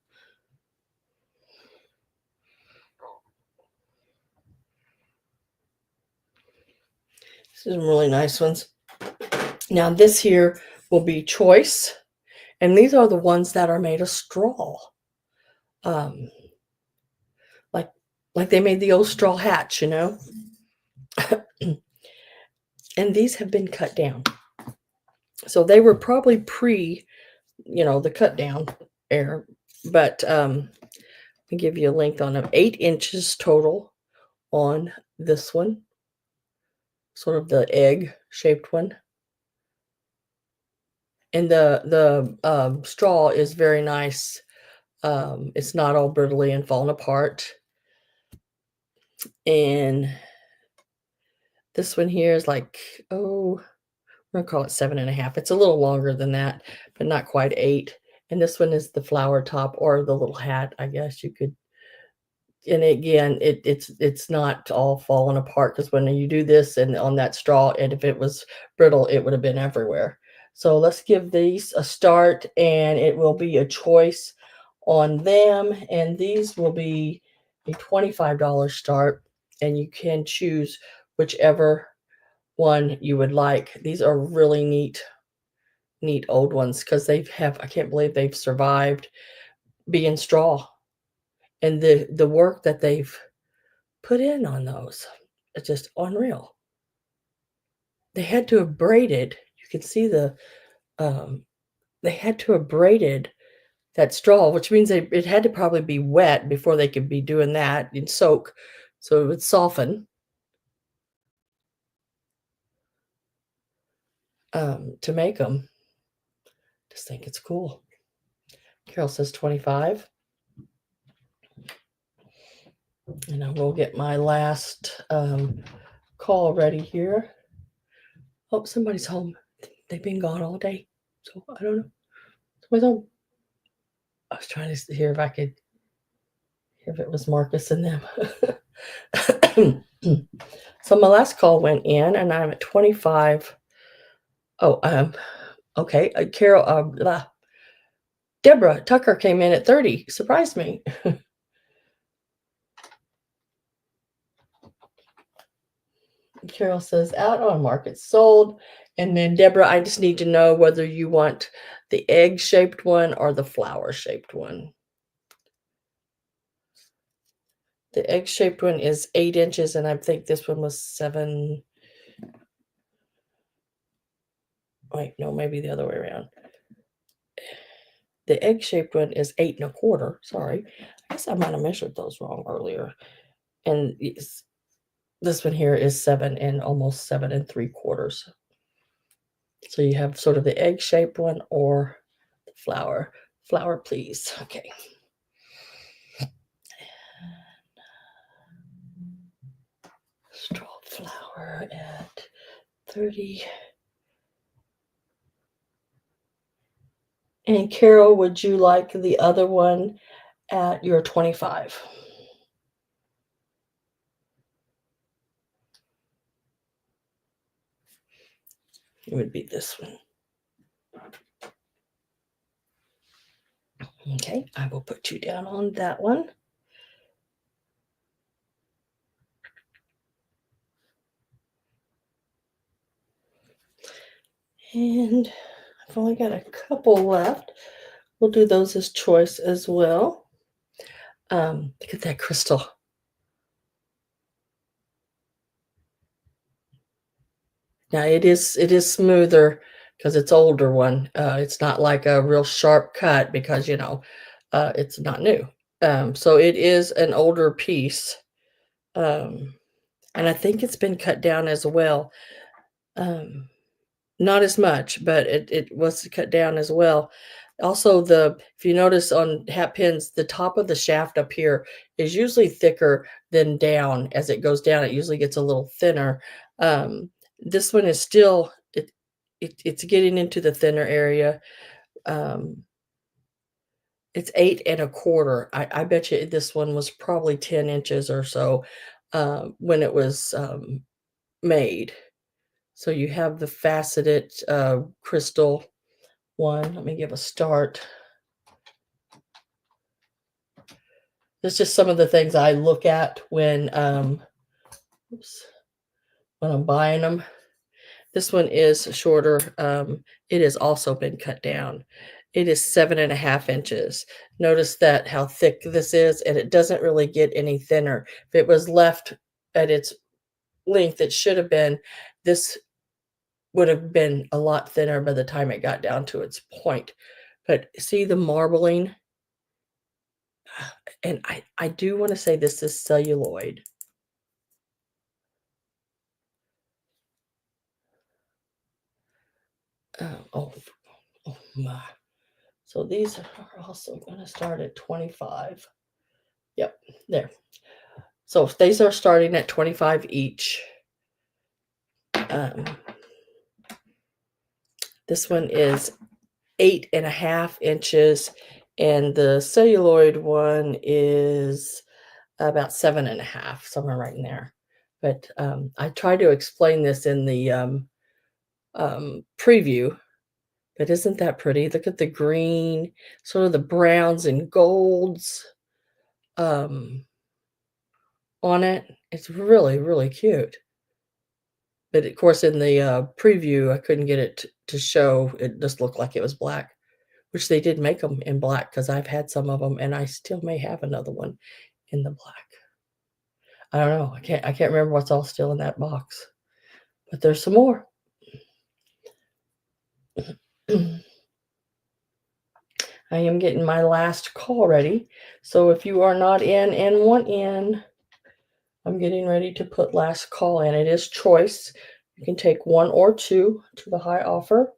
These are some really nice ones. Now this here will be choice. And these are the ones that are made of straw. Like they made the old straw hats, you know. And these have been cut down. So they were probably the cut down air. But let me give you a length on them. 8 inches total on this one. Sort of the egg shaped one. And the straw is very nice. It's not all brittly and falling apart. And this one here is like, we're gonna call it 7.5. It's a little longer than that, but not quite 8. And this one is the flower top or the little hat, I guess you could. And again, it's not all falling apart, because when you do this and on that straw, and if it was brittle, it would have been everywhere. So let's give these a start, and it will be a choice on them. And these will be a $25 start, and you can choose whichever one you would like. These are really neat old ones, because I can't believe they've survived being straw. And the work that they've put in on those, it's just unreal. They had to have braided. You can see they had to have braided that straw, which means it had to probably be wet before they could be doing that and soak, so it would soften. To make them. Just think it's cool. Carol says 25. And I will get my last call ready here. Oh, somebody's home. They've been gone all day, so I don't know. Somebody's home. I was trying to hear if I could hear if it was Marcus and them. So my last call went in, and I'm at 25. Oh, okay. Carol, Deborah Tucker came in at 30. Surprised me. Carol says out on market sold. And then Deborah, I just need to know whether you want the egg-shaped one or the flower-shaped one. The egg-shaped one is 8 inches, and I think this one was 7. Wait, no, maybe the other way around. The egg-shaped one is 8 1/4. Sorry. I guess I might have measured those wrong earlier. And this one here is 7 and almost 7 3/4. So you have sort of the egg-shaped one or the flower. Flower, please. Okay. Straw flower at 30. And Carol, would you like the other one at your 25? It would be this one. Okay, I will put you down on that one. And I've only got a couple left. We'll do those as choice as well. Look at that crystal. Now it is smoother because it's older one. It's not like a real sharp cut because, it's not new. So it is an older piece, um, and I think it's been cut down as well. Um, Not as much, but it was cut down as well. Also, if you notice on hat pins, the top of the shaft up here is usually thicker than down. As it goes down, it usually gets a little thinner. This one is still it's getting into the thinner area. Um, it's 8 1/4. I bet you this one was probably 10 inches or so when it was made. So you have the faceted crystal one. Let me give a start. There's just some of the things I look at oops, when I'm buying them. This one is shorter. It has also been cut down. It is 7 1/2 inches. Notice that how thick this is, and it doesn't really get any thinner. If it was left at its length, it should have been. This would have been a lot thinner by the time it got down to its point. But see the marbling? And I do wanna say this is celluloid. Oh, oh my. So these are also gonna start at 25. Yep, there. So if these are starting at 25 each. Um, this one is 8 1/2 inches, and the celluloid one is about 7 1/2, somewhere right in there. But I tried to explain this in the preview. But isn't that pretty? Look at the green, sort of the browns and golds um, on it. It's really, really cute. But of course, in the preview, I couldn't get it to show. It just looked like it was black, which they did make them in black because I've had some of them, and I still may have another one in the black. I don't know. I can't remember what's all still in that box, but there's some more. I am getting my last call ready. So if you are not in and want in, I'm getting ready to put last call in. It is choice. You can take one or two to the high offer.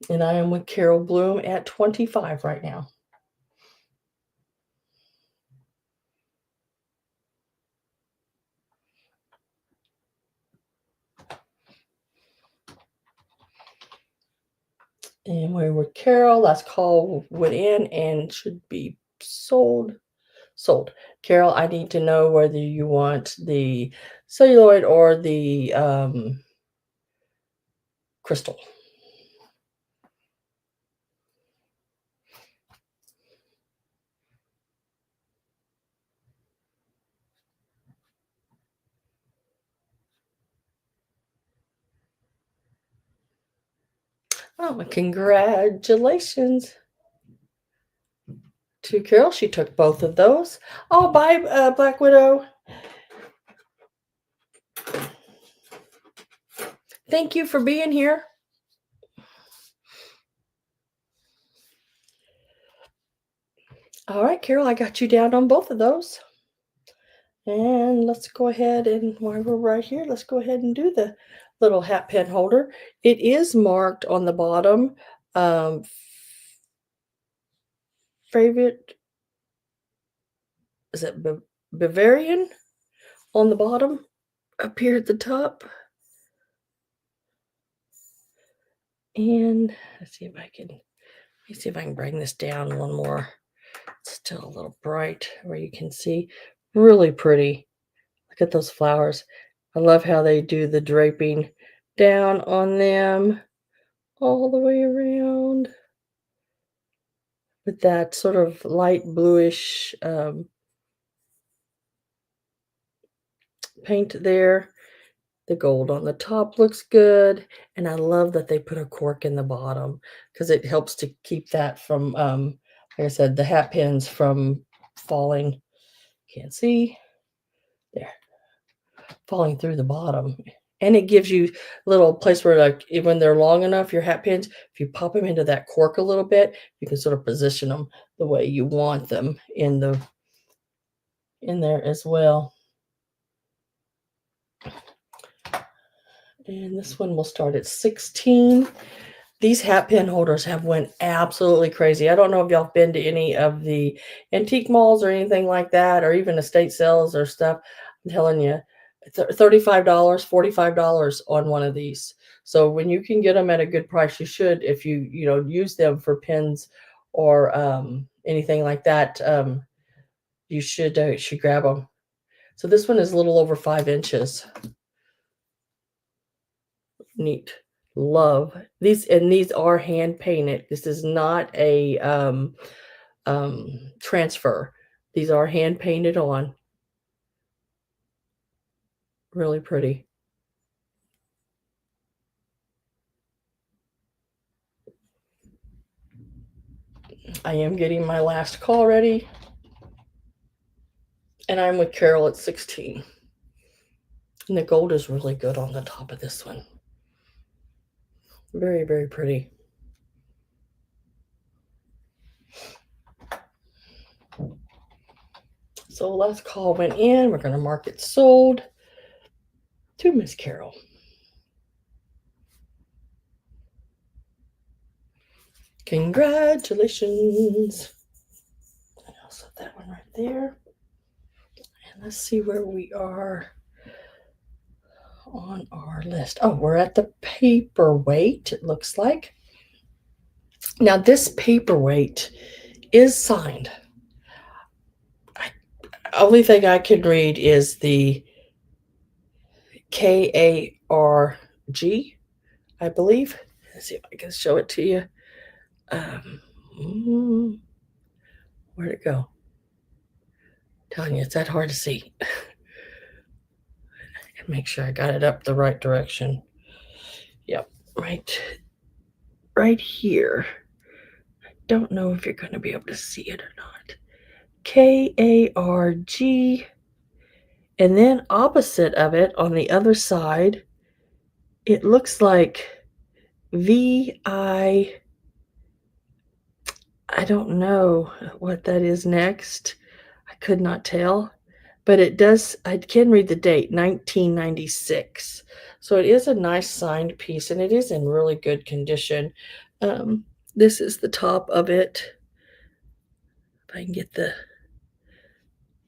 And I am with Carol Bloom at 25 right now. And we're with Carol. Last call went in and should be sold. Sold. Carol, I need to know whether you want the celluloid or the crystal. Oh, congratulations to Carol. She took both of those. Oh, bye, Black Widow. Thank you for being here. All right, Carol, I got you down on both of those. And let's go ahead and while we're right here, let's go ahead and do the little hat pin holder. It is marked on the bottom, um, favorite, is it Bavarian on the bottom, up here at the top. And let's see if I can, let me see if I can bring this down one more. It's still a little bright where you can see. Really pretty. Look at those flowers. I love how they do the draping down on them all the way around with that sort of light bluish paint there. The gold on the top looks good, and I love that they put a cork in the bottom because it helps to keep that from, like I said, the hat pins from falling. Can't see. There, falling through the bottom. And it gives you a little place where, like, when they're long enough, your hat pins, if you pop them into that cork a little bit, you can sort of position them the way you want them in there as well. And this one will start at 16. These hat pin holders have went absolutely crazy. I don't know if y'all been to any of the antique malls or anything like that, or even estate sales or stuff. I'm telling you, $35, $45 on one of these. So when you can get them at a good price, you should, if you use them for pins or anything like that, you should grab them. So this one is a little over 5 inches. Neat. Love these, and these are hand painted. This is not a transfer. These are hand painted on. Really pretty. I am getting my last call ready, and I'm with Carol at 16. And the gold is really good on the top of this one. Very, very pretty. So last call went in. We're going to mark it sold to Miss Carol. Congratulations. And I'll set that one right there. And let's see where we are on our list. Oh, we're at the Paperweight, it looks like. Now, this Paperweight is signed. Only thing I can read is the KARG, I believe. Let's see if I can show it to you. Where'd it go? I'm telling you, it's that hard to see. Make sure I got it up the right direction. Yep, right here. I don't know if you're going to be able to see it or not. KARG. And then opposite of it, on the other side, it looks like VI. I don't know what that is next. I could not tell. But it does, I can read the date, 1996. So it is a nice signed piece, and it is in really good condition. This is the top of it. If I can get the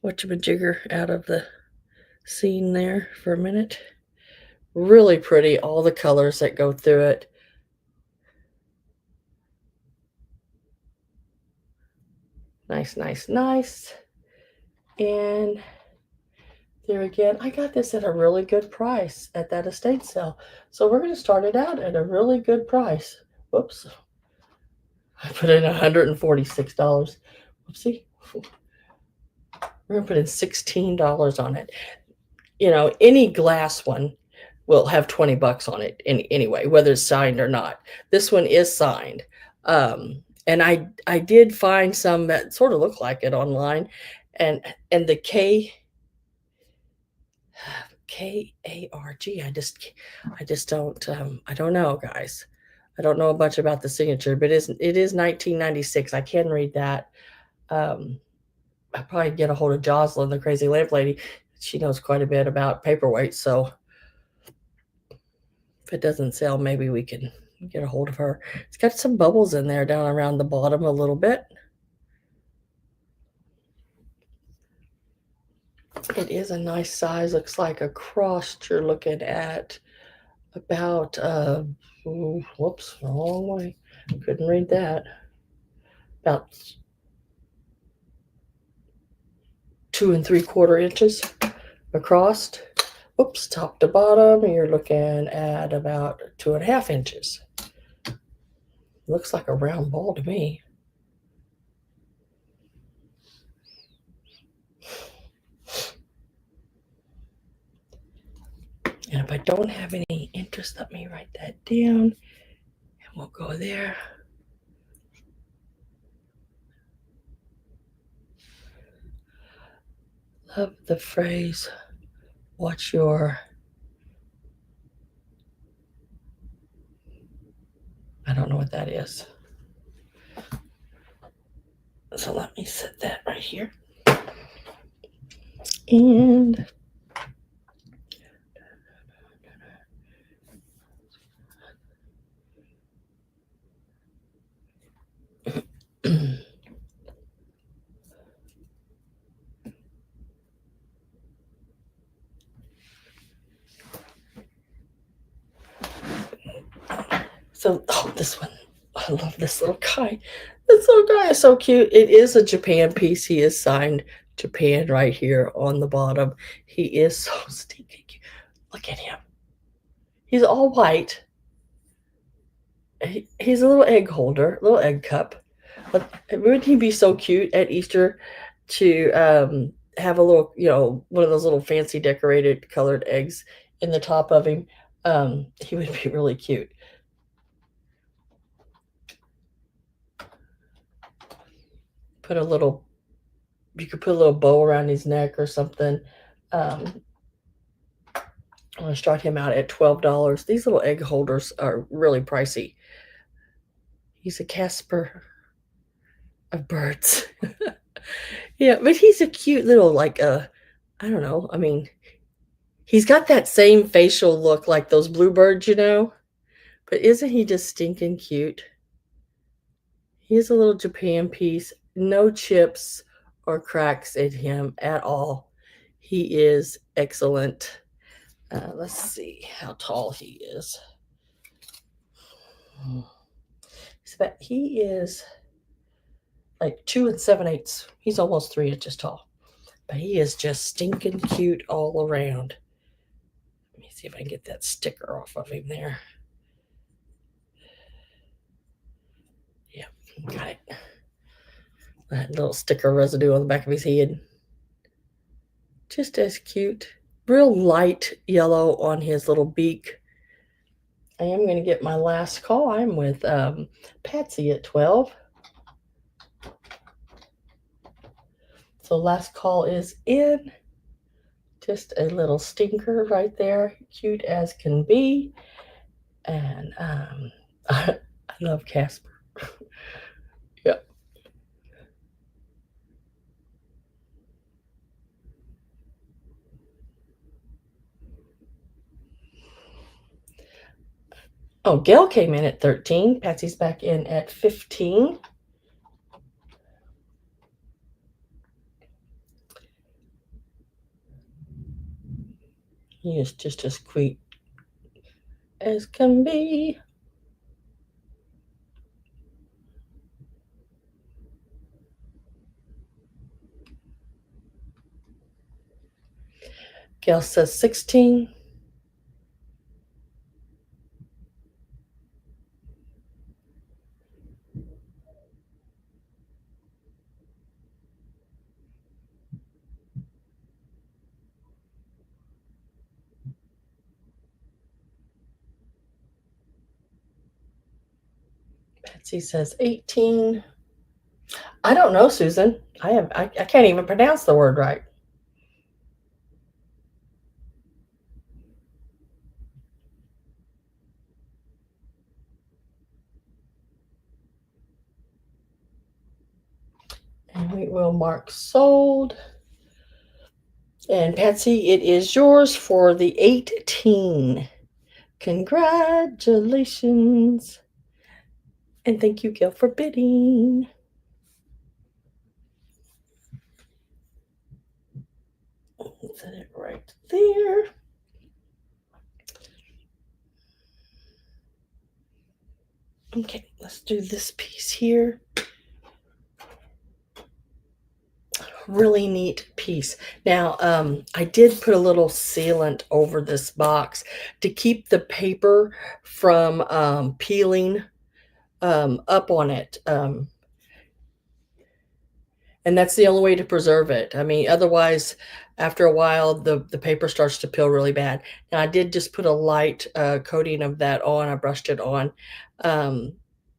whatchamajigger out of the scene there for a minute. Really pretty, all the colors that go through it. Nice, nice, nice. And there again, I got this at a really good price at that estate sale. So we're going to start it out at a really good price. Whoops. I put in $146. Whoopsie. We're going to put in $16 on it. You know, any glass one will have 20 bucks on it anyway, whether it's signed or not. This one is signed. And I did find some that sort of look like it online. And the KARG, I just don't, I don't know, guys. I don't know much about the signature, but it is 1996. I can read that. I'll probably get a hold of Jocelyn, the crazy lamp lady. She knows quite a bit about paperweight, so if it doesn't sell, maybe we can get a hold of her. It's got some bubbles in there down around the bottom a little bit. It is a nice size. Looks like a cross you're looking at about, whoops, wrong way. Couldn't read that. About 2 3/4 inches across. Oops, top to bottom, you're looking at about 2.5 inches. Looks like a round ball to me. And if I don't have any interest, let me write that down. And we'll go there. Love the phrase, watch your, I don't know what that is. So let me set that right here. And so, oh, this one. I love this little guy. This little guy is so cute. It is a Japan piece. He is signed Japan right here on the bottom. He is so stinking cute. Look at him. He's all white. He's a little egg holder, little egg cup. But wouldn't he be so cute at Easter to have a little, one of those little fancy decorated colored eggs in the top of him? He would be really cute. You could put a little bow around his neck or something. I'm going to start him out at $12. These little egg holders are really pricey. He's a Casper of birds. Yeah, but he's a cute little, I don't know. I mean, he's got that same facial look like those bluebirds, but isn't he just stinking cute? He's a little Japan piece, no chips or cracks in him at all. He is excellent. Let's see how tall he is. He is like 2 7/8. He's almost 3 inches tall, but he is just stinking cute all around. Let me see if I can get that sticker off of him there. Yeah, got it. That little sticker residue on the back of his head. Just as cute. Real light yellow on his little beak. I am going to get my last call. I'm with Patsy at 12. So last call is in. Just a little stinker right there. Cute as can be. And I love Casper. Yep. Oh, Gail came in at 13. Patsy's back in at 15. He is just as sweet as can be. Gail says 16. Patsy says 18. I don't know, Susan. I can't even pronounce the word right. And we will mark sold. And Patsy, it is yours for the 18. Congratulations. And thank you, Gail, for bidding. Set it right there. Okay, let's do this piece here. Really neat piece. Now, I did put a little sealant over this box to keep the paper from peeling up on it. And And that's the only way to preserve it. I mean, otherwise, after a while, the paper starts to peel really bad. Now, I did just put a light coating of that on. I brushed it on, um,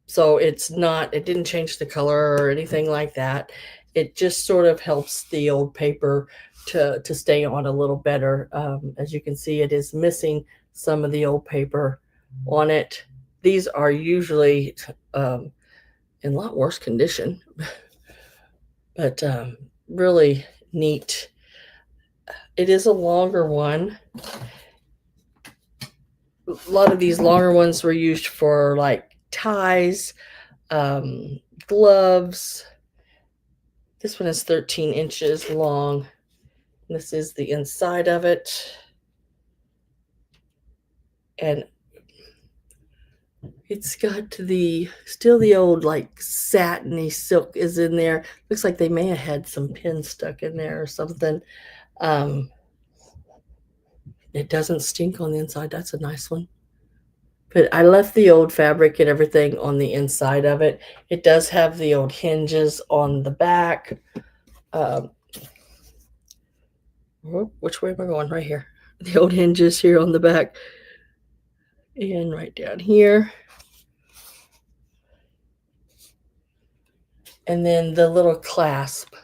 so it's not. It didn't change the color or anything like that. It just sort of helps the old paper to stay on a little better. As you can see, it is missing some of the old paper on it. These are usually in a lot worse condition, but really neat. It is a longer one. A lot of these longer ones were used for like ties, gloves. This one is 13 inches long. This is the inside of it. And it's got still the old like satiny silk is in there. Looks like they may have had some pins stuck in there or something. Um, it doesn't stink on the inside. That's a nice one. But I left the old fabric and everything on the inside of it. It does have the old hinges on the back. Um, which way am I going? Right here. The old hinges here on the back. And right down here. And then the little clasp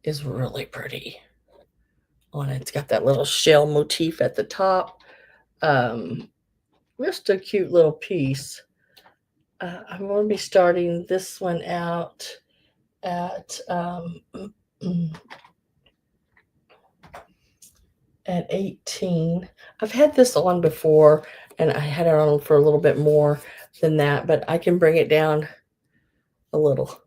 is really pretty on it. It's got that little shell motif at the top. Just a cute little piece. I'm going to be starting this one out at at 18. I've had this on before, and I had it on for a little bit more than that, but I can bring it down a little.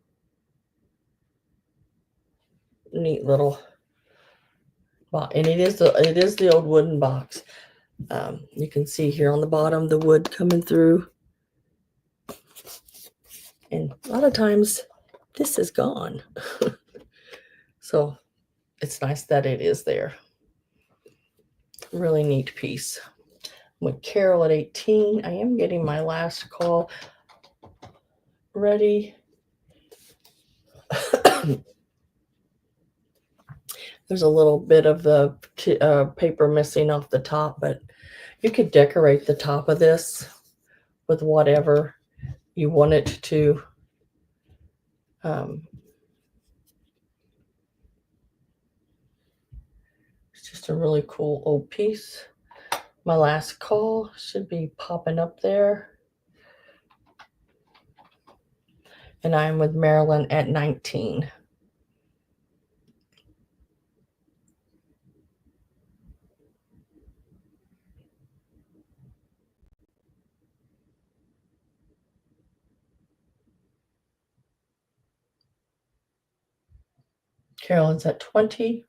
Neat little box, and it is the old wooden box. You can see here on the bottom the wood coming through, and a lot of times this is gone. So it's nice that it is there. Really neat piece. With Carol at 18, I am getting my last call ready. There's a little bit of the paper missing off the top, but you could decorate the top of this with whatever you want it to. It's just a really cool old piece. My last call should be popping up there. And I'm with Marilyn at 19. Carolyn's at 20.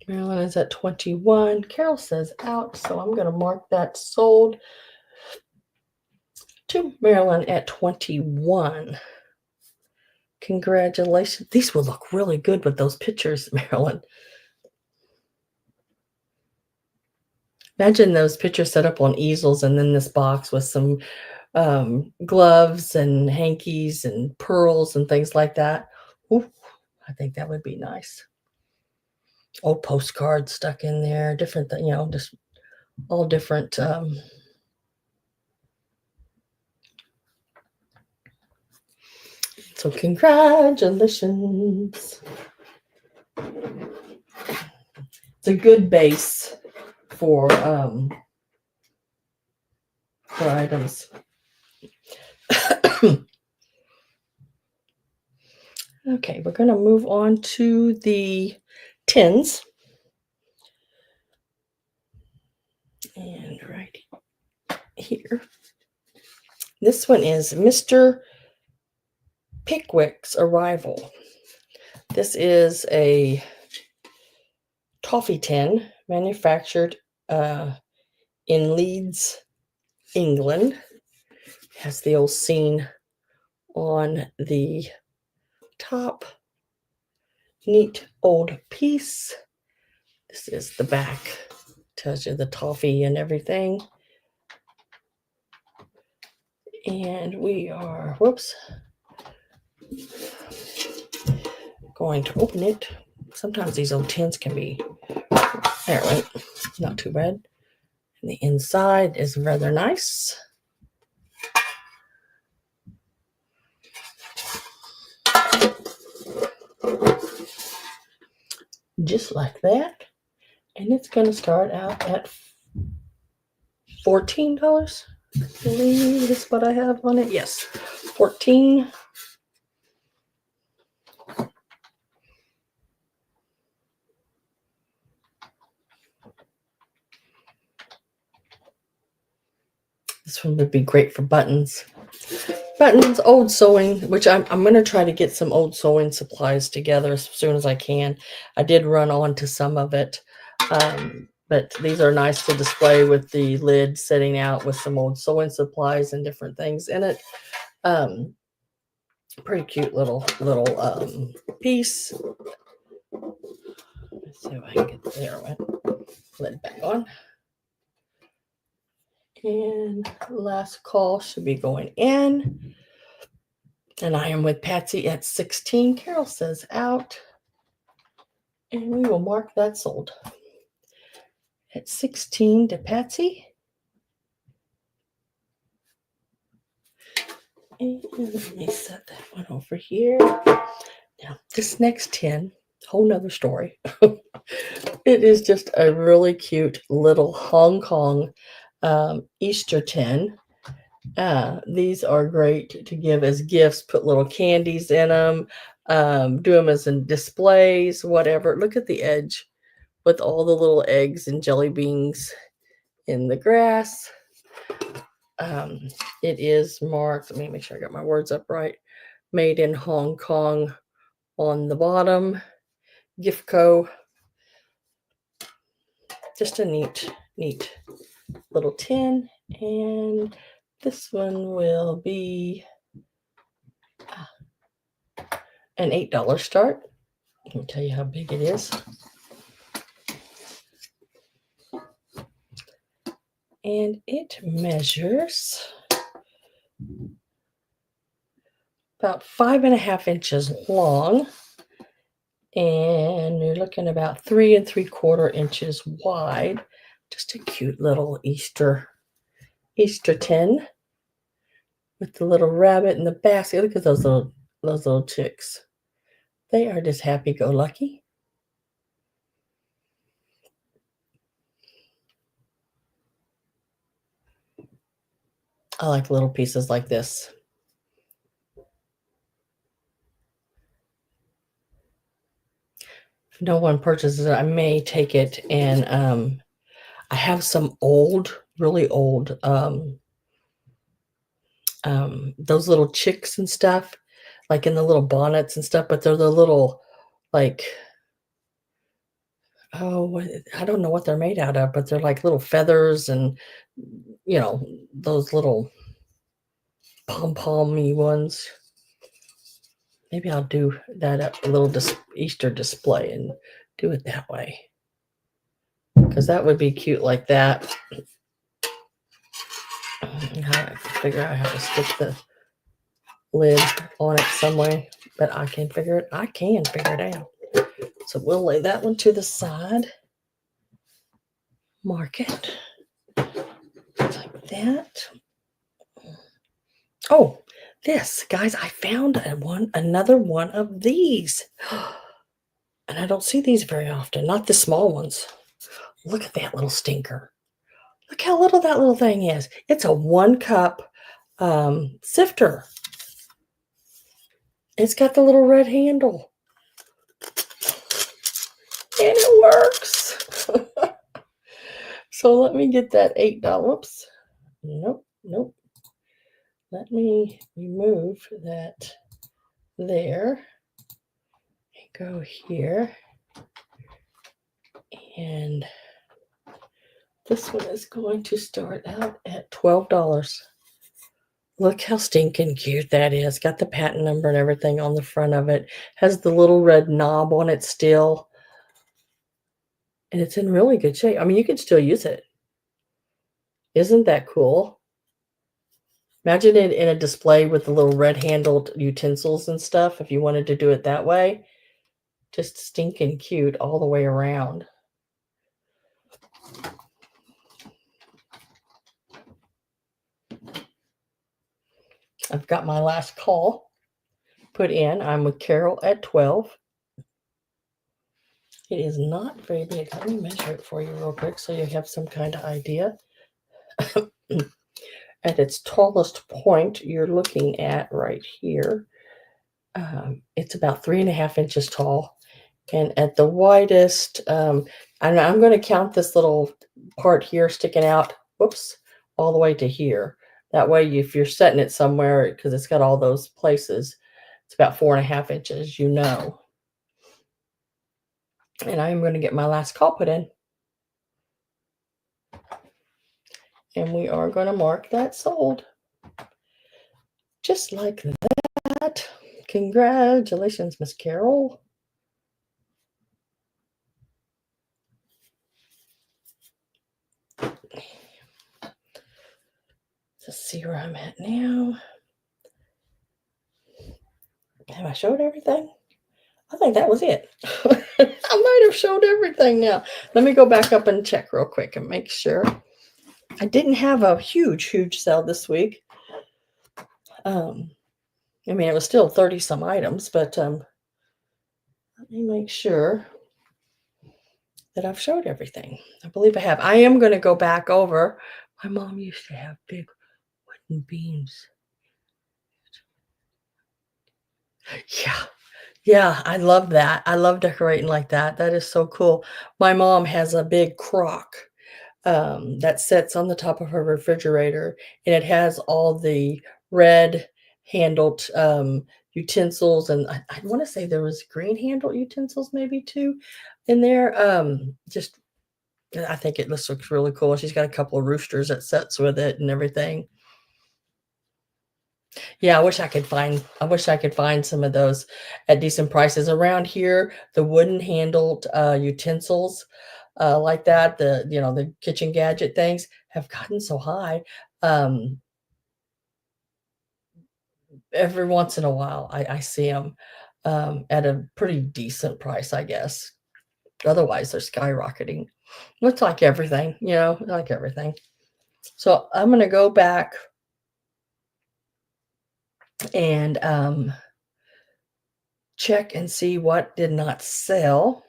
Marilyn is at 21. Carol says out, so I'm going to mark that sold to Marilyn at 21. Congratulations. These will look really good with those pictures, Marilyn. Imagine those pictures set up on easels and then this box with some gloves and hankies and pearls and things like that. Ooh, I think that would be nice. Old postcards stuck in there, different, just all different. So congratulations. It's a good base for items. Okay, we're going to move on to the tins. And right here. This one is Mr. Pickwick's Arrival. This is a toffee tin manufactured in Leeds, England. It has the old scene on the top. neat old piece. This is the back. Tells you the toffee and everything. And we are, whoops, going to open it. Sometimes these old tins can be, there it went, not too bad. And the inside is rather nice. Just like that. And it's going to start out at $14. I believe is what I have on it. Yes, 14. This one would be great for buttons. Buttons, old sewing, which I'm going to try to get some old sewing supplies together as soon as I can. I did run on to some of it, but these are nice to display with the lid sitting out with some old sewing supplies and different things in it. Pretty cute little piece. Let's see if I can get there. Lid back on. And last call should be going in. And I am with Patsy at 16. Carol says out. And we will mark that sold. At 16 to Patsy. And let me set that one over here. Now, this next tin, whole nother story. It is just a really cute little Hong Kong Easter tin. These are great to give as gifts, put little candies in them, do them as in displays, whatever. Look at the edge with all the little eggs and jelly beans in the grass. It is marked, let me make sure I got my words up right, made in Hong Kong on the bottom, Gift Co. Just a neat little tin. And this one will be an $8 start. Let me tell you how big it is. And it measures about 5.5 inches long. And you're looking about 3 3/4 inches wide. Just a cute little Easter tin with the little rabbit in the basket. Look at those little chicks. They are just happy-go-lucky. I like little pieces like this. If no one purchases it, I may take it and I have some old, really old, those little chicks and stuff, like in the little bonnets and stuff, but they're the little, like, oh, I don't know what they're made out of, but they're like little feathers and, those little pom-pommy ones. Maybe I'll do that a little Easter display and do it that way. Because that would be cute like that. I have to figure out how to stick the lid on it some way, but I can figure it out. So we'll lay that one to the side. Mark it like that. Oh, this, guys, I found another one of these. And I don't see these very often, not the small ones. Look at that little stinker. Look how little that little thing is. It's a 1-cup sifter. It's got the little red handle. And it works. So let me get that $8. Whoops. Nope. Let me remove that there. And go here. And this one is going to start out at $12. Look how stinking cute that is. Got the patent number and everything on the front of it. Has the little red knob on it still. And it's in really good shape. I mean, you could still use it. Isn't that cool? Imagine it in a display with the little red-handled utensils and stuff if you wanted to do it that way. Just stinking cute all the way around. I've got my last call put in. I'm with Carol at 12. It is not very big. Let me measure it for you real quick so you have some kind of idea. At its tallest point, you're looking at right here. It's about 3.5 inches tall. And at the widest, I'm going to count this little part here sticking out, whoops, all the way to here. That way, if you're setting it somewhere, because it's got all those places, it's about 4.5 inches, you know. And I'm going to get my last call put in. And we are going to mark that sold. Just like that. Congratulations, Miss Carol. Let's see where I'm at now. Have I showed everything? I think that was it. I might have showed everything now. Let me go back up and check real quick and make sure. I didn't have a huge sale this week. I mean, it was still 30 some items, but let me make sure that I've showed everything. I believe I have. I am going to go back over. My mom used to have big wooden beams. Yeah, I love that. I love decorating like that. That is so cool. My mom has a big crock that sits on the top of her refrigerator, and it has all the red handled utensils, and I want to say there was green handled utensils maybe too in there. Just I think it looks really cool. She's got a couple of roosters that sets with it and everything. Yeah, I wish I could find some of those at decent prices around here. The wooden handled utensils like that, the kitchen gadget things have gotten so high. Um, every once in a while, I see them at a pretty decent price, I guess. Otherwise, they're skyrocketing. Looks like everything, like everything. So I'm going to go back and check and see what did not sell.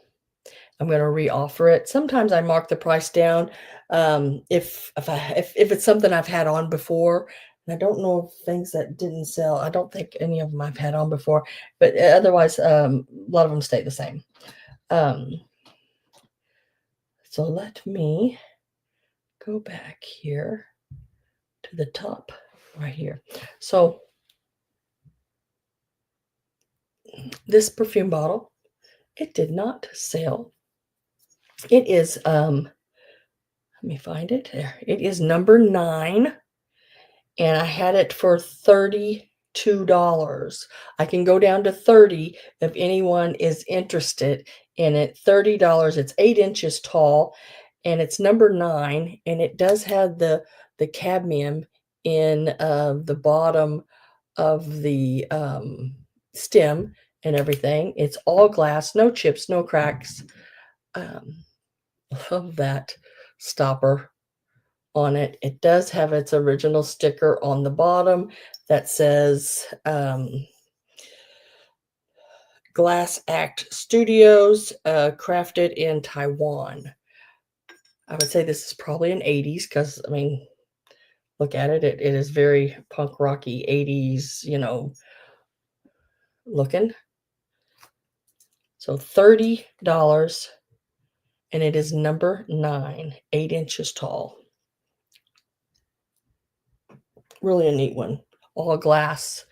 I'm going to reoffer it. Sometimes I mark the price down if it's something I've had on before. And I don't know if things that didn't sell. I don't think any of them I've had on before, but otherwise, a lot of them stay the same. So let me go back here to the top right here. So this perfume bottle, it did not sell. It is, let me find it there. It is number 9, and I had it for $32. I can go down to 30 if anyone is interested in it. $30. It's 8 inches tall, and it's number 9, and it does have the cadmium in the bottom of the stem and everything. It's all glass, no chips, no cracks. Love that stopper on it. It does have its original sticker on the bottom that says Glass Act Studios, crafted in Taiwan. I would say this is probably an 80s because, I mean, look at it. It is very punk rocky 80s, looking. So $30, and it is number 9, 8 inches tall. Really a neat one. All glass.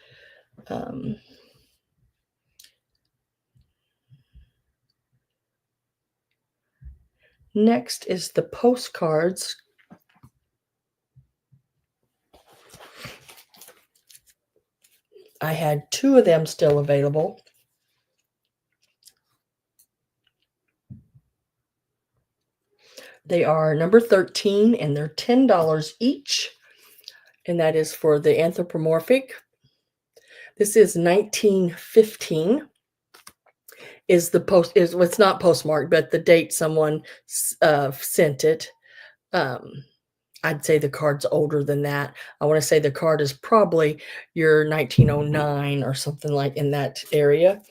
Next is the postcards. I had 2 of them still available. They are number 13 and they're $10 each. And that is for the anthropomorphic. This is 1915. Is the post is well, it's not postmarked, but the date someone sent it. I'd say the card's older than that. I want to say the card is probably your 1909 or something like in that area.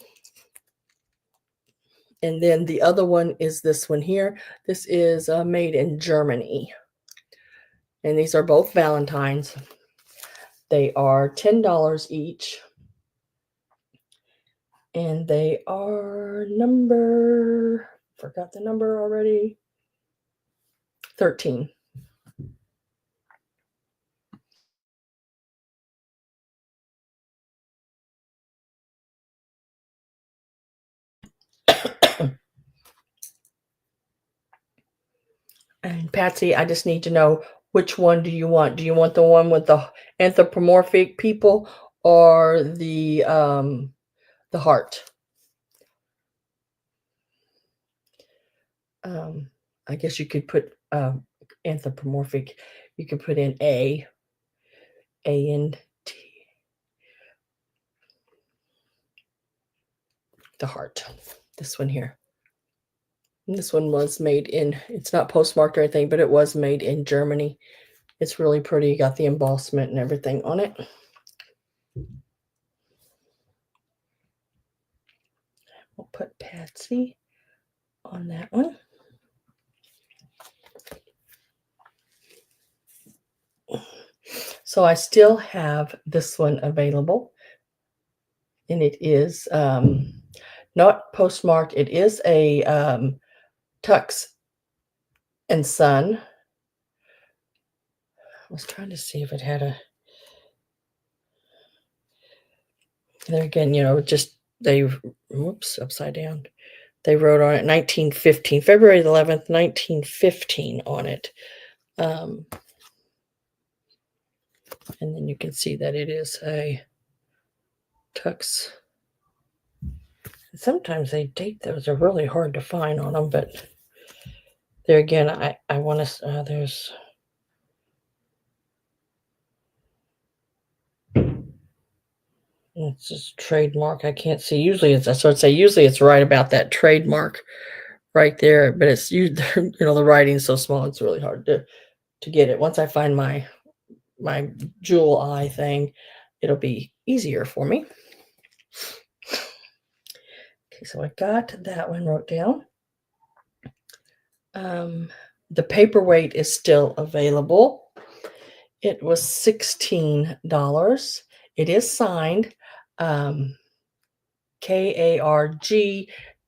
And then the other one is this one here. This is made in Germany. And these are both Valentines. They are $10 each. And they are forgot the number already, 13. And Patsy, I just need to know, which one do you want? Do you want the one with the anthropomorphic people or the heart? I guess you could put anthropomorphic. You could put in and T, the heart. This one here. And this one was made in, it's not postmarked or anything, but it was made in Germany. It's really pretty. Got the embossment and everything on it. We'll put Patsy on that one. So I still have this one available. And it is not postmarked. It is a Tux and Son. I was trying to see if it had a, there again, just they, whoops, upside down. They wrote on it 1915, February 11th, 1915 on it. And then you can see that it is a Tux. Sometimes they date those are really hard to find on them, but there again, I want to, there's, it's just trademark. I can't see. Usually it's, so I'd say usually it's right about that trademark right there, but it's, the writing's so small, it's really hard to get it. Once I find my jewel eye thing, it'll be easier for me. Okay, so I got that one wrote down. The Paperweight is still available. It was $16. It is signed KARG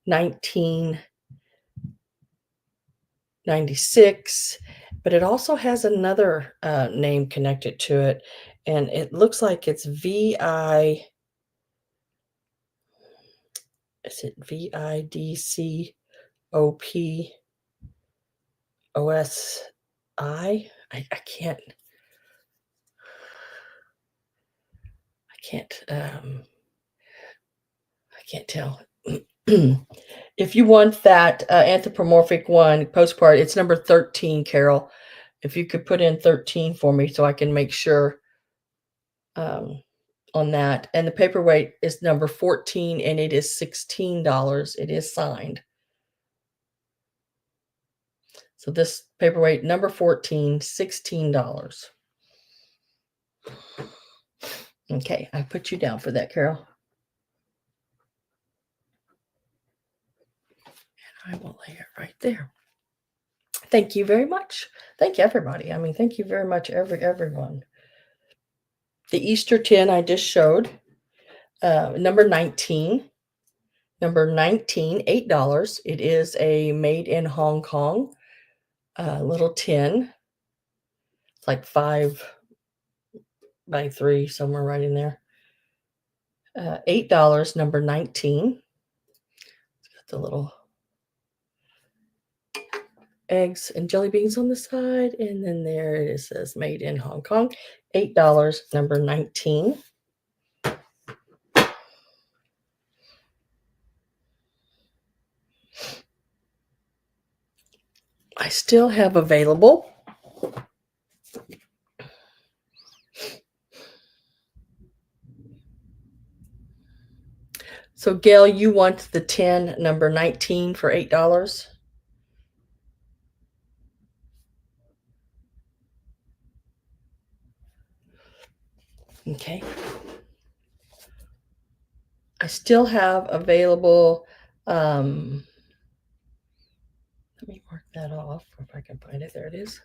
1996, but it also has another name connected to it, and it looks like it's VI. Is it VIDCOPOSI? I can't. I can't tell. If you want that anthropomorphic one postcard, it's number 13, Carol. If you could put in 13 for me so I can make sure on that. And the Paperweight is number 14 and it is $16. It is signed. So this Paperweight number 14, $16. Okay, I put you down for that, Carol. And I will lay it right there. Thank you very much. Thank you, everybody. I mean, thank you very much, everyone. The Easter tin I just showed. Number 19. Number 19, $8. It is a made in Hong Kong little tin. It's like 5 by 3, somewhere right in there. $8, number 19. It's got the little eggs and jelly beans on the side, and then there it says made in Hong Kong. $8, number 19. I still have available. So Gail, you want the 10 number 19 for $8? Okay. I still have available, let me mark that off if I can find it. There it is.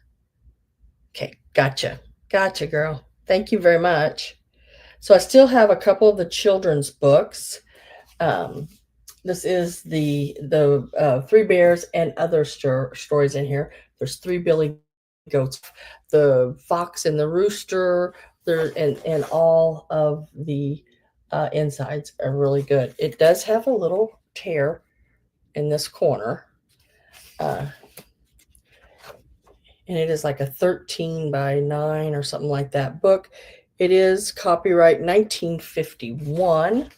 Okay, gotcha. Gotcha, girl. Thank you very much. So I still have a couple of the children's books. This is the Three Bears and other stories in here. There's three Billy Goats, the Fox and the Rooster, there and all of the insides are really good. It does have a little tear in this corner, and it is like a 13 by 9 or something like that book. It is copyright 1951.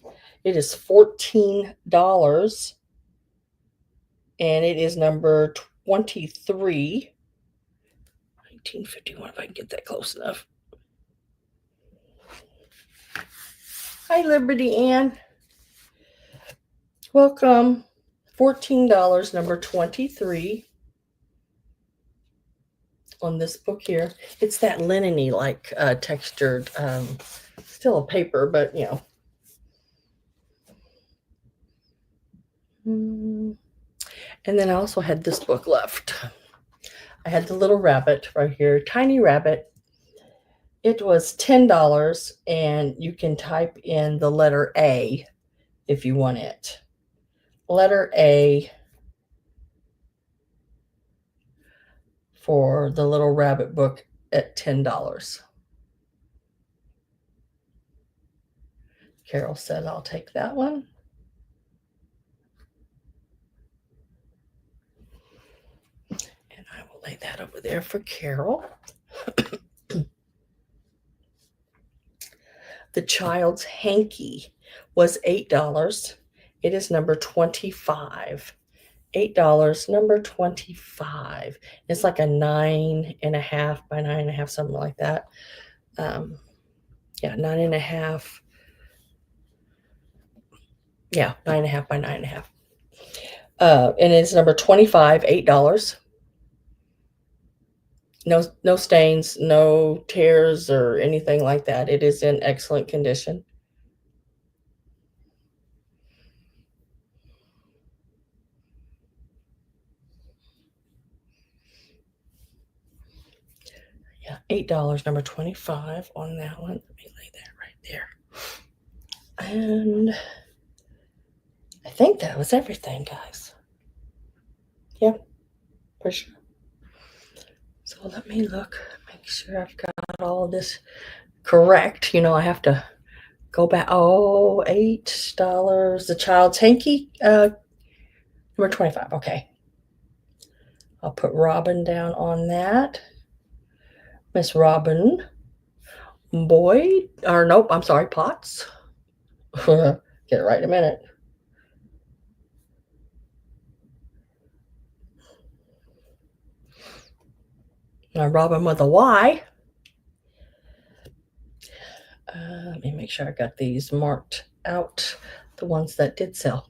It is $14, and it is number 23. 1951, if I can get that close enough. Hi, Liberty Ann. Welcome. $14, number 23 on this book here. It's that linen-y, like textured, still a paper, but you know. And then I also had this book left. I had the little rabbit right here, Tiny Rabbit. It was $10, and you can type in the letter A if you want it. Letter A for the little rabbit book at $10. Carol said, I'll take that one. And I will lay that over there for Carol. The child's hanky was $8. It is number 25. $8, number 25. It's like a 9.5 by 9.5, something like that. Yeah, 9.5. Yeah, 9.5 by 9.5. And it's number 25, $8. No stains, no tears or anything like that. It is in excellent condition. Yeah, $8, number 25 on that one. Let me lay that right there. And I think that was everything, guys. Yep, for sure. So let me look, make sure I've got all of this correct. You know, I have to go back. Oh, $8. The child's hanky, number 25. Okay. I'll put Robin down on that. Miss Robin Boyd, or nope, I'm sorry, Potts. Get it right in a minute. Now, Robin with a Y. Let me make sure I got these marked out, the ones that did sell.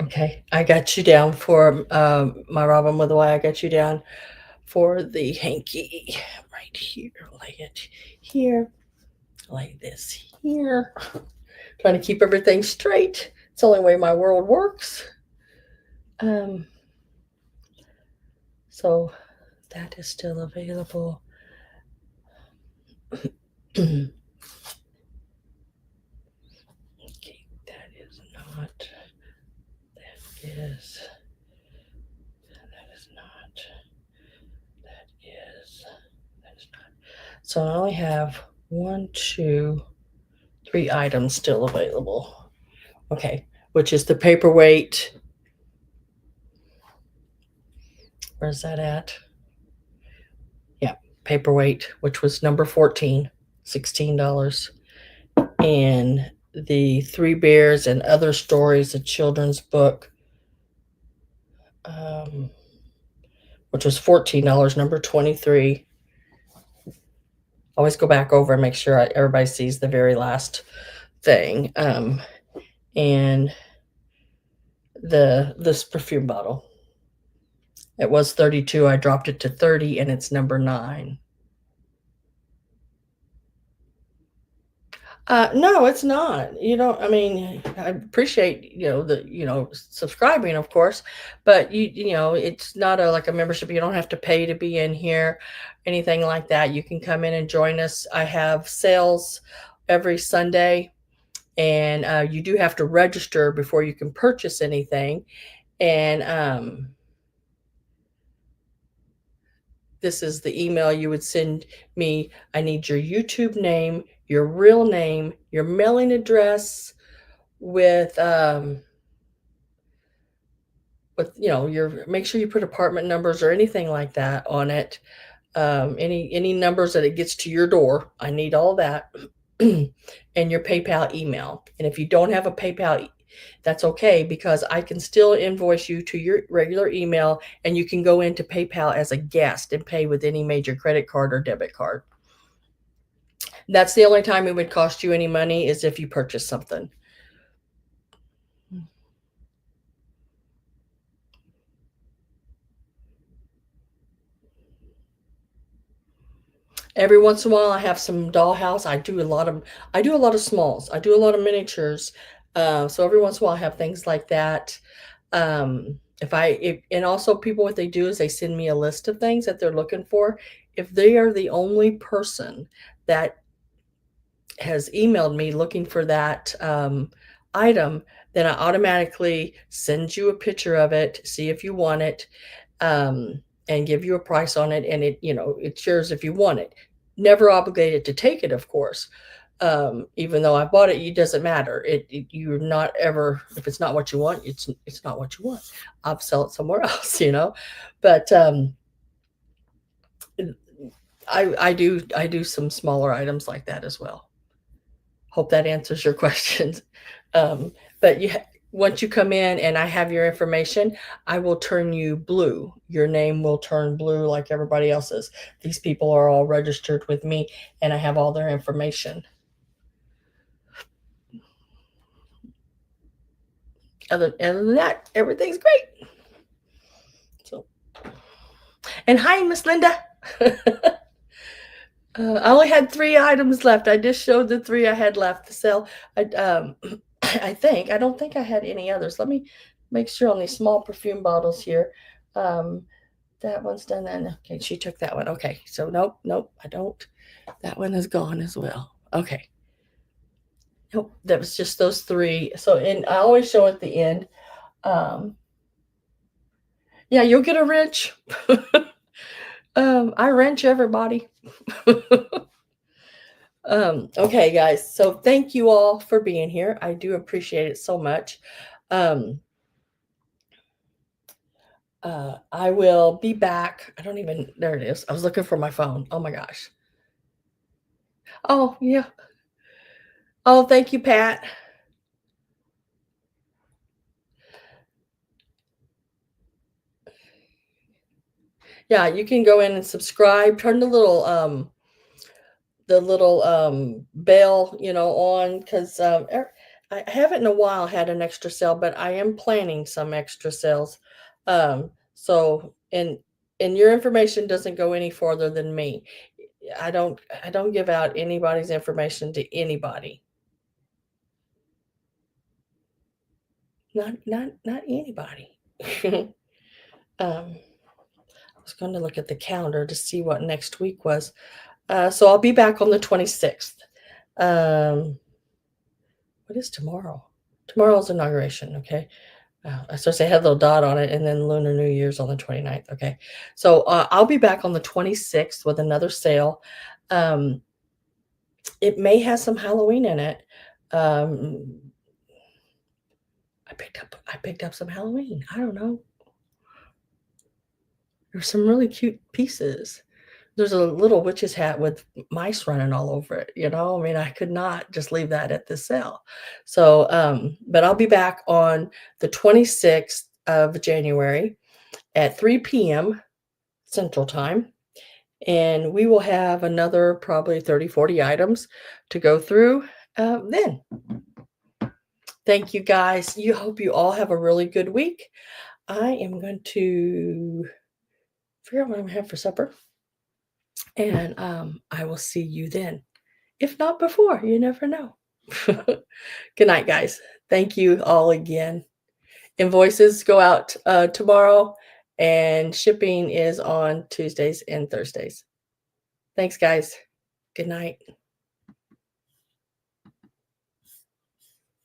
Okay, I got you down for my Robin with a Y. I got you down for the hanky right here. Lay it here. Lay this here. Trying to keep everything straight. It's the only way my world works. So that is still available. Okay, that is not. That is not. That is not. So I only have 1, 2, 3 items still available. Okay, which is the Paperweight. Where's that at? Yeah, Paperweight, which was number 14, $16. And the Three Bears and Other Stories, a children's book, um, which was $14, number 23. Always go back over and make sure everybody sees the very last thing. And this perfume bottle. It was 32. I dropped it to 30 and it's number 9. No, it's not. I mean, I appreciate, subscribing, of course, but it's not like a membership. You don't have to pay to be in here, anything like that. You can come in and join us. I have sales every Sunday, and you do have to register before you can purchase anything. And this is the email you would send me. I need your YouTube name, your real name, your mailing address with your make sure you put apartment numbers or anything like that on it. Any numbers that it gets to your door. I need all that. And your PayPal email. And if you don't have a PayPal, that's okay, because I can still invoice you to your regular email, and you can go into PayPal as a guest and pay with any major credit card or debit card. That's the only time it would cost you any money, is if you purchase something. Every once in a while, I have some dollhouse. I do a lot of smalls. I do a lot of miniatures. So every once in a while, I have things like that. And also people, what they do is they send me a list of things that they're looking for. If they are the only person that has emailed me looking for that item, then I automatically send you a picture of it, see if you want it, and give you a price on it. And it's yours if you want it. Never obligated to take it, of course. Even though I bought it, it doesn't matter. You're not ever, if it's not what you want, it's not what you want. I'll sell it somewhere else, But I do some smaller items like that as well. Hope that answers your questions. But once you come in and I have your information, I will turn you blue. Your name will turn blue like everybody else's. These people are all registered with me, and I have all their information. Other than that, everything's great. So, and hi, Miss Linda. I only had 3 items left. I just showed the 3 I had left to sell. I don't think I had any others. Let me make sure on these small perfume bottles here. That one's done. Then okay, she took that one. Okay, so nope, I don't. That one is gone as well. Okay. Nope, that was just those 3. So, and I always show at the end. Yeah, you'll get a wrench. I wrench everybody. Okay, guys. So thank you all for being here. I do appreciate it so much. I will be back. There it is. I was looking for my phone. Oh my gosh. Oh, yeah. Oh, thank you, Pat. Yeah, you can go in and subscribe. Turn the little bell, on, because I haven't in a while had an extra sale, but I am planning some extra sales. So and your information doesn't go any farther than me. I don't give out anybody's information to anybody. Not anybody. I was going to look at the calendar to see what next week was. So I'll be back on the 26th. What is tomorrow? Tomorrow's inauguration. Okay. I supposed to have a little dot on it, and then Lunar New Year's on the 29th. Okay. So I'll be back on the 26th with another sale. It may have some Halloween in it. I picked up some Halloween. I don't know. There's some really cute pieces. There's a little witch's hat with mice running all over it, I mean, I could not just leave that at the sale. So, but I'll be back on the 26th of January. at 3 p.m. Central Time. And we will have another probably 30, 40 items to go through then. Thank you guys. You hope you all have a really good week. I am going to figure out what I'm going to have for supper. And I will see you then. If not before, you never know. Good night, guys. Thank you all again. Invoices go out tomorrow, and shipping is on Tuesdays and Thursdays. Thanks, guys. Good night.